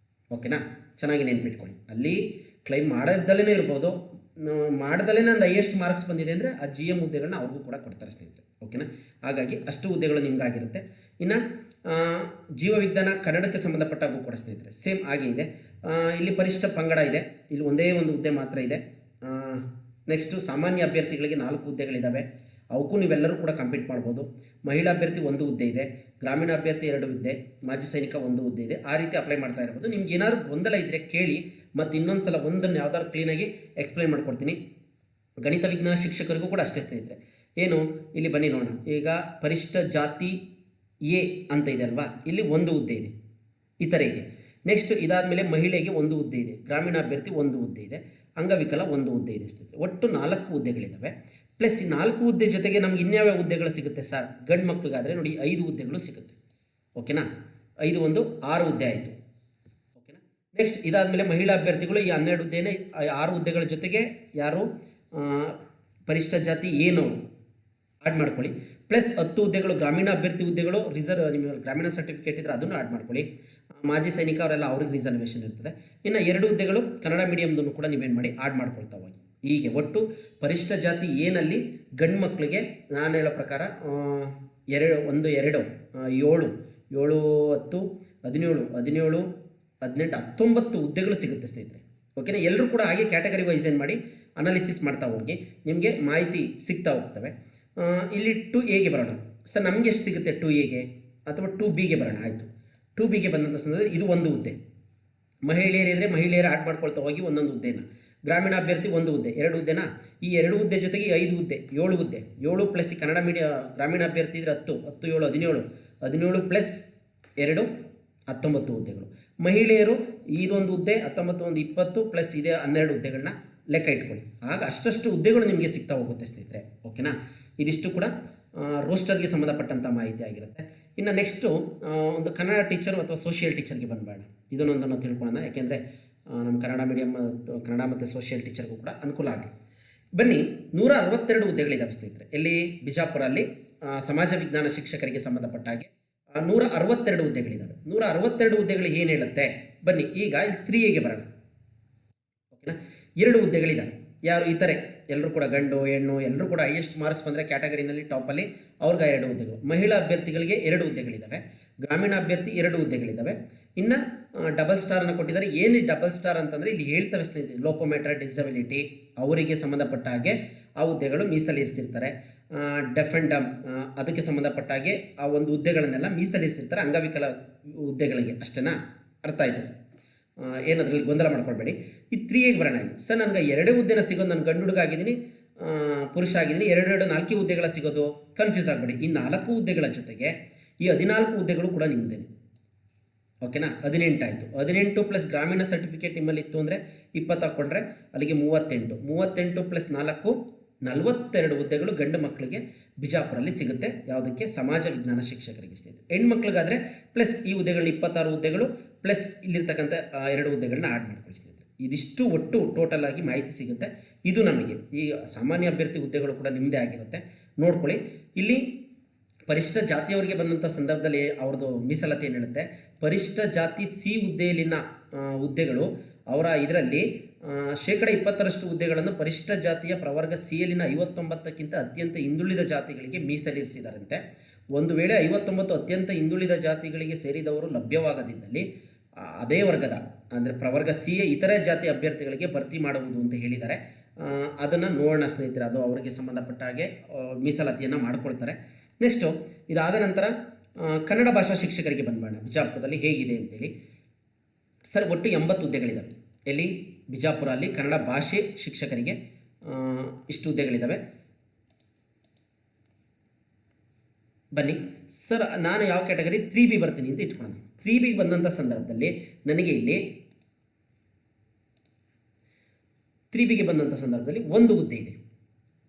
ಓಕೆನಾ. ಚೆನ್ನಾಗಿ ನೆನ್ಪಿಟ್ಕೊಳ್ಳಿ. ಅಲ್ಲಿ ಕ್ಲೈಮ್ ಮಾಡೋದಲ್ಲೇ ಇರ್ಬೋದು, ಮಾಡ್ದಲೇ ಒಂದು ಹೈಯೆಸ್ಟ್ ಮಾರ್ಕ್ಸ್ ಬಂದಿದೆ ಅಂದರೆ ಆ GM ಹುದ್ದೆಗಳನ್ನ ಅವ್ರಿಗೂ ಕೂಡ ಕೊಡ್ತಾರೆ ಸ್ನೇಹಿತರೆ. ಓಕೆನಾ. ಹಾಗಾಗಿ ಅಷ್ಟು ಹುದ್ದೆಗಳು ನಿಮ್ಗಾಗಿರುತ್ತೆ. ಇನ್ನು ಜೀವವಿಜ್ಞಾನ ಕನ್ನಡಕ್ಕೆ ಸಂಬಂಧಪಟ್ಟಾಗೂ ಕೂಡ ಸ್ನೇಹಿತರೆ ಸೇಮ್ ಆಗೇ ಇದೆ. ಇಲ್ಲಿ ಪರಿಶಿಷ್ಟ ಪಂಗಡ ಇದೆ, ಇಲ್ಲಿ ಒಂದೇ ಒಂದು ಹುದ್ದೆ ಮಾತ್ರ ಇದೆ. ನೆಕ್ಸ್ಟು ಸಾಮಾನ್ಯ ಅಭ್ಯರ್ಥಿಗಳಿಗೆ 4 ಹುದ್ದೆಗಳಿದ್ದಾವೆ, ಅವಕ್ಕೂ ನೀವೆಲ್ಲರೂ ಕೂಡ ಕಂಪೀಟ್ ಮಾಡ್ಬೋದು. ಮಹಿಳಾ ಅಭ್ಯರ್ಥಿ 1 ಹುದ್ದೆ ಇದೆ, ಗ್ರಾಮೀಣ ಅಭ್ಯರ್ಥಿ 2 ಹುದ್ದೆ, ಮಾಜಿ ಸೈನಿಕ 1 ಹುದ್ದೆ ಇದೆ. ಆ ರೀತಿ ಅಪ್ಲೈ ಮಾಡ್ತಾ ಇರ್ಬೋದು. ನಿಮ್ಗೆ ಏನಾದರೂ ಗೊಂದಲ ಇದ್ದರೆ ಕೇಳಿ, ಮತ್ತು ಇನ್ನೊಂದು ಸಲ ಒಂದನ್ನು ಯಾವ್ದಾದ್ರು ಕ್ಲೀನಾಗಿ ಎಕ್ಸ್ಪ್ಲೈನ್ ಮಾಡ್ಕೊಡ್ತೀನಿ. ಗಣಿತ ವಿಜ್ಞಾನ ಶಿಕ್ಷಕರಿಗೂ ಕೂಡ ಅಷ್ಟೇ ಸ್ನೇಹಿತರೆ. ಏನು ಇಲ್ಲಿ ಬನ್ನಿ ನೋಡೋಣ. ಈಗ ಪರಿಶಿಷ್ಟ ಜಾತಿ A ಅಂತ ಇದೆ ಅಲ್ವಾ, ಇಲ್ಲಿ 1 ಹುದ್ದೆ ಇದೆ ಇತರೆಗೆ. ನೆಕ್ಸ್ಟ್ ಇದಾದಮೇಲೆ ಮಹಿಳೆಗೆ 1 ಹುದ್ದೆ ಇದೆ, ಗ್ರಾಮೀಣ ಅಭ್ಯರ್ಥಿ 1 ಹುದ್ದೆ ಇದೆ, ಅಂಗವಿಕಲ 1 ಹುದ್ದೆ ಇದೆ ಸ್ನೇಹಿತರೆ. ಒಟ್ಟು 4 ಹುದ್ದೆಗಳಿದ್ದಾವೆ. ಪ್ಲಸ್ ಈ 4 ಹುದ್ದೆ ಜೊತೆಗೆ ನಮ್ಗೆ ಇನ್ಯಾವ್ಯಾವ ಹುದ್ದೆಗಳು ಸಿಗುತ್ತೆ ಸರ್? ಗಂಡು ಮಕ್ಕಳಿಗಾದರೆ ನೋಡಿ 5 ಹುದ್ದೆಗಳು ಸಿಗುತ್ತೆ. ಓಕೆನಾ. 5 1 6 ಹುದ್ದೆ ಆಯಿತು. ಓಕೆನಾ. ನೆಕ್ಸ್ಟ್ ಇದಾದಮೇಲೆ ಮಹಿಳಾ ಅಭ್ಯರ್ಥಿಗಳು ಈ 12 ಹುದ್ದೆನೇ 6 ಹುದ್ದೆಗಳ ಜೊತೆಗೆ ಯಾರು ಪರಿಶಿಷ್ಟ ಜಾತಿ ಏನೋ ಆ್ಯಡ್ ಮಾಡ್ಕೊಳ್ಳಿ. ಪ್ಲಸ್ 10 ಹುದ್ದೆಗಳು ಗ್ರಾಮೀಣ ಅಭ್ಯರ್ಥಿ ಹುದ್ದೆಗಳು, ನಿಮಗೆ ಗ್ರಾಮೀಣ ಸರ್ಟಿಫಿಕೇಟ್ ಇದ್ದರೆ ಅದನ್ನು ಆ್ಯಡ್ ಮಾಡ್ಕೊಳ್ಳಿ. ಮಾಜಿ ಸೈನಿಕ ಅವರೆಲ್ಲ ಅವ್ರಿಗೆ ರಿಸರ್ವೇಷನ್ ಇರ್ತದೆ. ಇನ್ನು 2 ಹುದ್ದೆಗಳು ಕನ್ನಡ ಮೀಡಿಯಮ್ದನ್ನು ಕೂಡ ನೀವೇನು ಮಾಡಿ ಆ್ಯಡ್ ಮಾಡ್ಕೊಳ್ತಾ ಹೋಗಿ. ಹೀಗೆ ಒಟ್ಟು ಪರಿಶಿಷ್ಟ ಜಾತಿ ಏನಲ್ಲಿ ಗಂಡು ಮಕ್ಕಳಿಗೆ ನಾನು ಹೇಳೋ ಪ್ರಕಾರ 2 1 2 7 7 10 17 17 18 19 ಹುದ್ದೆಗಳು ಸಿಗುತ್ತೆ ಸ್ನೇಹಿತರೆ. ಓಕೆನಾ. ಎಲ್ಲರೂ ಕೂಡ ಹಾಗೆ ಕ್ಯಾಟಗರಿ ವೈಸ್ ಏನು ಮಾಡಿ ಅನಾಲಿಸಿಸ್ ಮಾಡ್ತಾ ಹೋಗಿ ನಿಮಗೆ ಮಾಹಿತಿ ಸಿಗ್ತಾ ಹೋಗ್ತವೆ. ಇಲ್ಲಿ 2Aಗೆ ಬರೋಣ ಸರ್. ನಮಗೆ ಎಷ್ಟು ಸಿಗುತ್ತೆ 2Aಗೆ ಅಥವಾ 2Bಗೆ ಬರೋಣ. ಆಯಿತು. 2Bಗೆ ಬಂದಂಥ ಸಂದರ್ಭದಲ್ಲಿ ಇದು 1 ಹುದ್ದೆ. ಮಹಿಳೆಯರಿದ್ದರೆ ಮಹಿಳೆಯರು ಆ್ಯಡ್ ಮಾಡ್ಕೊಳ್ತಾ ಹೋಗಿ ಒಂದೊಂದು ಹುದ್ದೆನ. ಗ್ರಾಮೀಣ ಅಭ್ಯರ್ಥಿ 1 ಹುದ್ದೆ, 2 ಹುದ್ದೆನಾ. ಈ 2 ಹುದ್ದೆ ಜೊತೆಗೆ 5 ಹುದ್ದೆ, 7 ಹುದ್ದೆ. 7 ಪ್ಲಸ್ ಈ ಕನ್ನಡ ಗ್ರಾಮೀಣ ಅಭ್ಯರ್ಥಿ ಇದ್ದರೆ 10 10 7 17 17 ಪ್ಲಸ್ 2 19 ಹುದ್ದೆಗಳು. ಮಹಿಳೆಯರು ಇದೊಂದು ಹುದ್ದೆ 19 1 20 ಪ್ಲಸ್ ಇದೆ 12 ಹುದ್ದೆಗಳನ್ನ ಲೆಕ್ಕ ಇಟ್ಕೊಳ್ಳಿ. ಆಗ ಅಷ್ಟಷ್ಟು ಹುದ್ದೆಗಳು ನಿಮಗೆ ಸಿಗ್ತಾ ಹೋಗುತ್ತೆ ಸ್ನೇಹಿತರೆ. ಓಕೆನಾ. ಇದಿಷ್ಟು ಕೂಡ ರೋಸ್ಟರ್ಗೆ ಸಂಬಂಧಪಟ್ಟಂಥ ಮಾಹಿತಿ ಆಗಿರುತ್ತೆ. ಇನ್ನು ನೆಕ್ಸ್ಟು ಒಂದು ಕನ್ನಡ ಟೀಚರು ಅಥವಾ ಸೋಷಿಯಲ್ ಟೀಚರ್ಗೆ ಬಂದಬೇಡ, ಇದನ್ನೊಂದನ್ನು ತಿಳ್ಕೊಳ್ಳೋಣ. ಯಾಕೆಂದರೆ ನಮ್ಮ ಕನ್ನಡ ಮೀಡಿಯಮ್ ಕನ್ನಡ ಮತ್ತು ಸೋಷಿಯಲ್ ಟೀಚರ್ಗೂ ಕೂಡ ಅನುಕೂಲ ಆಗಲಿ. ಬನ್ನಿ, 162 ಹುದ್ದೆಗಳಿದ್ದಾವೆ ಸ್ನೇಹಿತರೆ. ಇಲ್ಲಿ ಬಿಜಾಪುರಲ್ಲಿ ಸಮಾಜ ವಿಜ್ಞಾನ ಶಿಕ್ಷಕರಿಗೆ ಸಂಬಂಧಪಟ್ಟ ಹಾಗೆ 162 ಹುದ್ದೆಗಳಿದ್ದಾವೆ. 162 ಹುದ್ದೆಗಳು ಏನು ಹೇಳುತ್ತೆ ಬನ್ನಿ. ಈಗ ಇಲ್ಲಿ 3Aಗೆ ಬರೋಣ. ಓಕೆನಾ. 2 ಹುದ್ದೆಗಳಿದ್ದಾವೆ. ಯಾರು ಇತರೆ ಎಲ್ಲರೂ ಕೂಡ ಗಂಡು ಹೆಣ್ಣು ಎಲ್ಲರೂ ಕೂಡ ಹೈಯೆಸ್ಟ್ ಮಾರ್ಕ್ಸ್ ಬಂದರೆ ಕ್ಯಾಟಗರಿನಲ್ಲಿ ಟಾಪಲ್ಲಿ ಅವ್ರಿಗೆ 2 ಹುದ್ದೆಗಳು. ಮಹಿಳಾ ಅಭ್ಯರ್ಥಿಗಳಿಗೆ 2 ಹುದ್ದೆಗಳಿದ್ದಾವೆ. ಗ್ರಾಮೀಣ ಅಭ್ಯರ್ಥಿ 2 ಹುದ್ದೆಗಳಿದ್ದಾವೆ. ಇನ್ನು ಡಬಲ್ ಸ್ಟಾರನ್ನು ಕೊಟ್ಟಿದ್ದಾರೆ. ಏನು ಡಬಲ್ ಸ್ಟಾರ್ ಅಂತಂದರೆ ಇಲ್ಲಿ ಹೇಳ್ತವೆ ಸ್ನೇಹಿತರೆ, ಲೋಕೋಮೆಟ್ರಾ ಡಿಸಬಿಲಿಟಿ ಅವರಿಗೆ ಸಂಬಂಧಪಟ್ಟ ಹಾಗೆ ಆ ಹುದ್ದೆಗಳು ಮೀಸಲಿರಿಸಿರ್ತಾರೆ. ಡೆಫ್ ಆ್ಯಂಡ್ ಡಮ್ ಅದಕ್ಕೆ ಸಂಬಂಧಪಟ್ಟ ಹಾಗೆ ಆ ಒಂದು ಹುದ್ದೆಗಳನ್ನೆಲ್ಲ ಮೀಸಲಿರಿಸಿರ್ತಾರೆ. ಅಂಗವಿಕಲ ಹುದ್ದೆಗಳಿಗೆ ಅಷ್ಟೇನಾ? ಅರ್ಥ ಆಯಿತು. ಏನದ್ರಲ್ಲಿ ಗೊಂದಲ ಮಾಡ್ಕೊಳ್ಬೇಡಿ. ಈ 3Aಗೆ ಬರೋಣ. ಸರ್ ನನಗೆ 2 ಹುದ್ದೆನ ಸಿಗೋದು, ನಾನು ಗಂಡು ಹುಡುಗ ಆಗಿದ್ದೀನಿ, ಪುರುಷ ಆಗಿದ್ದೀನಿ, 2 4 ಹುದ್ದೆಗಳ ಸಿಗೋದು ಕನ್ಫ್ಯೂಸ್ ಆಗಬೇಡಿ. ಈ 4 ಹುದ್ದೆಗಳ ಜೊತೆಗೆ ಈ 14 ಹುದ್ದೆಗಳು ಕೂಡ ನಿಮ್ಮದೇನೆ. ಓಕೆನಾ. 18 ಆಯಿತು. 18 ಪ್ಲಸ್ ಗ್ರಾಮೀಣ ಸರ್ಟಿಫಿಕೇಟ್ ನಿಮ್ಮಲ್ಲಿ ಇತ್ತು ಅಂದರೆ 20 ಹಾಕ್ಕೊಂಡ್ರೆ ಅಲ್ಲಿಗೆ 38. 38 ಪ್ಲಸ್ 4 42 ಹುದ್ದೆಗಳು ಗಂಡು ಮಕ್ಕಳಿಗೆ ಬಿಜಾಪುರಲ್ಲಿ ಸಿಗುತ್ತೆ. ಯಾವುದಕ್ಕೆ? ಸಮಾಜ ವಿಜ್ಞಾನ ಶಿಕ್ಷಕರಿಗೆ ಸ್ನೇಹಿತರೆ. ಹೆಣ್ಮಕ್ಳಿಗಾದರೆ ಪ್ಲಸ್ ಈ ಹುದ್ದೆಗಳನ್ನ 26 ಹುದ್ದೆಗಳು ಪ್ಲಸ್ ಇಲ್ಲಿರ್ತಕ್ಕಂಥ 2 ಹುದ್ದೆಗಳನ್ನ ಆ್ಯಡ್ ಮಾಡ್ಕೊಳ್ಳಿ ಸ್ನೇಹಿತರೆ. ಇದಿಷ್ಟು ಒಟ್ಟು ಟೋಟಲ್ ಆಗಿ ಮಾಹಿತಿ ಸಿಗುತ್ತೆ. ಇದು ನಮಗೆ ಈ ಸಾಮಾನ್ಯ ಅಭ್ಯರ್ಥಿ ಹುದ್ದೆಗಳು ಕೂಡ ನಿಮ್ಮದೇ ಆಗಿರುತ್ತೆ. ನೋಡ್ಕೊಳ್ಳಿ, ಇಲ್ಲಿ ಪರಿಶಿಷ್ಟ ಜಾತಿಯವರಿಗೆ ಬಂದಂಥ ಸಂದರ್ಭದಲ್ಲಿ ಅವ್ರದ್ದು ಮೀಸಲಾತಿ ಏನು ಹೇಳುತ್ತೆ, ಪರಿಶಿಷ್ಟ ಜಾತಿ ಸಿ ಹುದ್ದೆಯಲ್ಲಿನ ಹುದ್ದೆಗಳು ಅವರ ಇದರಲ್ಲಿ 20% ಹುದ್ದೆಗಳನ್ನು ಪರಿಶಿಷ್ಟ ಜಾತಿಯ ಪ್ರವರ್ಗ ಸಿಯಲ್ಲಿನ 59ಕ್ಕಿಂತ ಅತ್ಯಂತ ಹಿಂದುಳಿದ ಜಾತಿಗಳಿಗೆ ಮೀಸಲಿರಿಸಿದಾರಂತೆ. ಒಂದು ವೇಳೆ 59 ಅತ್ಯಂತ ಹಿಂದುಳಿದ ಜಾತಿಗಳಿಗೆ ಸೇರಿದವರು ಲಭ್ಯವಾಗದಿದ್ದಲ್ಲಿ ಅದೇ ವರ್ಗದ ಅಂದರೆ ಪ್ರವರ್ಗ ಸಿಯ ಇತರೆ ಜಾತಿ ಅಭ್ಯರ್ಥಿಗಳಿಗೆ ಭರ್ತಿ ಮಾಡುವುದು ಅಂತ ಹೇಳಿದ್ದಾರೆ. ಅದನ್ನು ನೋಡೋಣ ಸ್ನೇಹಿತರೆ, ಅದು ಅವರಿಗೆ ಸಂಬಂಧಪಟ್ಟ ಹಾಗೆ ಮೀಸಲಾತಿಯನ್ನು ಮಾಡಿಕೊಳ್ತಾರೆ. ನೆಕ್ಸ್ಟು ಇದಾದ ನಂತರ ಕನ್ನಡ ಭಾಷಾ ಶಿಕ್ಷಕರಿಗೆ ಬಂದ್ಬೋಣ. ಬಿಜಾಪುರದಲ್ಲಿ ಹೇಗಿದೆ ಅಂತೇಳಿ ಸರ್, ಒಟ್ಟು 80 ಹುದ್ದೆಗಳಿದ್ದಾವೆ. ಎಲ್ಲಿ? ಬಿಜಾಪುರ ಅಲ್ಲಿ ಕನ್ನಡ ಭಾಷೆ ಶಿಕ್ಷಕರಿಗೆ ಇಷ್ಟು ಹುದ್ದೆಗಳಿದ್ದಾವೆ. ಬನ್ನಿ ಸರ್, ನಾನು ಯಾವ ಕ್ಯಾಟಗರಿ 3B ಬರ್ತೀನಿ ಅಂತ ಇಟ್ಕೊಳ್ಳೋಣ. 3B ಬಂದಂಥ ಸಂದರ್ಭದಲ್ಲಿ ನನಗೆ ಇಲ್ಲಿ 3Bಗೆ ಬಂದಂಥ ಸಂದರ್ಭದಲ್ಲಿ ಒಂದು ಹುದ್ದೆ ಇದೆ.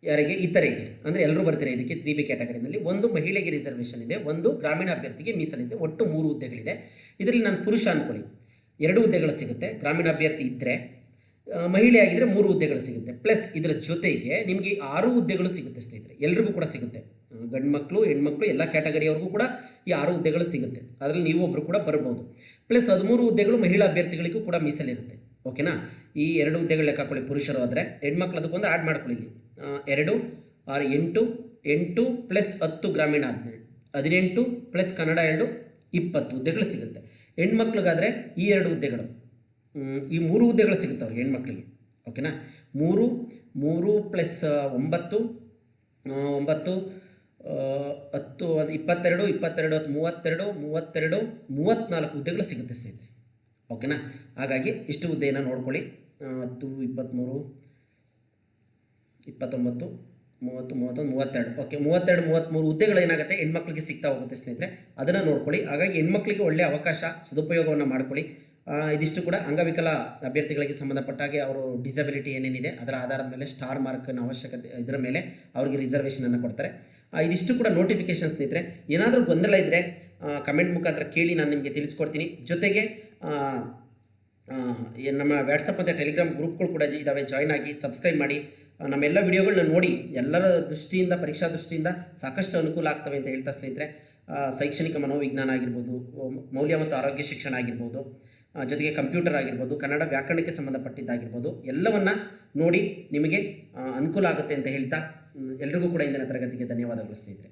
ಯಾರಿಗೆ? ಇತರೆಗೆ, ಅಂದರೆ ಎಲ್ಲರೂ ಬರ್ತಾರೆ ಇದಕ್ಕೆ 3B ಕ್ಯಾಟಗರಿನಲ್ಲಿ. ಒಂದು ಮಹಿಳೆಗೆ ರಿಸರ್ವೇಷನ್ ಇದೆ, ಒಂದು ಗ್ರಾಮೀಣ ಅಭ್ಯರ್ಥಿಗೆ ಮೀಸಲಿದೆ. ಒಟ್ಟು 3 ಹುದ್ದೆಗಳಿದೆ. ಇದರಲ್ಲಿ ನಾನು ಪುರುಷ ಅಂದ್ಕೊಳ್ಳಿ 2 ಹುದ್ದೆಗಳು ಸಿಗುತ್ತೆ. ಗ್ರಾಮೀಣ ಅಭ್ಯರ್ಥಿ ಇದ್ದರೆ, ಮಹಿಳೆ ಆಗಿದ್ದರೆ 3 ಹುದ್ದೆಗಳು ಸಿಗುತ್ತೆ. ಪ್ಲಸ್ ಇದರ ಜೊತೆಗೆ ನಿಮಗೆ 6 ಹುದ್ದೆಗಳು ಸಿಗುತ್ತೆ ಸ್ನೇಹಿತರೆ, ಎಲ್ರಿಗೂ ಕೂಡ ಸಿಗುತ್ತೆ. ಗಂಡು ಮಕ್ಕಳು ಹೆಣ್ಮಕ್ಳು ಎಲ್ಲ ಕ್ಯಾಟಗರಿಯವ್ರಿಗೂ ಕೂಡ ಈ 6 ಹುದ್ದೆಗಳು ಸಿಗುತ್ತೆ. ಅದರಲ್ಲಿ ನೀವು ಒಬ್ಬರು ಕೂಡ ಬರ್ಬೋದು. ಪ್ಲಸ್ 13 ಹುದ್ದೆಗಳು ಮಹಿಳಾ ಅಭ್ಯರ್ಥಿಗಳಿಗೂ ಕೂಡ ಮೀಸಲಿರುತ್ತೆ. ಓಕೆನಾ? ಈ 2 ಹುದ್ದೆಗಳು ಲೆಕ್ಕ ಹಾಕೊಳ್ಳಿ. ಪುರುಷರು ಆದರೆ ಹೆಣ್ಮಕ್ಳು ಅದಕ್ಕೊಂದು ಆ್ಯಡ್ ಮಾಡ್ಕೊಳ್ಳಿ. ಇಲ್ಲಿ 2 6 8 8 ಪ್ಲಸ್ 10 ಗ್ರಾಮೀಣ 18 ಪ್ಲಸ್ ಕನ್ನಡ 2 20 ಹುದ್ದೆಗಳು ಸಿಗುತ್ತೆ. ಹೆಣ್ಮಕ್ಳಿಗಾದರೆ ಈ 2 ಹುದ್ದೆಗಳು, ಈ 3 ಹುದ್ದೆಗಳು ಸಿಗುತ್ತೆ ಅವ್ರಿಗೆ ಹೆಣ್ಮಕ್ಳಿಗೆ. ಓಕೆನಾ? 3 ಪ್ಲಸ್ 9 10 22 22 32 32 34 ಹುದ್ದೆಗಳು ಸಿಗುತ್ತೆ ಸ್ನೇಹಿತರೆ. ಓಕೆನಾ? ಹಾಗಾಗಿ ಇಷ್ಟು ಹುದ್ದೆಯನ್ನು ನೋಡ್ಕೊಳ್ಳಿ. 10 23 29 30 31 32. ಓಕೆ, 32 33 ಹುದ್ದೆಗಳು ಏನಾಗುತ್ತೆ ಹೆಣ್ಮಕ್ಳಿಗೆ ಸಿಗ್ತಾ ಹೋಗುತ್ತೆ ಸ್ನೇಹಿತರೆ. ಅದನ್ನು ನೋಡ್ಕೊಳ್ಳಿ. ಹಾಗಾಗಿ ಹೆಣ್ಮಕ್ಳಿಗೆ ಒಳ್ಳೆಯ ಅವಕಾಶ, ಸದುಪಯೋಗವನ್ನು ಮಾಡ್ಕೊಳ್ಳಿ. ಇದಿಷ್ಟು ಕೂಡ ಅಂಗವಿಕಲ ಅಭ್ಯರ್ಥಿಗಳಿಗೆ ಸಂಬಂಧಪಟ್ಟ ಹಾಗೆ ಅವರು ಡಿಸಬಿಲಿಟಿ ಏನೇನಿದೆ ಅದರ ಆಧಾರದ ಮೇಲೆ ಸ್ಟಾರ್ ಮಾರ್ಕ್ನ ಅವಶ್ಯಕತೆ ಇದರ ಮೇಲೆ ಅವರಿಗೆ ರಿಸರ್ವೇಷನನ್ನು ಕೊಡ್ತಾರೆ. ಇದಿಷ್ಟು ಕೂಡ ನೋಟಿಫಿಕೇಷನ್ ಸ್ನೇಹಿತರೆ. ಏನಾದರೂ ಗೊಂದಲ ಇದ್ದರೆ ಕಮೆಂಟ್ ಮುಖಾಂತರ ಕೇಳಿ, ನಾನು ನಿಮಗೆ ತಿಳಿಸ್ಕೊಡ್ತೀನಿ. ಜೊತೆಗೆ ನಮ್ಮ ವಾಟ್ಸಪ್ ಮತ್ತು ಟೆಲಿಗ್ರಾಮ್ ಗ್ರೂಪ್ಗಳು ಕೂಡ ಇದ್ದಾವೆ, ಜಾಯ್ನ್ ಆಗಿ ಸಬ್ಸ್ಕ್ರೈಬ್ ಮಾಡಿ. ನಮ್ಮೆಲ್ಲ ವಿಡಿಯೋಗಳನ್ನ ನೋಡಿ ಎಲ್ಲರ ದೃಷ್ಟಿಯಿಂದ, ಪರೀಕ್ಷಾ ದೃಷ್ಟಿಯಿಂದ ಸಾಕಷ್ಟು ಅನುಕೂಲ ಆಗ್ತವೆ ಅಂತ ಹೇಳ್ತಾ ಸ್ನೇಹಿತರೆ, ಶೈಕ್ಷಣಿಕ ಮನೋವಿಜ್ಞಾನ ಆಗಿರ್ಬೋದು, ಮೌಲ್ಯ ಮತ್ತು ಆರೋಗ್ಯ ಶಿಕ್ಷಣ ಆಗಿರ್ಬೋದು, ಜೊತೆಗೆ ಕಂಪ್ಯೂಟರ್ ಆಗಿರ್ಬೋದು, ಕನ್ನಡ ವ್ಯಾಕರಣಕ್ಕೆ ಸಂಬಂಧಪಟ್ಟಿದ್ದಾಗಿರ್ಬೋದು, ಎಲ್ಲವನ್ನು ನೋಡಿ ನಿಮಗೆ ಅನುಕೂಲ ಆಗುತ್ತೆ ಅಂತ ಹೇಳ್ತಾ ಎಲ್ರಿಗೂ ಕೂಡ ಇಂದಿನ ತರಗತಿಗೆ ಧನ್ಯವಾದಗಳು ಸ್ನೇಹಿತರೆ.